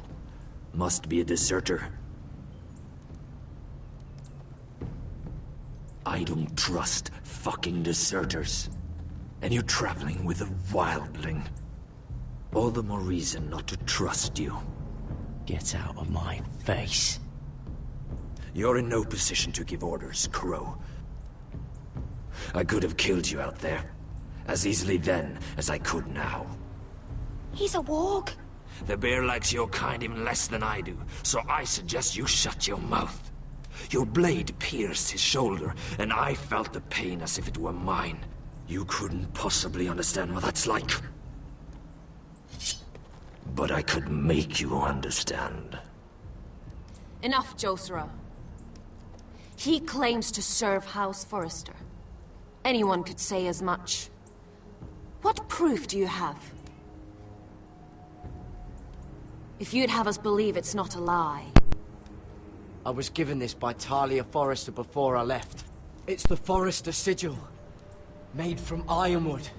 Must be a deserter. I don't trust fucking deserters. And you're traveling with a wildling. All the more reason not to trust you. Get out of my face. You're in no position to give orders, Crow. I could have killed you out there. As easily then as I could now. He's a warg. The bear likes your kind even less than I do, so I suggest you shut your mouth. Your blade pierced his shoulder, and I felt the pain as if it were mine. You couldn't possibly understand what that's like. But I could make you understand. Enough, Josera. He claims to serve House Forrester. Anyone could say as much. What proof do you have? If you'd have us believe it's not a lie. I was given this by Talia Forrester before I left. It's the Forrester sigil, made from ironwood.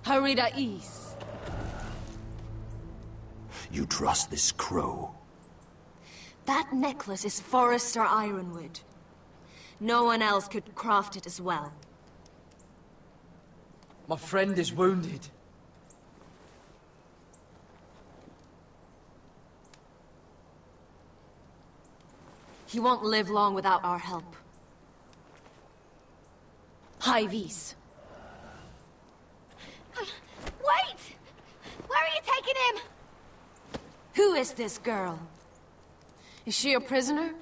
Harida East. You trust this crow? That necklace is Forrester Ironwood. No one else could craft it as well. My friend is wounded. He won't live long without our help. High Vis. Wait! Where are you taking him? Who is this girl? Is she a prisoner?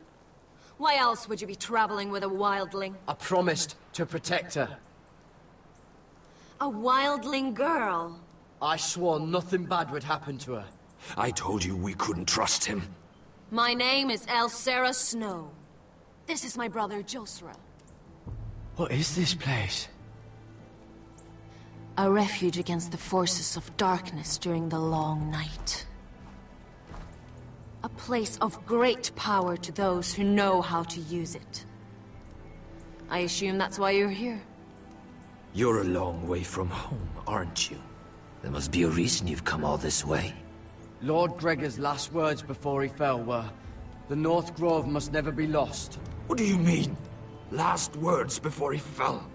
Why else would you be traveling with a wildling? I promised to protect her. A wildling girl? I swore nothing bad would happen to her. I told you we couldn't trust him. My name is Elsera Snow. This is my brother Josera. What is this place? A refuge against the forces of darkness during the long night. A place of great power to those who know how to use it. I assume that's why you're here. You're a long way from home, aren't you? There must be a reason you've come all this way. Lord Gregor's last words before he fell were, "The North Grove must never be lost." What do you mean? Last words before he fell?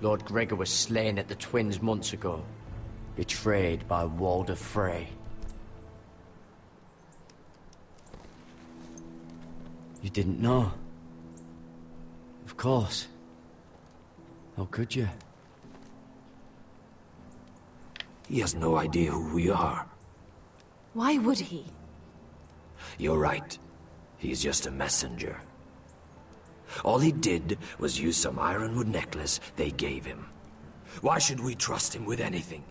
Lord Gregor was slain at the Twins months ago, betrayed by Walder Frey. You didn't know? Of course. How could you? He has no idea who we are. Why would he? You're right. He's just a messenger. All he did was use some ironwood necklace they gave him. Why should we trust him with anything?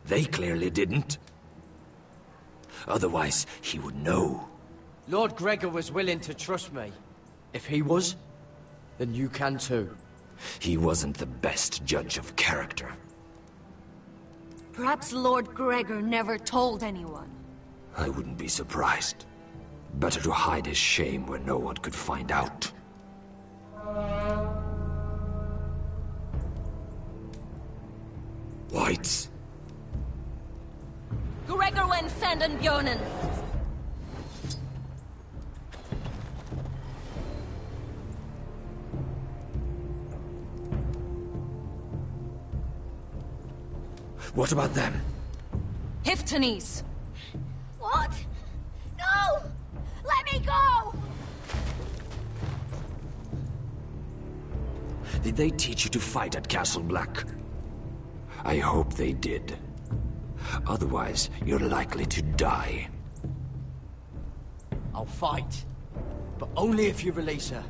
They clearly didn't. Otherwise, he would know. Lord Gregor was willing to trust me. If he was, then you can too. He wasn't the best judge of character. Perhaps Lord Gregor never told anyone. I wouldn't be surprised. Better to hide his shame where no one could find out. Whites. Gregor wen fanden björnen. What about them? Hiftanes. What? No! Let me go! Did they teach you to fight at Castle Black? I hope they did. Otherwise, you're likely to die. I'll fight. But only if you release her.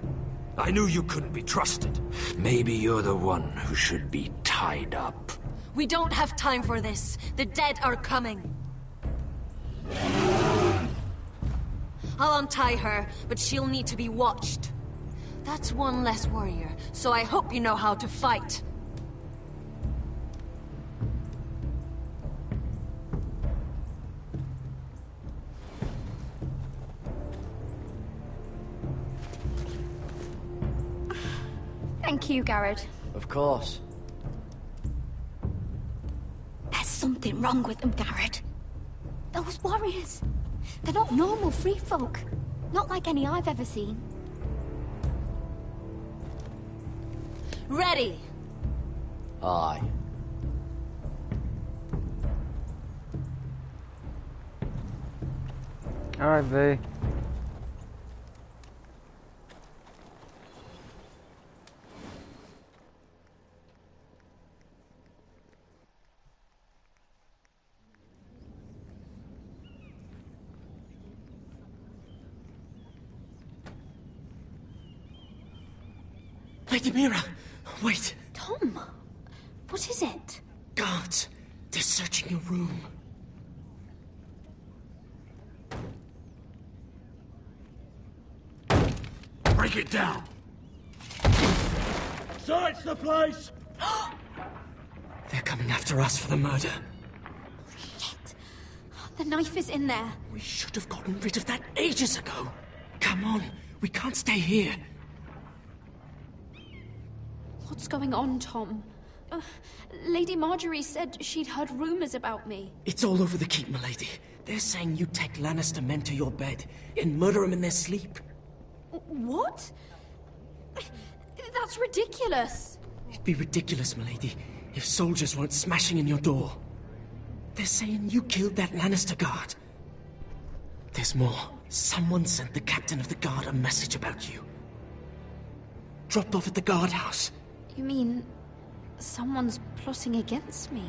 I knew you couldn't be trusted. Maybe you're the one who should be tied up. We don't have time for this. The dead are coming. I'll untie her, but she'll need to be watched. That's one less warrior, so I hope you know how to fight. Thank you, Garrett. Of course. There's something wrong with them, Garrett. Those warriors. They're not normal free folk. Not like any I've ever seen. Ready! Aye. Alright, V. Lady Mira! Wait! Tom! What is it? Guards! They're searching your room. Break it down! Search the place! They're coming after us for the murder. Shit. The knife is in there. We should have gotten rid of that ages ago. Come on, we can't stay here. What's going on, Tom? Lady Marjorie said she'd heard rumors about me. It's all over the keep, milady. They're saying you take Lannister men to your bed and murder them in their sleep. What? That's ridiculous. It'd be ridiculous, milady, if soldiers weren't smashing in your door. They're saying you killed that Lannister guard. There's more. Someone sent the captain of the guard a message about you. Dropped off at the guardhouse. You mean someone's plotting against me?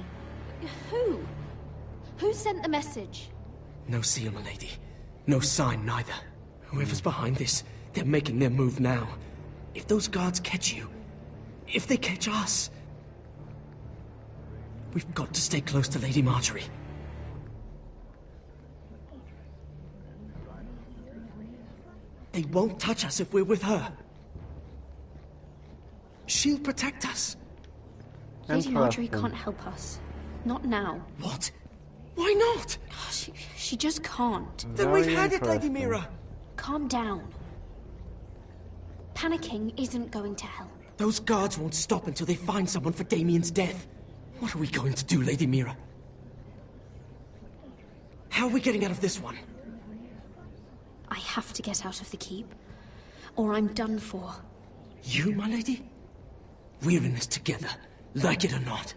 Who? Who sent the message? No seal, milady. No sign, neither. Whoever's behind this, they're making their move now. If those guards catch you, if they catch us, we've got to stay close to Lady Marjorie. They won't touch us if we're with her. She'll protect us. Lady Marjorie can't help us. Not now. What? Why not? She just can't. Then we've had it, Lady Mira. Calm down. Panicking isn't going to help. Those guards won't stop until they find someone for Damien's death. What are we going to do, Lady Mira? How are we getting out of this one? I have to get out of the keep, or I'm done for. You, my lady? We're in this together, like it or not.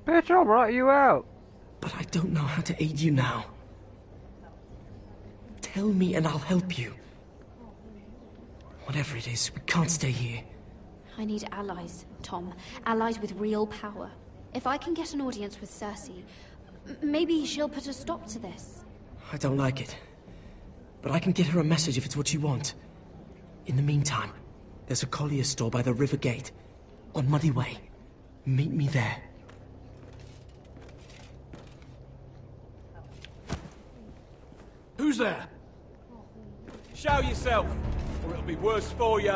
Bitch, I'll rat you out. But I don't know how to aid you now. Tell me and I'll help you. Whatever it is, we can't stay here. I need allies, Tom. Allies with real power. If I can get an audience with Cersei, maybe she'll put a stop to this. I don't like it. But I can get her a message if it's what you want. In the meantime, there's a collier store by the river gate, on Muddy Way. Meet me there. Who's there? Show yourself, or it'll be worse for you.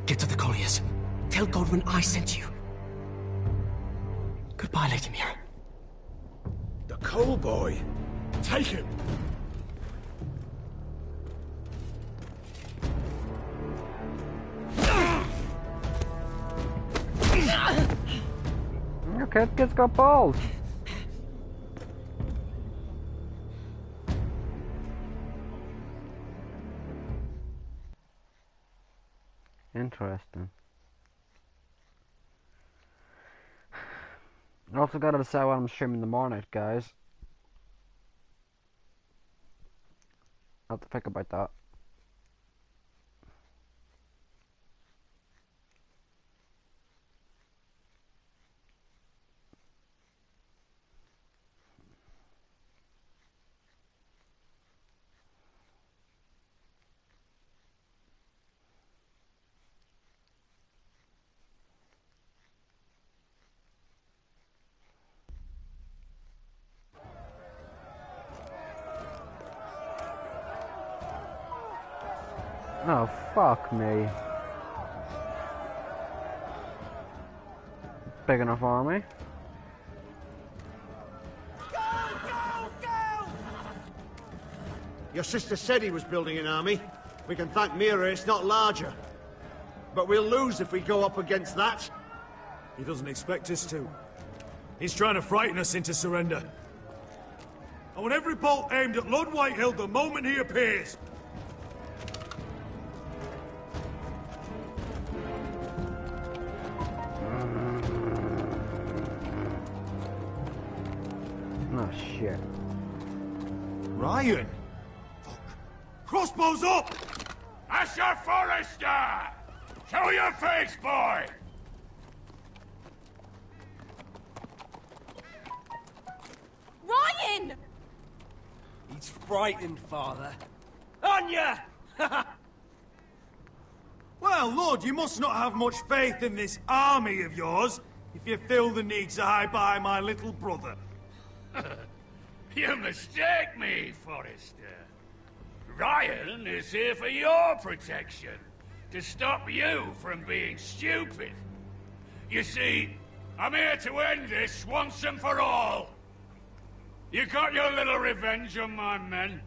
Get to the colliers. Tell Godwin I sent you. Goodbye, Lady Mira. The Coal Boy. Take him. Okay, the kid's got balls. Interesting. I also gotta decide what I'm streaming tomorrow night, guys. I'll have to think about that. Oh, fuck me. Big enough army. Your sister said he was building an army. We can thank Mira it's not larger. But we'll lose if we go up against that. He doesn't expect us to. He's trying to frighten us into surrender. I want every bolt aimed at Lord Whitehill the moment he appears. Oh, shit. Ryan! Fuck. Crossbows up! Asher Forrester! Show your face, boy! Ryan! He's frightened, Father. On ya! Well, Lord, you must not have much faith in this army of yours if you feel the need to hide by my little brother. You mistake me, Forrester. Ryan is here for your protection, to stop you from being stupid. You see, I'm here to end this once and for all. You got your little revenge on my men,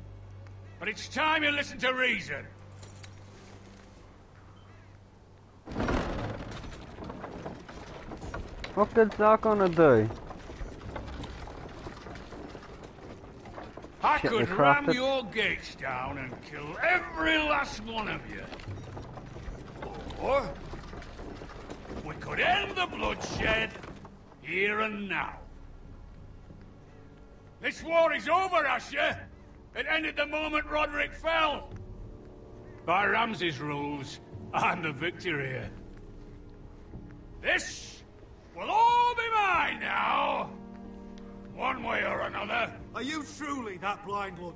but it's time you listen to reason. What is that gonna do? I Shit, could they ram crafted. your gates down and kill every last one of you. Or we could end the bloodshed here and now. This war is over, Asher. It ended the moment Roderick fell. By Ramsay's rules, I'm the victor here. This will all be mine now. One way or another. Are you truly that blind, Lord?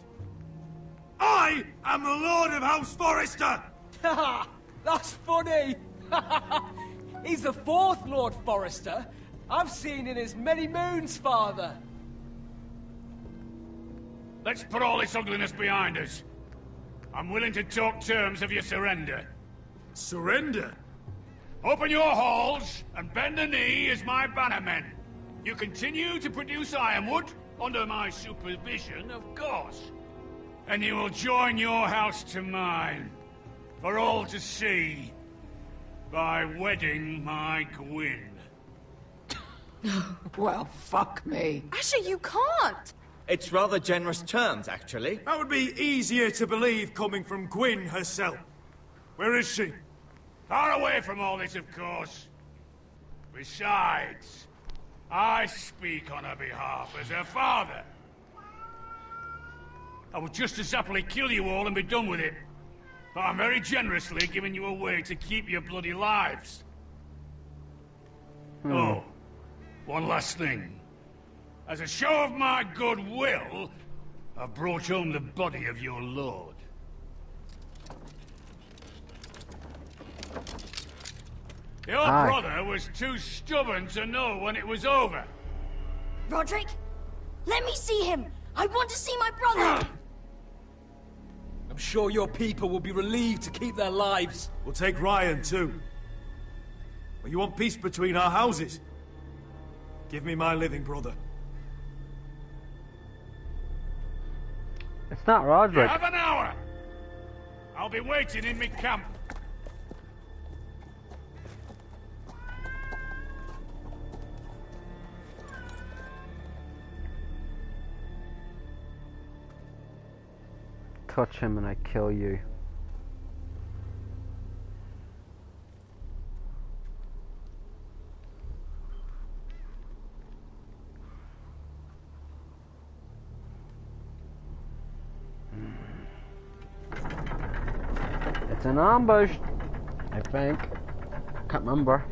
I am the Lord of House Forrester! Ha! That's funny! He's the fourth Lord Forrester I've seen in as many moons, Father. Let's put all this ugliness behind us. I'm willing to talk terms of your surrender. Surrender? Open your halls and bend the knee as my bannermen. You continue to produce ironwood, under my supervision, of course. And you will join your house to mine, for all to see, by wedding my Gwyn. Well, fuck me. Asher, you can't! It's rather generous terms, actually. That would be easier to believe coming from Gwyn herself. Where is she? Far away from all this, of course. Besides, I speak on her behalf as her father. I would just as happily kill you all and be done with it. But I'm very generously giving you a way to keep your bloody lives. Oh, one last thing. As a show of my goodwill, I've brought home the body of your lord. Your brother was too stubborn to know when it was over. Roderick, let me see him. I want to see my brother. I'm sure your people will be relieved to keep their lives. We'll take Ryan, too. But you want peace between our houses? Give me my living brother. It's not Roderick. You have an hour. I'll be waiting in my camp. Touch him and I kill you. It's an ambush, I think. Can't remember.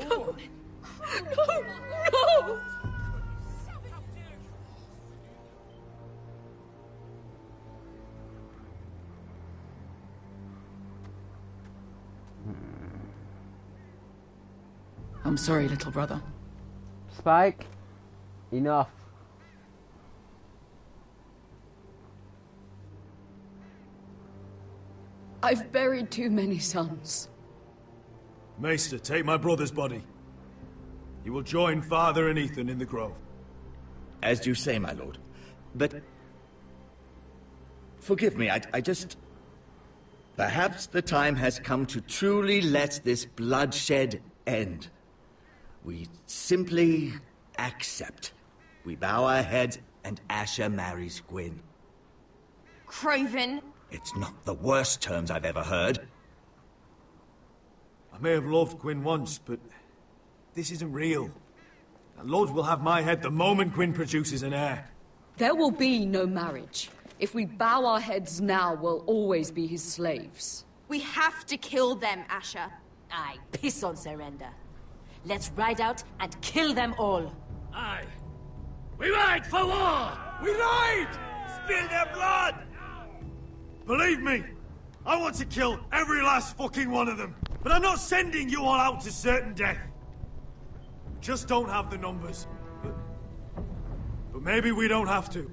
No! I'm sorry, little brother. Spike, enough. I've buried too many sons. Maester, take my brother's body. He will join Father and Ethan in the grove. As you say, my lord. But... forgive me, I just... Perhaps the time has come to truly let this bloodshed end. We simply accept. We bow our heads and Asher marries Gwyn. Craven! It's not the worst terms I've ever heard. I may have loved Gwyn once, but this isn't real. And Lord will have my head the moment Gwyn produces an heir. There will be no marriage. If we bow our heads now, we'll always be his slaves. We have to kill them, Asher. Aye, piss on surrender. Let's ride out and kill them all. Aye. We ride for war! We ride! Spill their blood! Believe me, I want to kill every last fucking one of them. But I'm not sending you all out to certain death. We just don't have the numbers. But maybe we don't have to.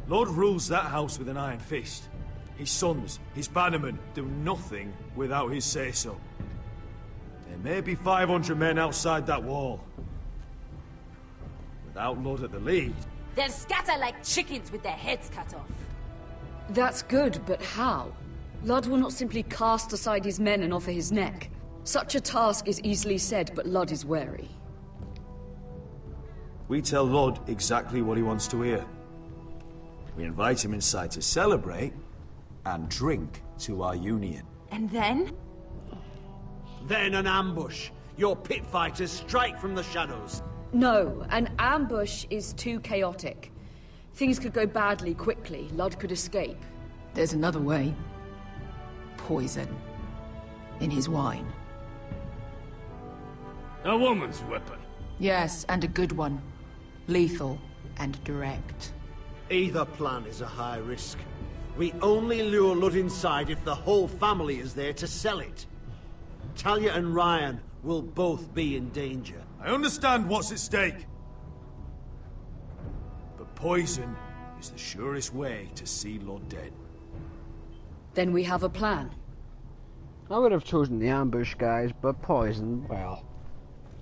Lord rules that house with an iron fist. His sons, his bannermen, do nothing without his say-so. There may be 500 men outside that wall. Without Lord at the lead... They'll scatter like chickens with their heads cut off. That's good, but how? Lud will not simply cast aside his men and offer his neck. Such a task is easily said, but Lud is wary. We tell Lord exactly what he wants to hear. We invite him inside to celebrate and drink to our union. And then? Then an ambush. Your pit fighters strike from the shadows. No, an ambush is too chaotic. Things could go badly quickly. Lud could escape. There's another way. Poison. In his wine. A woman's weapon. Yes, and a good one. Lethal and direct. Either plan is a high risk. We only lure Lud inside if the whole family is there to sell it. Talia and Ryan will both be in danger. I understand what's at stake. But poison is the surest way to see Lord dead. Then we have a plan. I would have chosen the ambush, guys, but poison, well...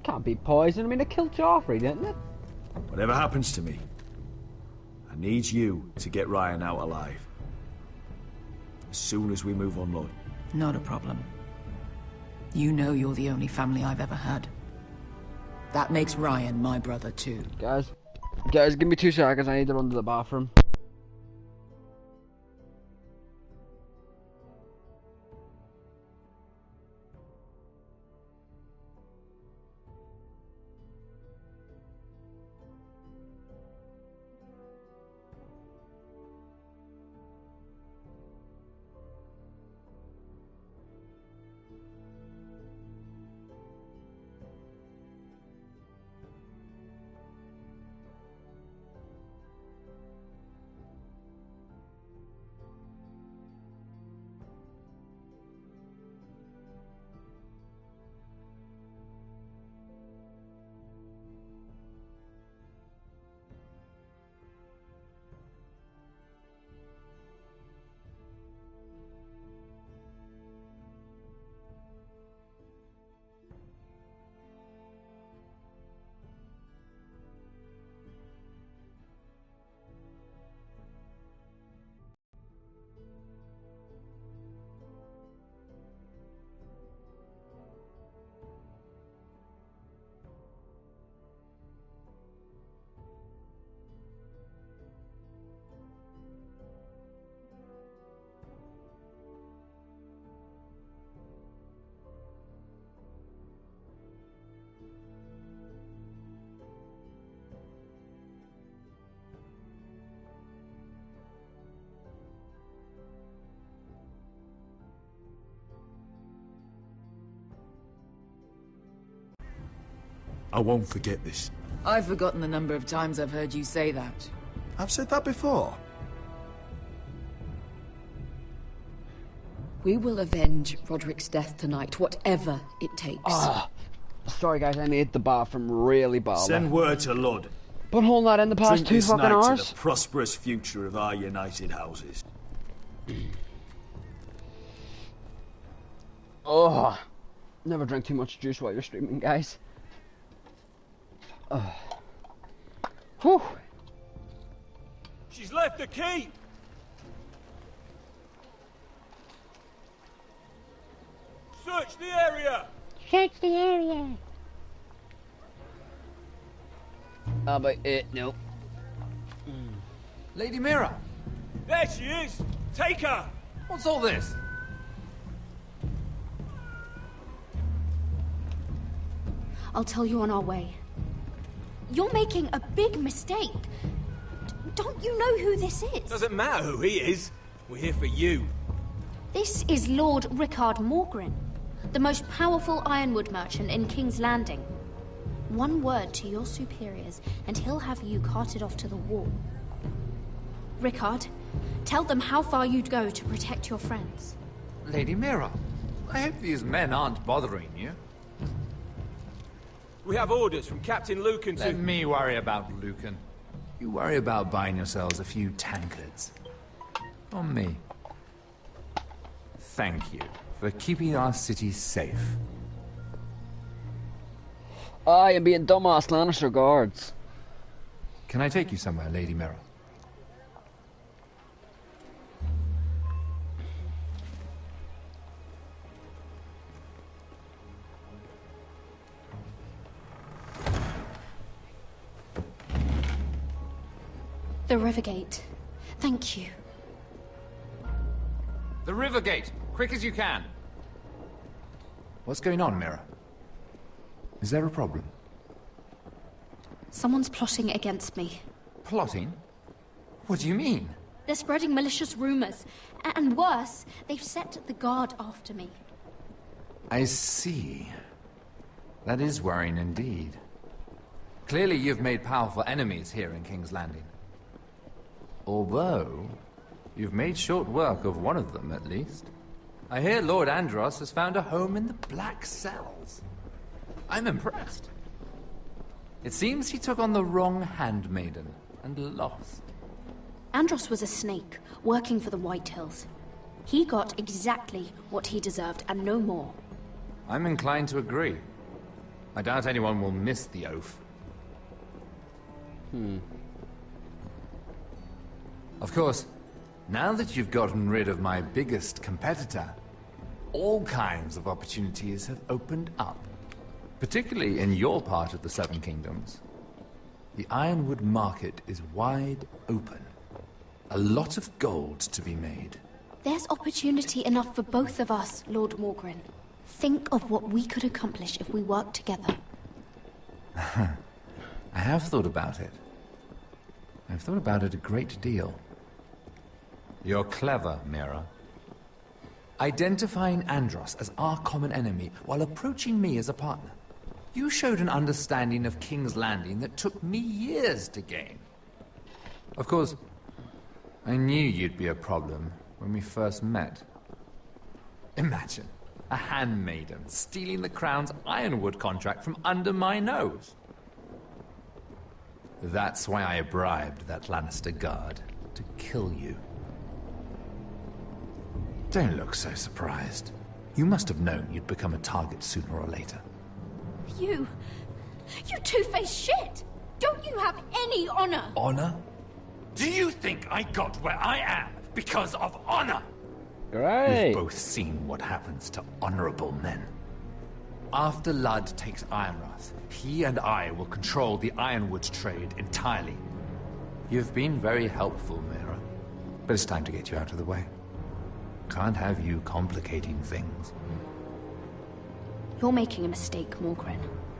Can't be poison. I mean, it killed Joffrey, didn't it? Whatever happens to me, I need you to get Ryan out alive. As soon as we move on, Lord. Not a problem. You know you're the only family I've ever had. That makes Ryan my brother too. Guys, give me 2 seconds. I need to run to the bathroom. won't forget this. I've forgotten the number of times I've heard you say that. I've said that before. We will avenge Roderick's death tonight, whatever it takes. Sorry guys, I made the bathroom really bad. Send word to Lud. Been holding that in the past Drink 2 this fucking night hours. to the prosperous future of our united houses. Oh, never drink too much juice while you're streaming, guys. Whew. She's left the key! Search the area! Search the area. But nope. Lady Mira! There she is! Take her! What's all this? I'll tell you on our way. You're making a big mistake. Don't you know who this is? Doesn't matter who he is. We're here for you. This is Lord Rickard Morgren, the most powerful ironwood merchant in King's Landing. One word to your superiors, and he'll have you carted off to the wall. Rickard, tell them how far you'd go to protect your friends. Lady Mira, I hope these men aren't bothering you. We have orders from Captain Lucan to... Let me worry about Lucan. You worry about buying yourselves a few tankards. On me. Thank you for keeping our city safe. I am being dumbass Lannister guards. Can I take you somewhere, Lady Mira? The Rivergate. Thank you. The Rivergate! Quick as you can! What's going on, Mira? Is there a problem? Someone's plotting against me. Plotting? What do you mean? They're spreading malicious rumors. And worse, they've set the guard after me. I see. That is worrying indeed. Clearly you've made powerful enemies here in King's Landing. Although, you've made short work of one of them, at least. I hear Lord Andros has found a home in the Black Cells. I'm impressed. It seems he took on the wrong handmaiden and lost. Andros was a snake, working for the Whitehills. He got exactly what he deserved, and no more. I'm inclined to agree. I doubt anyone will miss the oath. Of course, now that you've gotten rid of my biggest competitor, all kinds of opportunities have opened up. Particularly in your part of the Seven Kingdoms. The Ironwood market is wide open. A lot of gold to be made. There's opportunity enough for both of us, Lord Morgren. Think of what we could accomplish if we worked together. I have thought about it. I've thought about it a great deal. You're clever, Mira. Identifying Andros as our common enemy while approaching me as a partner. You showed an understanding of King's Landing that took me years to gain. Of course, I knew you'd be a problem when we first met. Imagine a handmaiden stealing the Crown's Ironwood contract from under my nose. That's why I bribed that Lannister guard to kill you. Don't look so surprised. You must have known you'd become a target sooner or later. You two-faced shit! Don't you have any honor? Honor? Do you think I got where I am because of honor? Right. We've both seen what happens to honorable men. After Ludd takes Ironrath, he and I will control the Ironwood trade entirely. You've been very helpful, Mira. But it's time to get you out of the way. Can't have you complicating things. You're making a mistake, Morgren.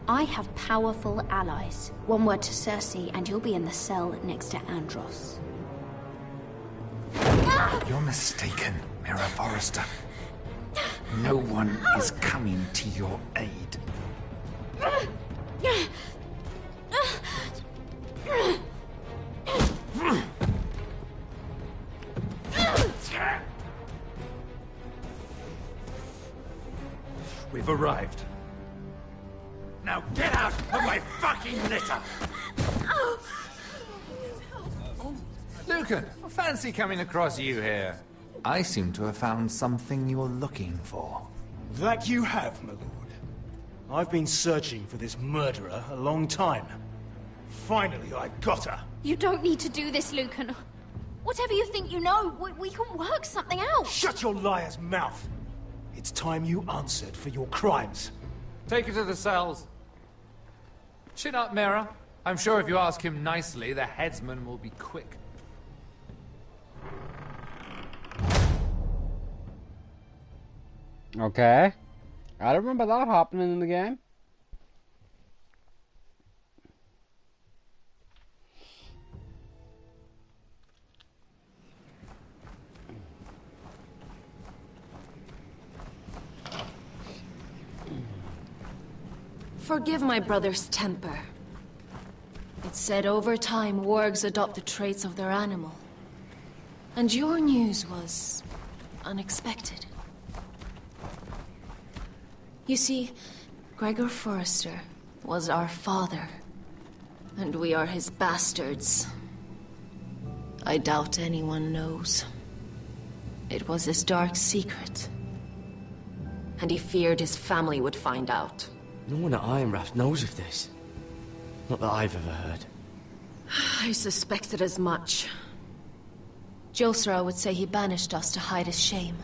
I have powerful allies. One word to Cersei, and you'll be in the cell next to Andros. You're mistaken, Mira Forrester. No one is coming to your aid. We've arrived. Now get out of my fucking litter! Lucan, I fancy coming across you here. I seem to have found something you're looking for. That you have, my lord. I've been searching for this murderer a long time. Finally, I've got her. You don't need to do this, Lucan. Whatever you think you know, we can work something out. Shut your liar's mouth! It's time you answered for your crimes. Take her to the cells. Chin up, Mira. I'm sure if you ask him nicely, the headsman will be quick. Okay. I don't remember that happening in the game. Forgive my brother's temper. It's said over time wargs adopt the traits of their animal. And your news was unexpected. You see, Gregor Forrester was our father, and we are his bastards. I doubt anyone knows. It was his dark secret, and he feared his family would find out. No one at Ironrath knows of this. Not that I've ever heard. I suspected as much. Josra would say he banished us to hide his shame.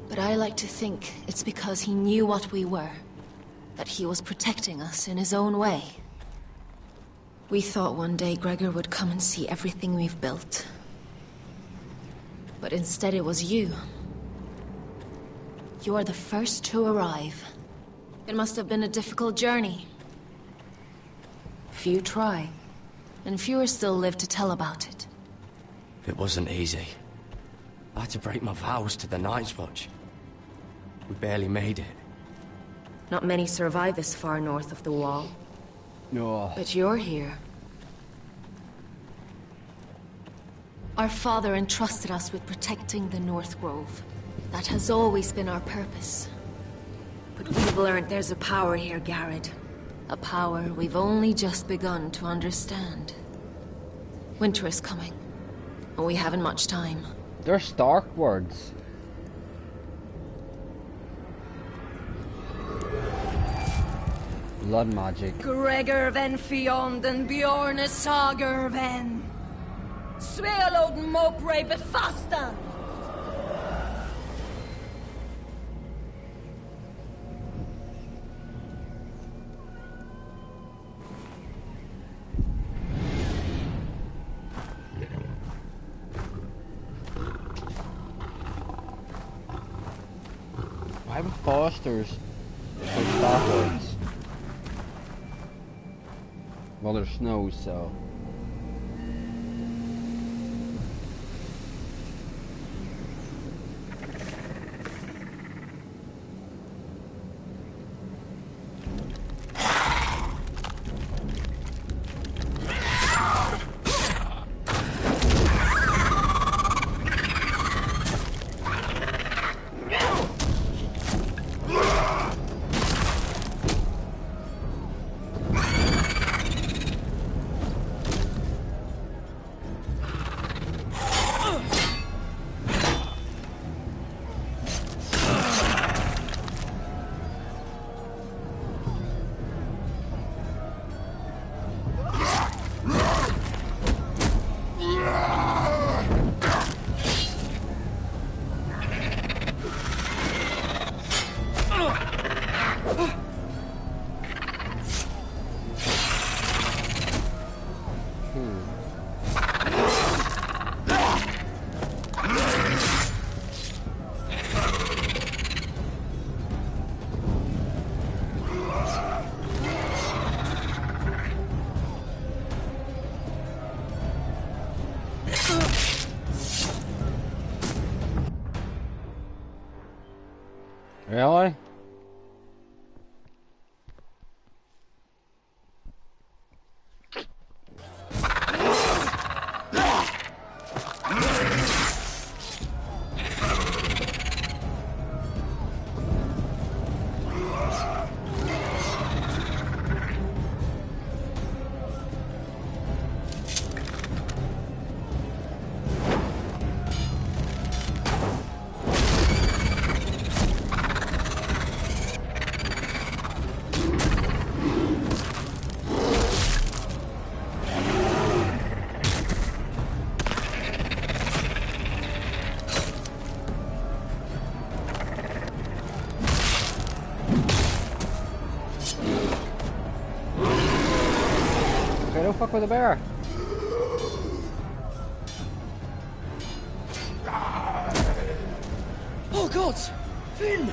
But I like to think it's because he knew what we were. That he was protecting us in his own way. We thought one day Gregor would come and see everything we've built. But instead it was you. You are the first to arrive. It must have been a difficult journey. Few try, and fewer still live to tell about it. It wasn't easy. I had to break my vows to the Night's Watch. We barely made it. Not many survive this far north of the Wall. No. But you're here. Our father entrusted us with protecting the North Grove. That has always been our purpose. But we've learned there's a power here, Garrett. A power we've only just begun to understand. Winter is coming, and we haven't much time. They're Stark words. Blood magic. Gregor ven Fiondan Bjorne Sager ven. Svealoden Mopre Befastan. Why would Foresters put Stark words? Well, there's snow, so... Really? Don't fuck with the bear. Oh God! Finn!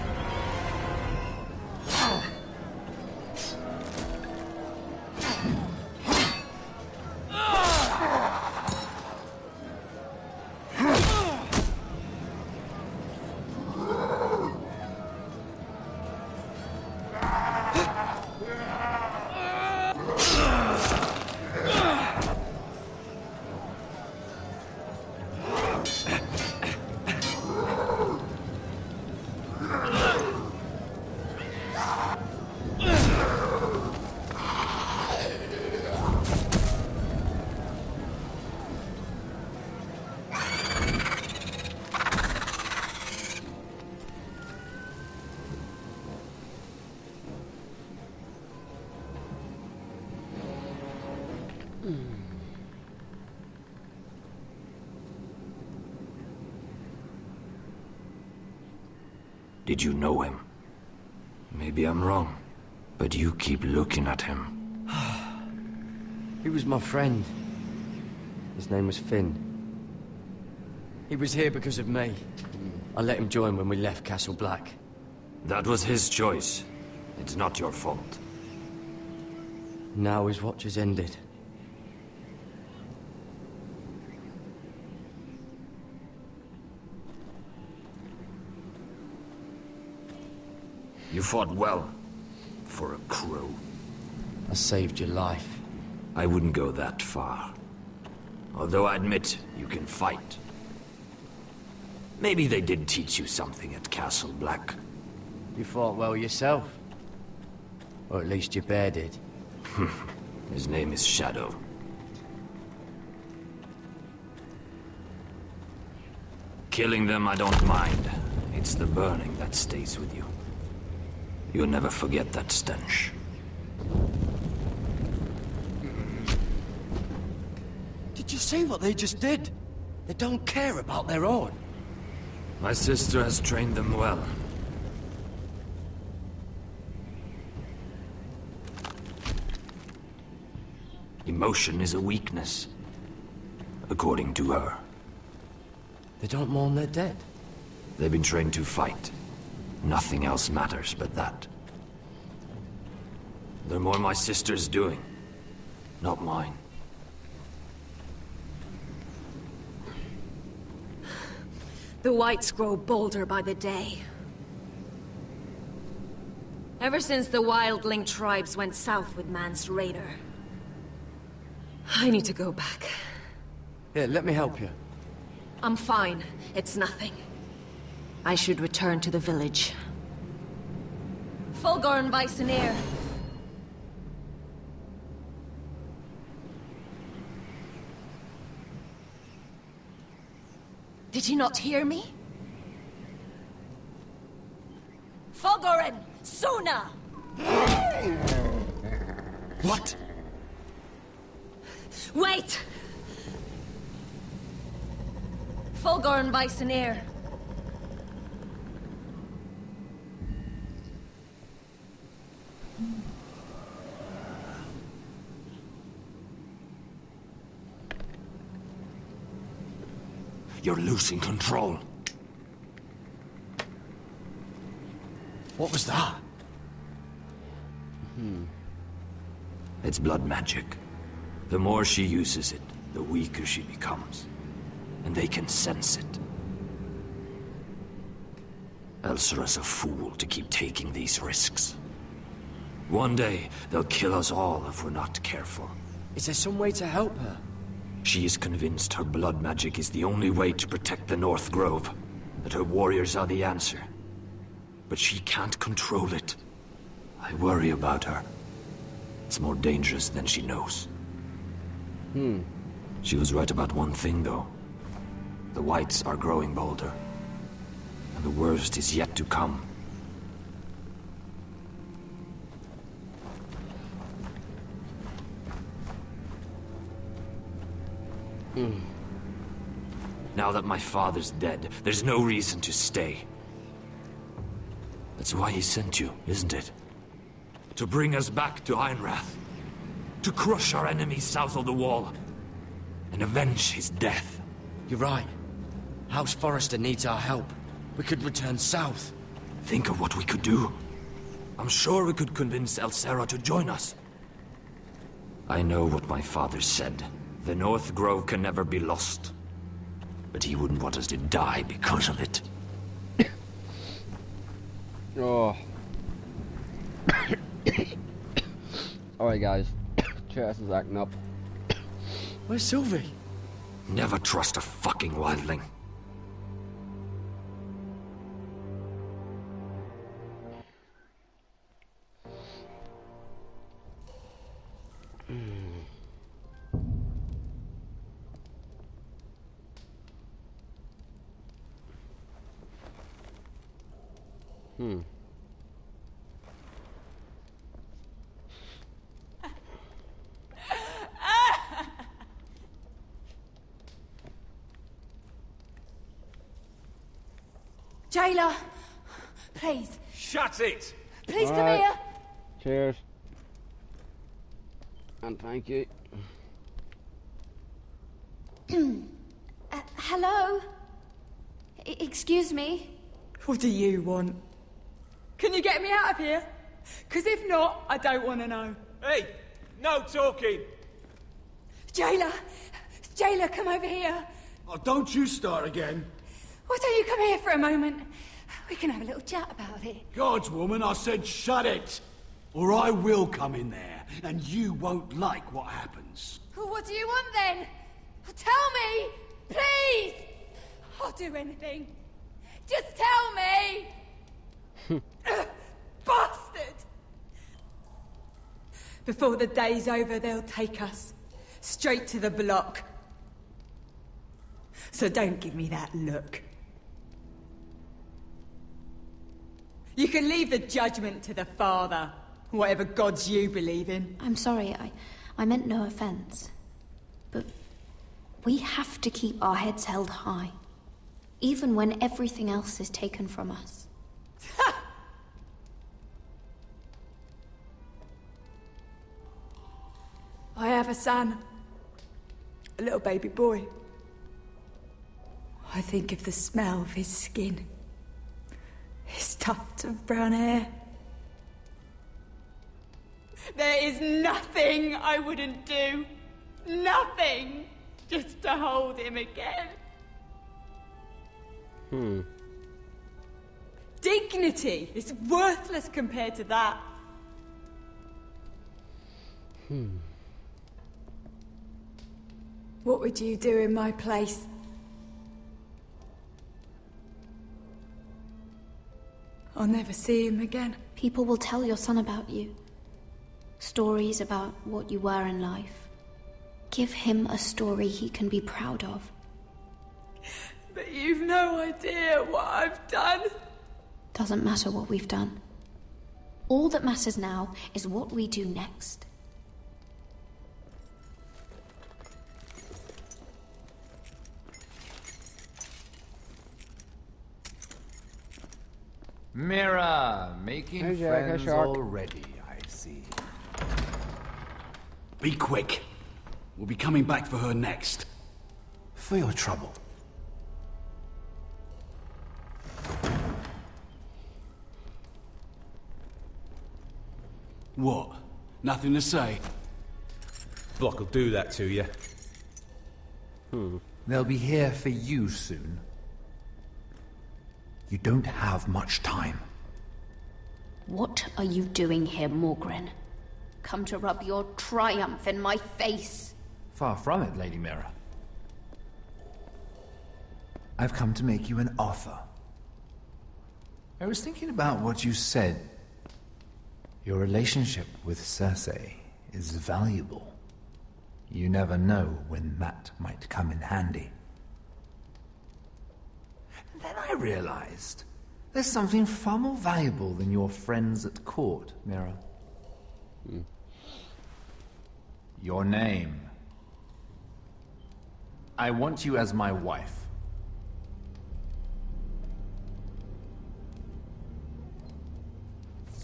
Did you know him? Maybe I'm wrong, but you keep looking at him. He was my friend. His name was Finn. He was here because of me. I let him join when we left Castle Black. That was his choice. It's not your fault. Now his watch has ended. You fought well, for a crow. I saved your life. I wouldn't go that far. Although I admit, you can fight. Maybe they did teach you something at Castle Black. You fought well yourself. Or at least your bear did. His name is Shadow. Killing them I don't mind. It's the burning that stays with you. You'll never forget that stench. Did you see what they just did? They don't care about their own. My sister has trained them well. Emotion is a weakness, according to her. They don't mourn their dead. They've been trained to fight. Nothing else matters but that. They're more my sister's doing, not mine. The Whites grow bolder by the day. Ever since the Wildling tribes went south with Mance Rayder. I need to go back. Here, let me help you. I'm fine. It's nothing. I should return to the village. Fulgor and Vysenir. Did you not hear me? Fulgorin! Suna! What? Wait! Fulgor and Vysenir. You're losing control. What was that? It's blood magic. The more she uses it, the weaker she becomes. And they can sense it. Elsera's a fool to keep taking these risks. One day, they'll kill us all if we're not careful. Is there some way to help her? She is convinced her blood magic is the only way to protect the North Grove, that her warriors are the answer. But she can't control it. I worry about her. It's more dangerous than she knows. She was right about one thing, though. The Whites are growing bolder. And the worst is yet to come. Now that my father's dead, there's no reason to stay. That's why he sent you, isn't it? To bring us back to Ironrath. To crush our enemies south of the wall. And avenge his death. You're right. House Forrester needs our help. We could return south. Think of what we could do. I'm sure we could convince Elsera to join us. I know what my father said. The North Grove can never be lost. But he wouldn't want us to die because of it. Oh. Alright guys, chest is acting up. Where's Sylvie? Never trust a fucking wildling. Jailer, please. Shut it! Please All come right. here. Cheers. And thank you. Hello? Excuse me? What do you want? Can you get me out of here? Because if not, I don't want to know. Hey, no talking. Jailer! Jailer, come over here. Oh, don't you start again. Why don't you come here for a moment? We can have a little chat about it. Gods, woman, I said shut it. Or I will come in there, and you won't like what happens. Well, what do you want then? Tell me! Please! I'll do anything. Just tell me! Bastard! Before the day's over, they'll take us straight to the block. So don't give me that look. You can leave the judgment to the Father, whatever gods you believe in. I'm sorry, I meant no offense. But we have to keep our heads held high, even when everything else is taken from us. I have a son. A little baby boy. I think of the smell of his skin. His tuft of brown hair. There is nothing I wouldn't do. Nothing. Just to hold him again. Dignity is worthless compared to that. What would you do in my place? I'll never see him again. People will tell your son about you. Stories about what you were in life. Give him a story he can be proud of. But you've no idea what I've done. Doesn't matter what we've done. All that matters now is what we do next. Mira, making Hey, Jack, friends hey, Shark. already, I see. Be quick. We'll be coming back for her next. For your trouble. What? Nothing to say? Block will do that to you. They'll be here for you soon. You don't have much time. What are you doing here, Morgren? Come to rub your triumph in my face. Far from it, Lady Mira. I've come to make you an offer. I was thinking about what you said. Your relationship with Cersei is valuable. You never know when that might come in handy. And then I realized there's something far more valuable than your friends at court, Mira. Your name. I want you as my wife.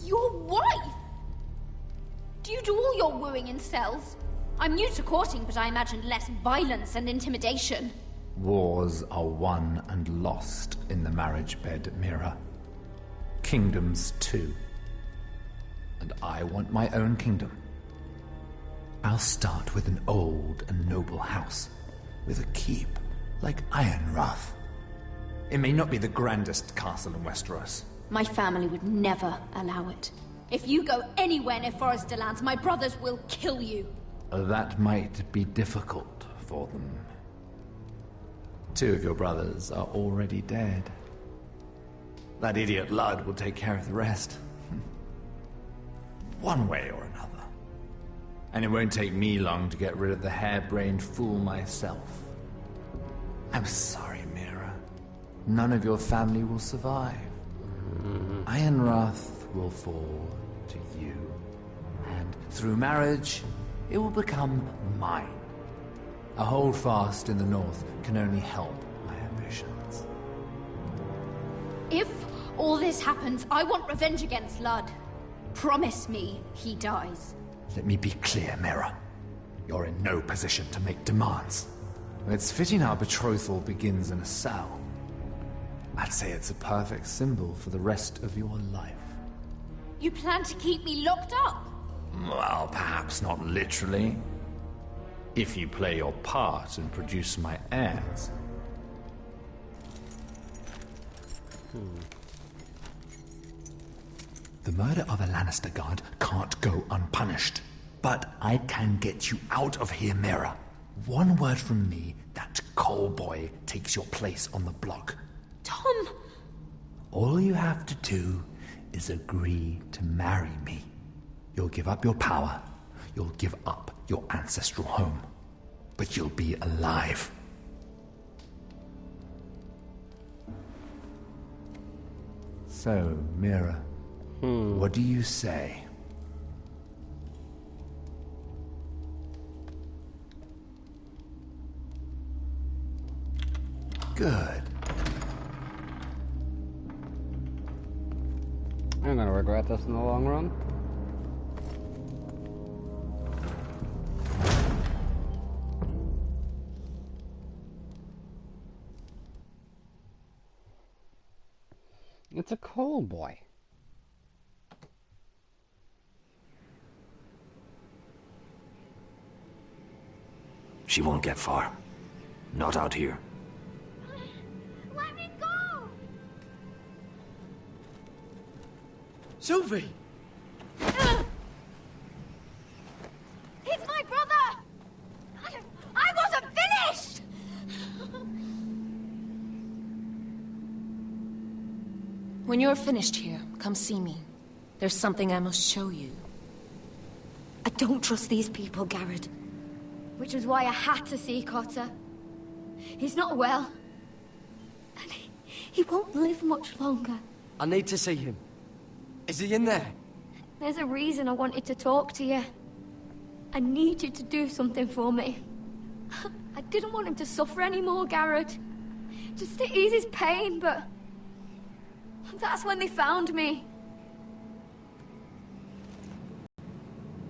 Your wife? Do you do all your cowering in cells. I'm new to courting, but I imagined less violence and intimidation. Wars are won and lost in the marriage bed, Mira. Kingdoms too. And I want my own kingdom. I'll start with an old and noble house, with a keep like Ironrath. It may not be the grandest castle in Westeros. My family would never allow it. If you go anywhere near Forrester lands, my brothers will kill you. That might be difficult for them. 2 of your brothers are already dead. That idiot Ludd will take care of the rest. One way or another. And it won't take me long to get rid of the harebrained fool myself. I'm sorry, Mira. None of your family will survive. Ironrath will fall to you. And through marriage, it will become mine. A holdfast in the north can only help my ambitions. If all this happens, I want revenge against Ludd. Promise me he dies. Let me be clear, Mira. You're in no position to make demands. It's fitting our betrothal begins in a cell. I'd say it's a perfect symbol for the rest of your life. You plan to keep me locked up? Well, perhaps not literally. If you play your part and produce my heirs. The murder of a Lannister guard can't go unpunished. But I can get you out of here, Mira. One word from me, that coal boy takes your place on the block. Tom! All you have to do is agree to marry me. You'll give up your power. You'll give up your ancestral home. But you'll be alive. So, Mira, what do you say? Good. I'm gonna regret this in the long run. It's a coal boy. She won't get far. Not out here. Let me go! Sylvie! He's my brother! I wasn't finished! When you're finished here, come see me. There's something I must show you. I don't trust these people, Garrett. Which was why I had to see Cotter. He's not well. And he won't live much longer. I need to see him. Is he in there? There's a reason I wanted to talk to you. I need you to do something for me. I didn't want him to suffer anymore, Garrett. Just to ease his pain, but... that's when they found me.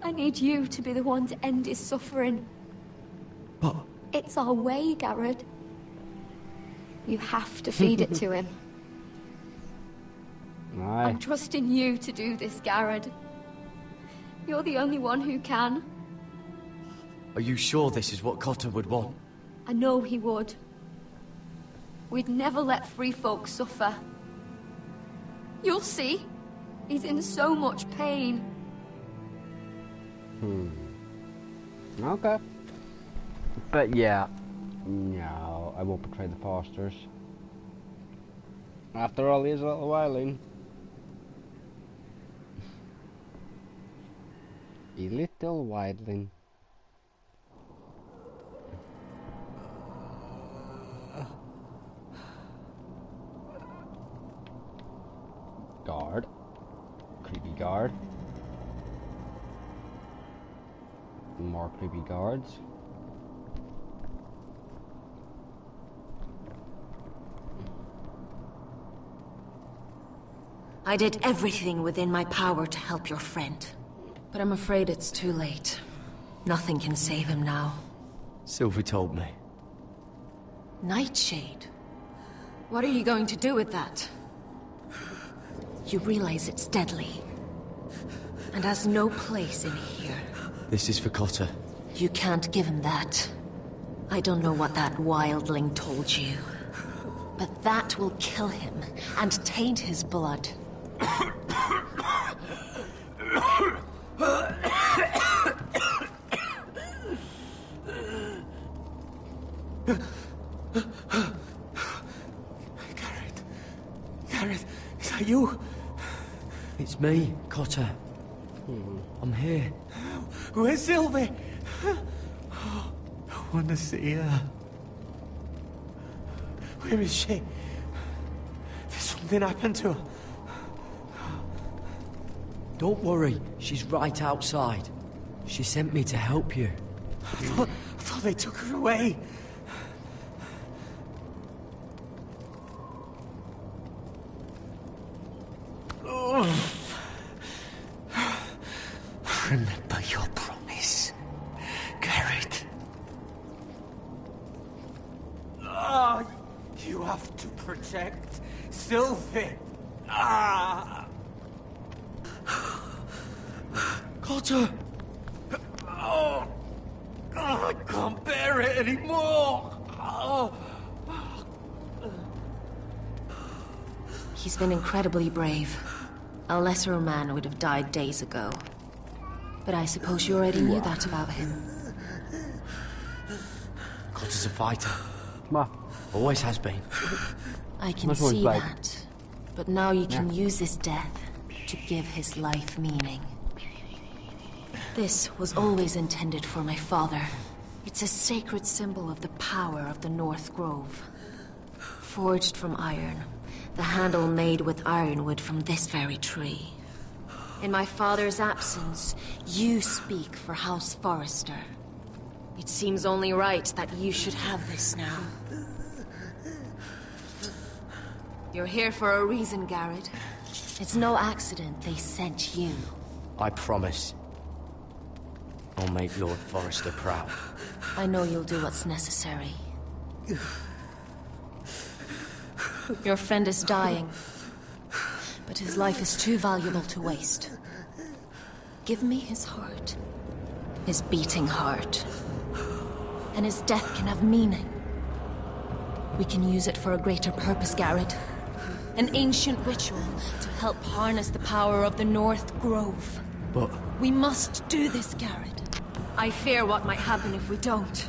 I need you to be the one to end his suffering. But... it's our way, Garrett. You have to feed it to him. Aye. I'm trusting you to do this, Garrett. You're the only one who can. Are you sure this is what Cotter would want? I know he would. We'd never let free folk suffer. You'll see. He's in so much pain. Okay. But yeah. No, I won't betray the Fosters. After all, he is a little wildling. A little wildling. Guard. Creepy guard. More creepy guards. I did everything within my power to help your friend. But I'm afraid it's too late. Nothing can save him now. Sylvie told me. Nightshade? What are you going to do with that? You realize it's deadly. And has no place in here. This is for Cotter. You can't give him that. I don't know what that wildling told you. But that will kill him and taint his blood. Gareth, is that you? It's me, Cotter. I'm here. Where's Sylvie? I want to see her. Where is she? Did something happen to her? Don't worry, she's right outside. She sent me to help you. I thought they took her away. Remember your promise, Garrett. You have to protect Sylvie. Cotter! I can't bear it anymore. He's been incredibly brave. A lesser man would have died days ago. But I suppose you already knew that about him. Cotter's a fighter. Always has been. I can see that. But now you can use his death to give his life meaning. This was always intended for my father. It's a sacred symbol of the power of the North Grove. Forged from iron, the handle made with ironwood from this very tree. In my father's absence, you speak for House Forrester. It seems only right that you should have this now. You're here for a reason, Garrett. It's no accident they sent you. I promise. I'll make Lord Forrester proud. I know you'll do what's necessary. Your friend is dying, but his life is too valuable to waste. Give me his heart. His beating heart. And his death can have meaning. We can use it for a greater purpose, Garrett. An ancient ritual to help harness the power of the North Grove. But... we must do this, Garrett. I fear what might happen if we don't.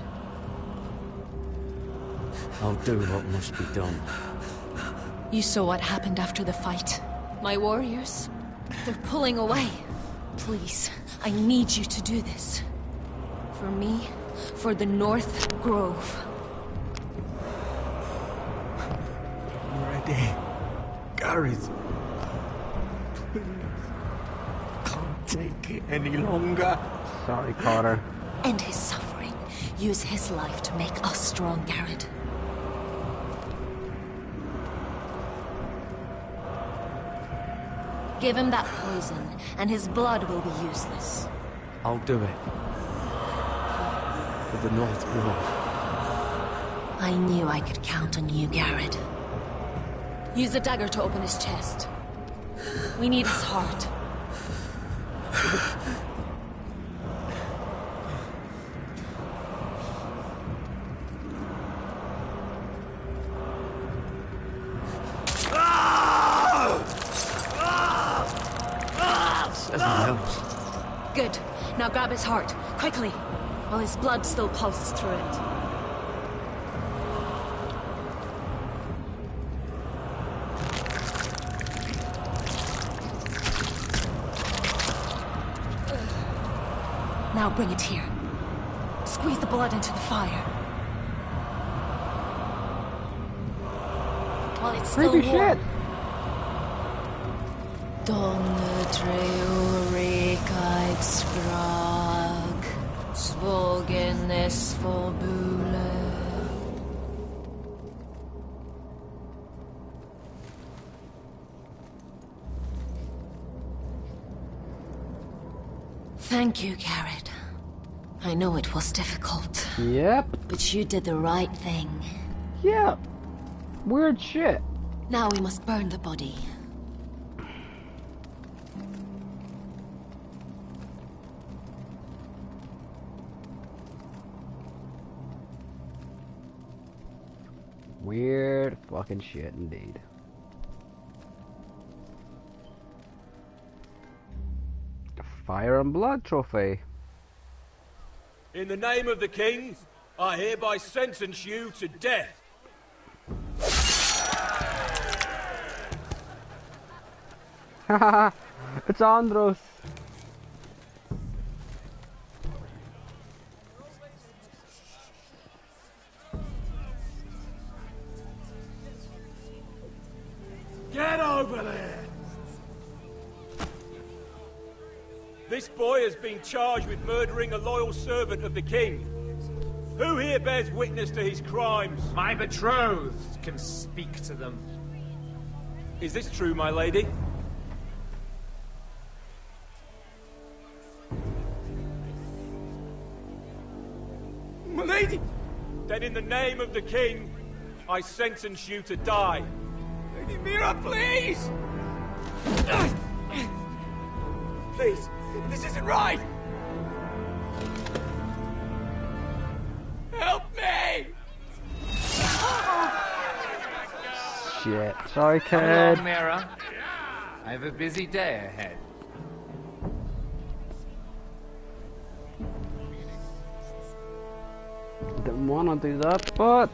I'll do what must be done. You saw what happened after the fight. My warriors, they're pulling away. Please, I need you to do this. For me, for the North Grove. I'm ready. Gareth. Please. Can't take it any longer. Sorry, Carter. End his suffering. Use his life to make us strong, Garrett. Give him that poison, and his blood will be useless. I'll do it. For the North Grove. I knew I could count on you, Garrett. Use the dagger to open his chest. We need his heart. Good. Now grab his heart, quickly, while his blood still pulses through it. Now bring it here. Squeeze the blood into the fire. While it's still Creepy warm. shit. Donne treurigheid sprag, svogen is forbule. Thank you, Garrett. I know it was difficult. Yep. But you did the right thing. Yeah. Weird shit. Now we must burn the body. Weird fucking shit indeed. The Fire and Blood trophy. In the name of the king, I hereby sentence you to death. Haha, it's Andros. Get over there! This boy has been charged with murdering a loyal servant of the king. Who here bears witness to his crimes? My betrothed can speak to them. Is this true, my lady? My lady! Then in the name of the king, I sentence you to die. Lady Mira, please! Please, this isn't right! Help me! Shit. Sorry, Come kid. along, Mira. I have a busy day ahead. Didn't want to do that, but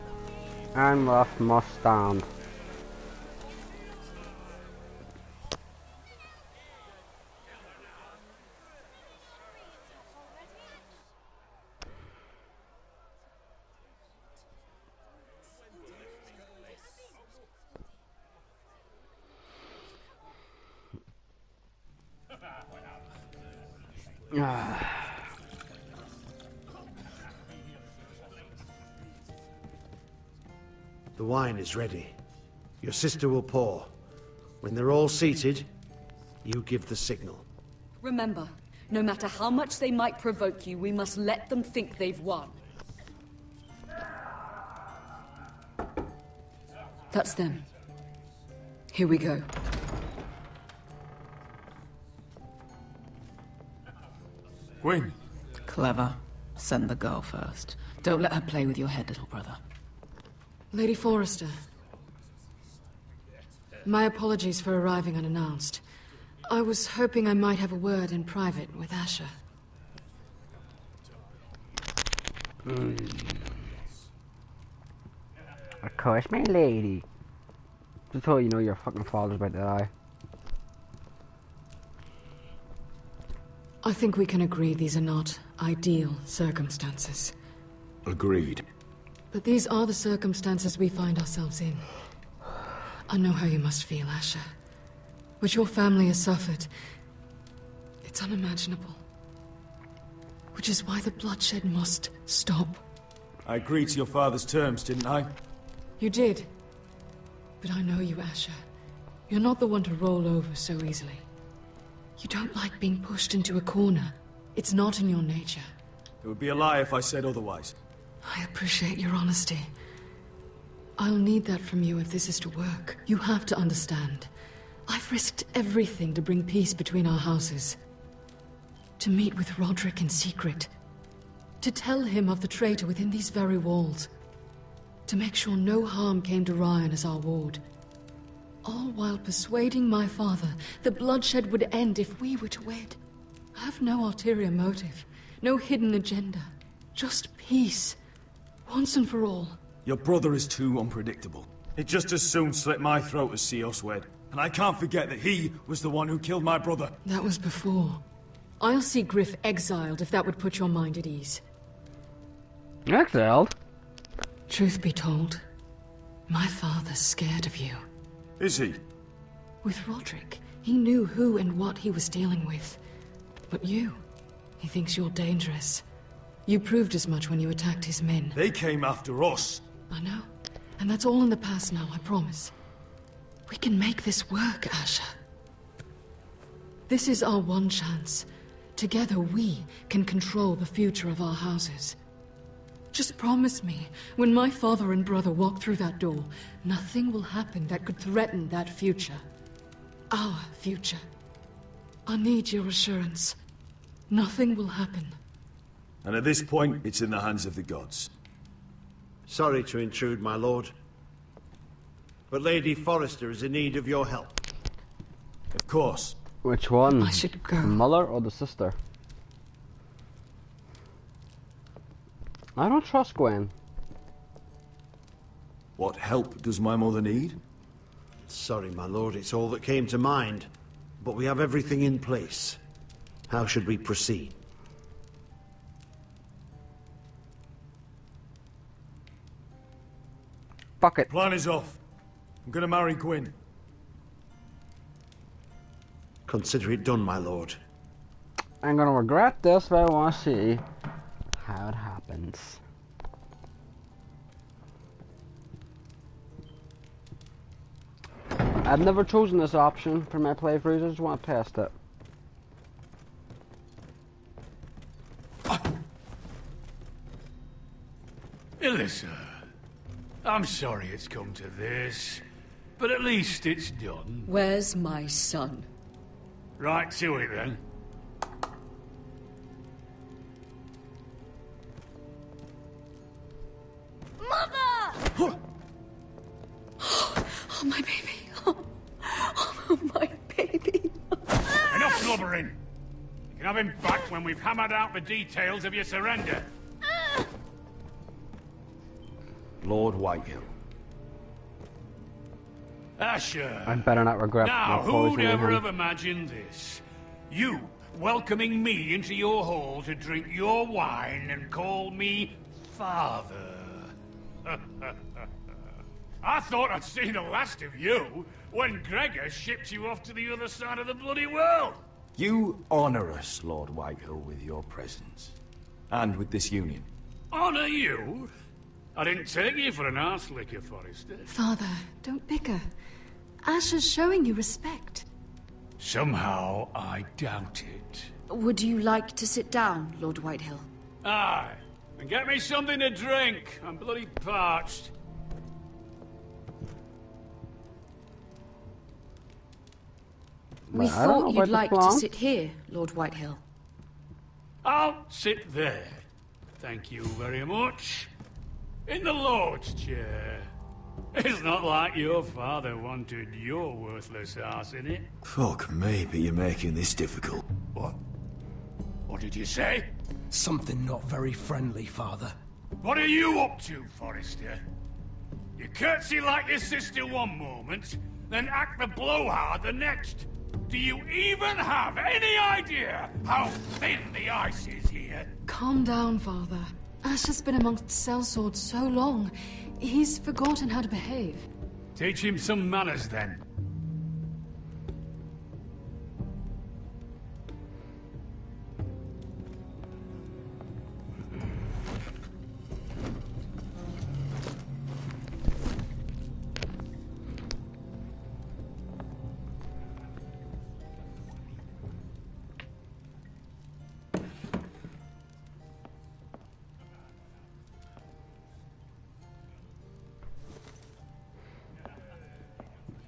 Anrath must stand. The wine is ready. Your sister will pour. When they're all seated, you give the signal. Remember, no matter how much they might provoke you, we must let them think they've won. That's them. Here we go. Gwyn. Clever. Send the girl first. Don't let her play with your head, little brother. Lady Forrester. My apologies for arriving unannounced. I was hoping I might have a word in private with Asher. Of course, my lady. Just so you know your fucking father's about to die. I think we can agree these are not ideal circumstances. Agreed. But these are the circumstances we find ourselves in. I know how you must feel, Asher. What your family has suffered, it's unimaginable. Which is why the bloodshed must stop. I agreed to your father's terms, didn't I? You did. But I know you, Asher. You're not the one to roll over so easily. You don't like being pushed into a corner. It's not in your nature. It would be a lie if I said otherwise. I appreciate your honesty. I'll need that from you if this is to work. You have to understand. I've risked everything to bring peace between our houses. To meet with Roderick in secret. To tell him of the traitor within these very walls. To make sure no harm came to Ryan as our ward. All while persuading my father the bloodshed would end if we were to wed. I have no ulterior motive, no hidden agenda. Just peace, once and for all. Your brother is too unpredictable. He'd just as soon slit my throat as see us wed. And I can't forget that he was the one who killed my brother. That was before. I'll see Griff exiled if that would put your mind at ease. Exiled? Truth be told, my father's scared of you. Is he? With Roderick, he knew who and what he was dealing with. But you, he thinks you're dangerous. You proved as much when you attacked his men. They came after us. I know. And that's all in the past now, I promise. We can make this work, Asher. This is our one chance Together we can control the future of our houses. Just promise me, when my father and brother walk through that door, nothing will happen that could threaten that future. Our future. I need your assurance. Nothing will happen. And at this point, it's in the hands of the gods. Sorry to intrude, my lord. But Lady Forrester is in need of your help. Of course. Which one? I should go. The mother or the sister? I don't trust Gwen. What help does my mother need? Sorry, my lord, it's all that came to mind. But we have everything in place. How should we proceed? Fuck it. Plan is off. I'm gonna marry Gwyn. Consider it done, my lord. I'm gonna regret this, but I want to see how it happens. I've never chosen this option for my playthroughs, I just want to test it. Alyssa, I'm sorry it's come to this, but at least it's done. Where's my son? Right to it then. Mother! Oh, my baby. Oh, my baby. Enough blubbering. You can have him back when we've hammered out the details of your surrender. Lord Whitehill. Asher. I better not regret Now, not poisoning who'd ever him. have imagined this? You welcoming me into your hall to drink your wine and call me father. I thought I'd seen the last of you when Gregor shipped you off to the other side of the bloody world. You honor us, Lord Whitehill, with your presence. And with this union. Honor you? I didn't take you for an arse licker, Forrester. Father, don't bicker. Asher's showing you respect. Somehow I doubt it. Would you like to sit down, Lord Whitehill? Aye. And get me something to drink. I'm bloody parched. We thought you'd like to sit here, Lord Whitehill. I'll sit there. Thank you very much. In the Lord's chair. It's not like your father wanted your worthless ass in it. Fuck me, but you're making this difficult. What? What did you say? Something not very friendly, Father. What are you up to, Forrester? You curtsy like your sister one moment, then act the blowhard the next. Do you even have any idea how thin the ice is here? Calm down, Father. Asher's been amongst sellswords so long, he's forgotten how to behave. Teach him some manners, then.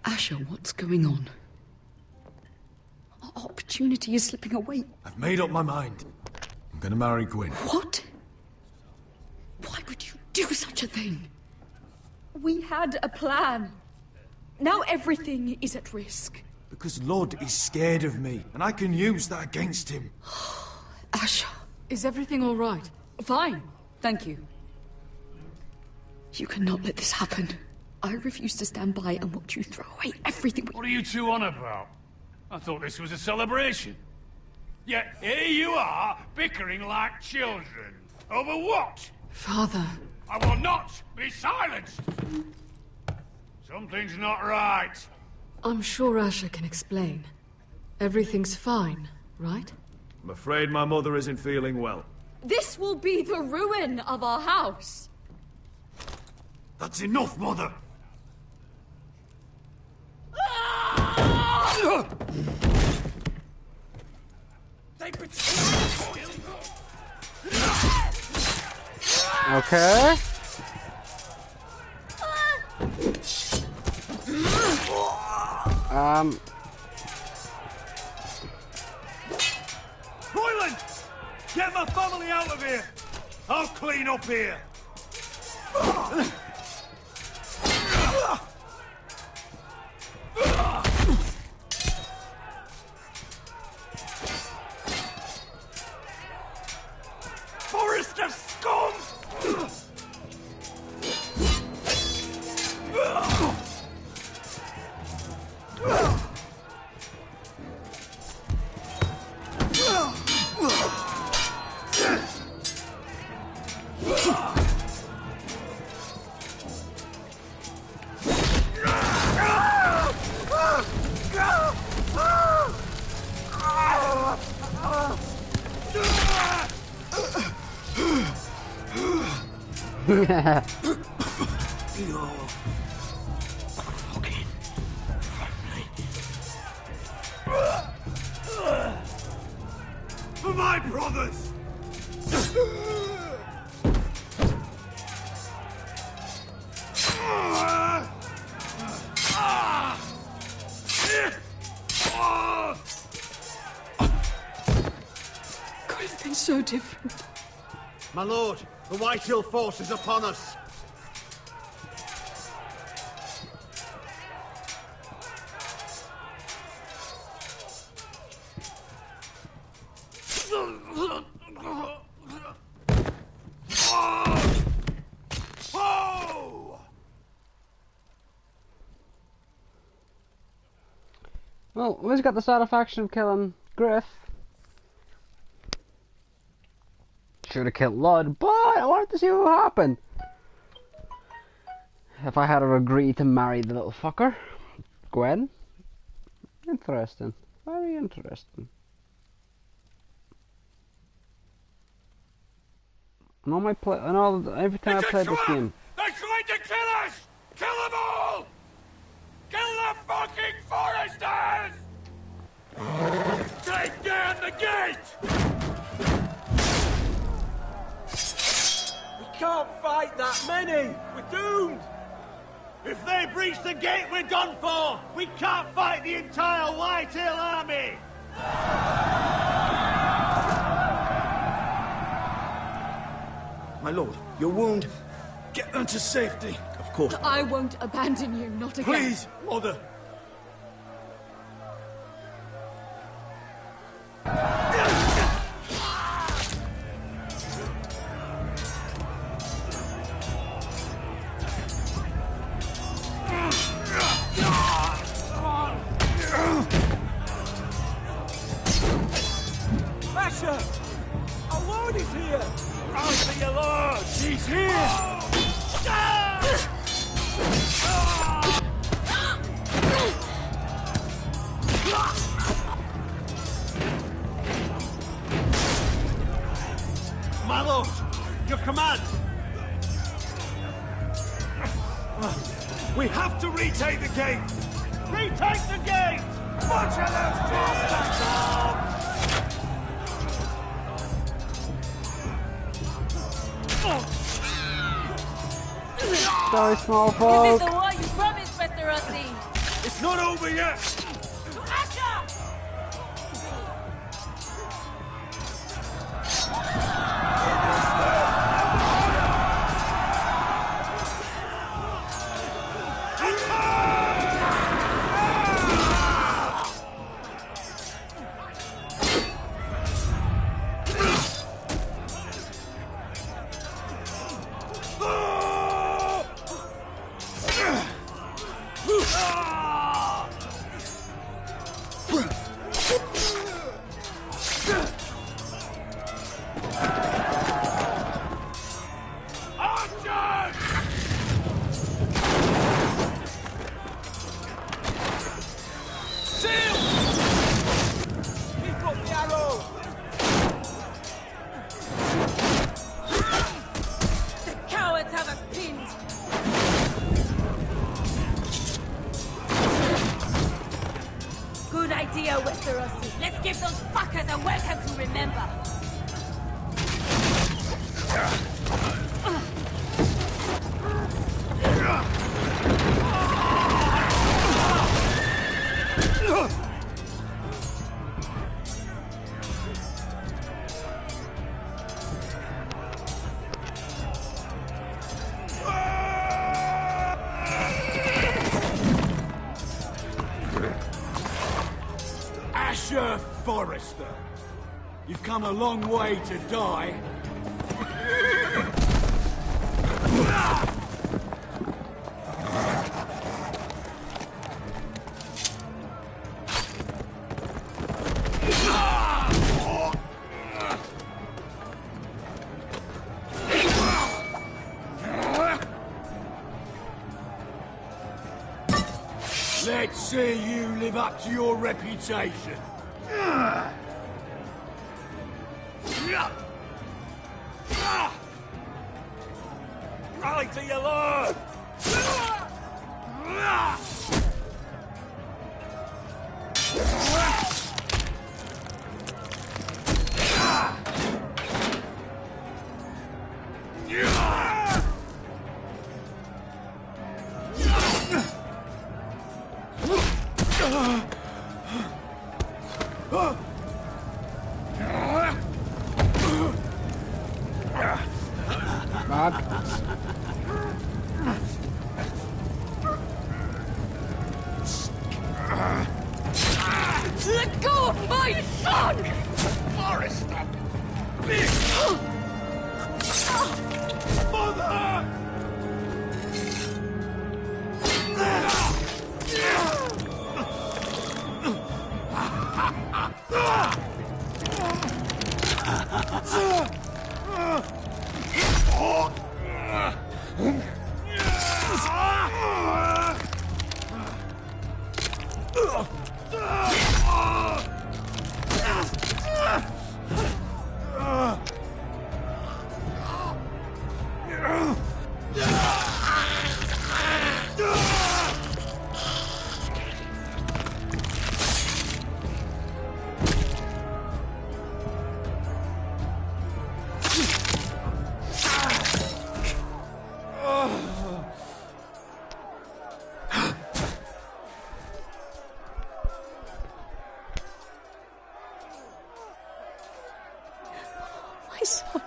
Asher, what's going on? Our opportunity is slipping away. I've made up my mind. I'm gonna marry Gwyn. What? Why would you do such a thing? We had a plan. Now everything is at risk. Because Lud is scared of me, and I can use that against him. Asher, is everything all right? Fine, thank you. You cannot let this happen. I refuse to stand by and watch you throw away everything. What are you two on about? I thought this was a celebration. Yet here you are, bickering like children. Over what? Father. I will not be silenced! Something's not right. I'm sure Asher can explain. Everything's fine, right? I'm afraid my mother isn't feeling well. This will be the ruin of our house. That's enough, Mother! They betrayed Okay. Royland! Get my family out of here! I'll clean up here! Forrester scum! For my brothers! Could have been so different. My lord, the Whitehill force is upon us. Well, we've got the satisfaction of killing Griff. Should have killed Lud, but I wanted to see what would happen if I had agreed to marry the little fucker, Gwen. Interesting, very interesting. And all my every time I played this game. They're trying to kill us! Kill them all! Kill the fucking Foresters! Take down the gate! We can't fight that many! We're doomed! If they breach the gate, we're done for! We can't fight the entire Whitehill army! My lord, your wound. Get them to safety. Of course. I won't abandon you, not again. Please, mother. Asher! Our lord is here! Run for your lord! He's here! My lord, your command! We have to retake the gate! Retake the gate! Butcher those bastards! Sorry, small This folk. is the war you promised, Westerosi! It's not over yet! To Asher! idea, Westerosi. Let's give those fuckers a welcome to remember. Asher Forrester. You've come a long way to die. Let's see you live up to your reputation. Rally to your lord! Let go of my son! Forrester! Mother! My son.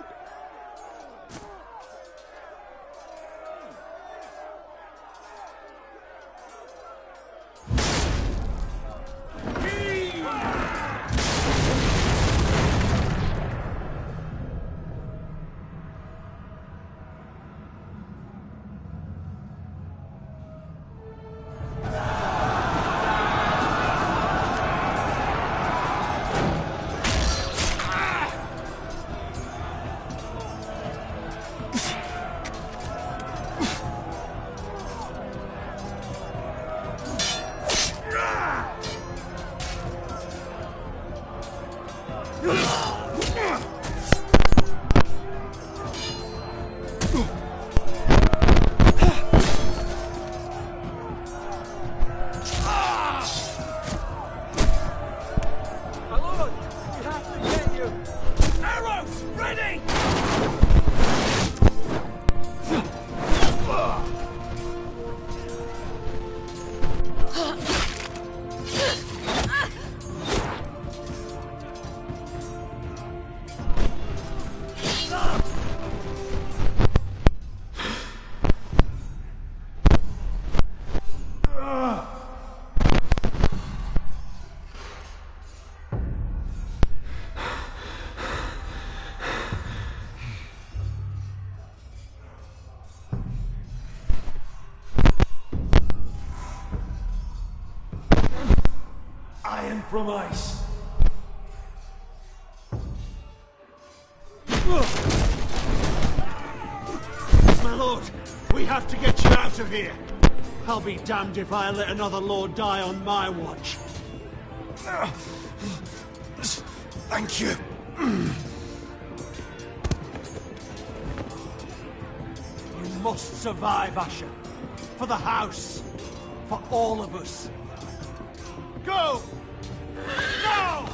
Iron from ice. My lord, we have to get you out of here. I'll be damned if I let another lord die on my watch. Thank you. You must survive, Asher. For the house. For all of us. Go! Now!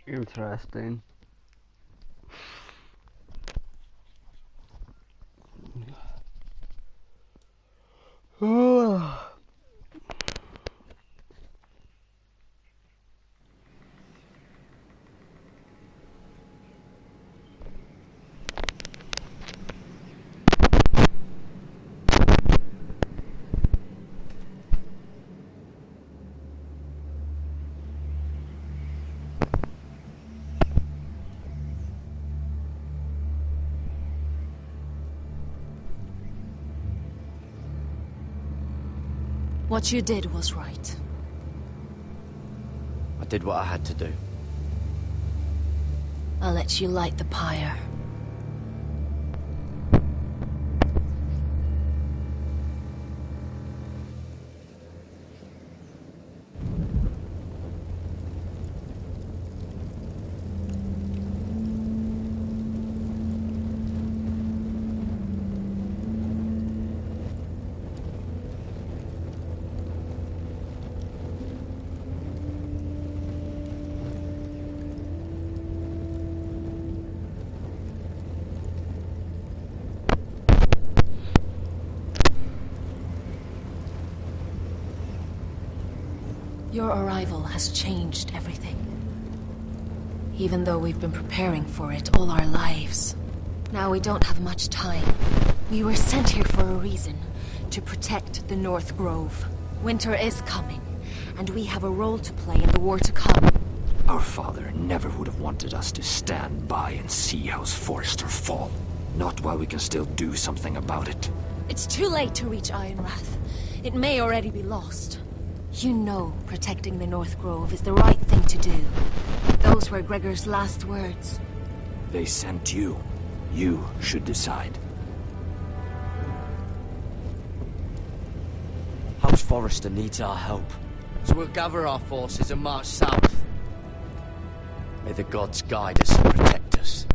Interesting. What you did was right. I did what I had to do. I'll let you light the pyre. Your arrival has changed everything. Even though we've been preparing for it all our lives. Now we don't have much time. We were sent here for a reason. To protect the North Grove. Winter is coming, and we have a role to play in the war to come. Our father never would have wanted us to stand by and see House Forrester fall. Not while we can still do something about it. It's too late to reach Ironrath. It may already be lost. You know protecting the North Grove is the right thing to do. Those were Gregor's last words. They sent you. You should decide. House Forrester needs our help. So we'll gather our forces and march south. May the gods guide us and protect us.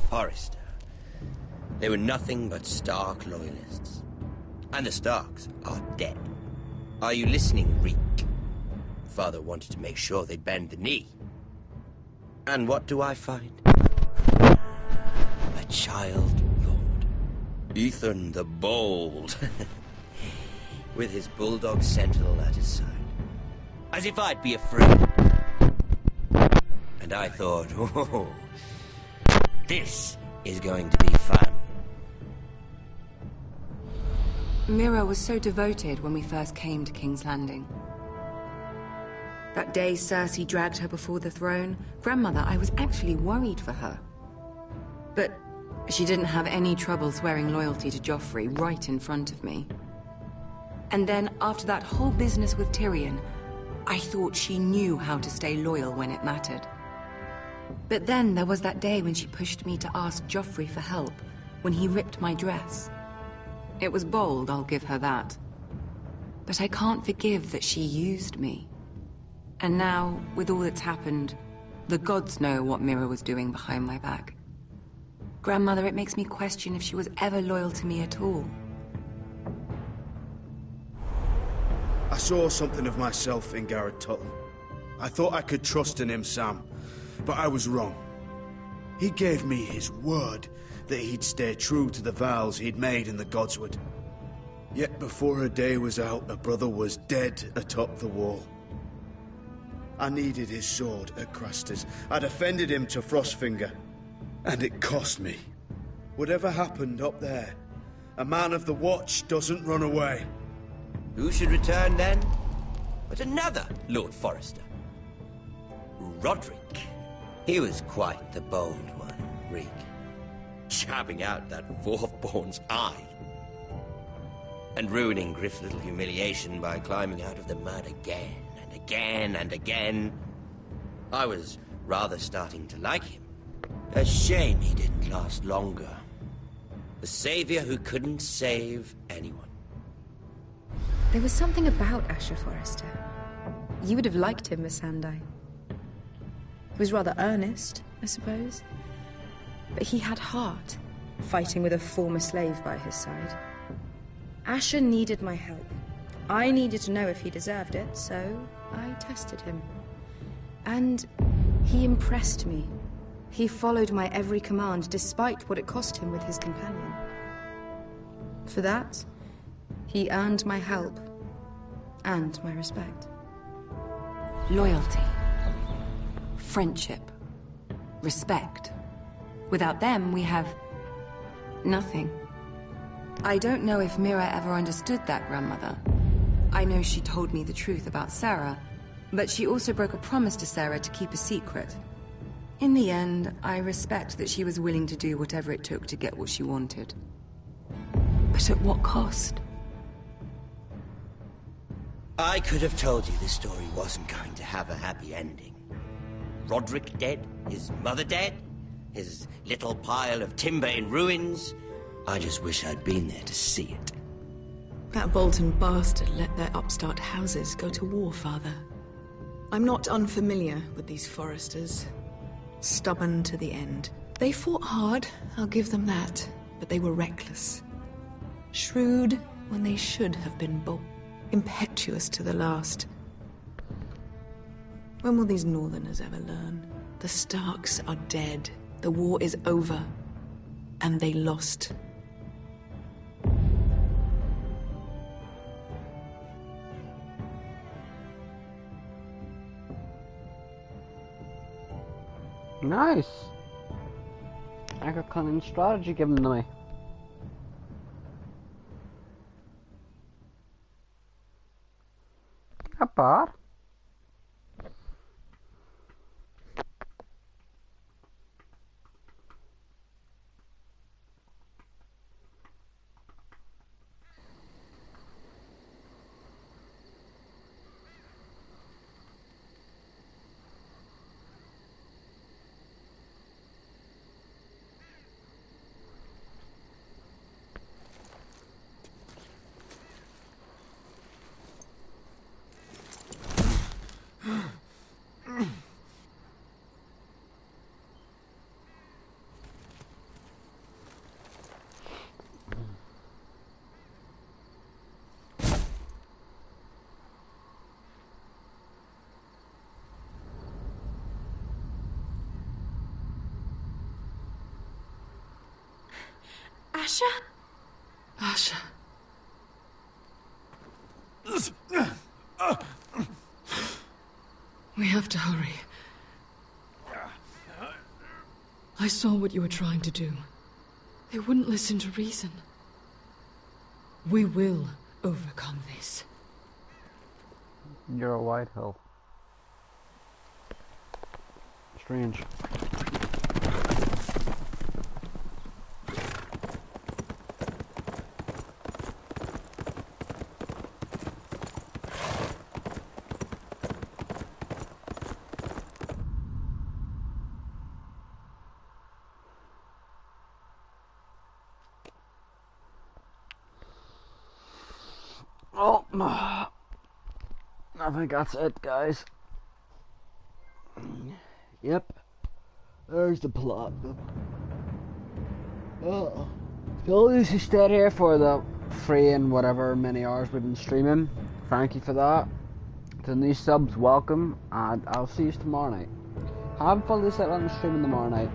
Forrester. They were nothing but Stark loyalists. And the Starks are dead. Are you listening, Reek? Father wanted to make sure they'd bend the knee. And what do I find? A child lord. Ethan the Bold. With his bulldog sentinel at his side. As if I'd be afraid. And I thought, oh, this is going to be fun. Mira was so devoted when we first came to King's Landing. That day Cersei dragged her before the throne, Grandmother, I was actually worried for her. But she didn't have any trouble swearing loyalty to Joffrey right in front of me. And then, after that whole business with Tyrion, I thought she knew how to stay loyal when it mattered. But then there was that day when she pushed me to ask Joffrey for help, when he ripped my dress. It was bold, I'll give her that. But I can't forgive that she used me. And now, with all that's happened, the gods know what Mira was doing behind my back. Grandmother, it makes me question if she was ever loyal to me at all. I saw something of myself in Garrett Tuttle. I thought I could trust in him, Sam, but I was wrong. He gave me his word that he'd stay true to the vows he'd made in the Godswood. Yet before a day was out, a brother was dead atop the wall. I needed his sword at Craster's. I defended him to Frostfinger, and it cost me. Whatever happened up there, a man of the Watch doesn't run away. Who should return then? But another Lord Forrester. Roderick. He was quite the bold one, Reek. Chapping out that fourth-born's eye. And ruining Griff's little humiliation by climbing out of the mud again and again and again. I was rather starting to like him. A shame he didn't last longer. The savior who couldn't save anyone. There was something about Asher Forrester. You would have liked him, Miss Sandai. He was rather earnest, I suppose. But he had heart, fighting with a former slave by his side. Asher needed my help. I needed to know if he deserved it, so I tested him. And he impressed me. He followed my every command, despite what it cost him with his companion. For that, he earned my help and my respect. Loyalty. Friendship. Respect. Without them, we have nothing. I don't know if Mira ever understood that, Grandmother. I know she told me the truth about Sarah, but she also broke a promise to Sarah to keep a secret. In the end, I respect that she was willing to do whatever it took to get what she wanted. But at what cost? I could have told you this story wasn't going to have a happy ending. Roderick dead, his mother dead, his little pile of timber in ruins. I just wish I'd been there to see it. That Bolton bastard let their upstart houses go to war, Father. I'm not unfamiliar with these Forresters. Stubborn to the end. They fought hard, I'll give them that, but they were reckless. Shrewd when they should have been bold. Impetuous to the last. When will these Northerners ever learn? The Starks are dead. The war is over. And they lost. Nice. I got cunning strategy given to me. Not bad. Asher? Asher. We have to hurry. I saw what you were trying to do. They wouldn't listen to reason. We will overcome this. You're a Whitehill. Strange. Oh, I think that's it, guys. Yep. There's the plot. So at least you stayed here for the 3 and whatever many hours we've been streaming. Thank you for that. To the new subs, welcome, and I'll see you tomorrow night. Haven't fully set on the stream tomorrow night.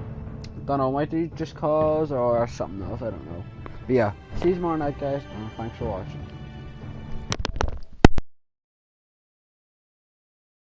Don't know, might do just cause or something else, I don't know. But yeah, see you tomorrow night, guys, and thanks for watching.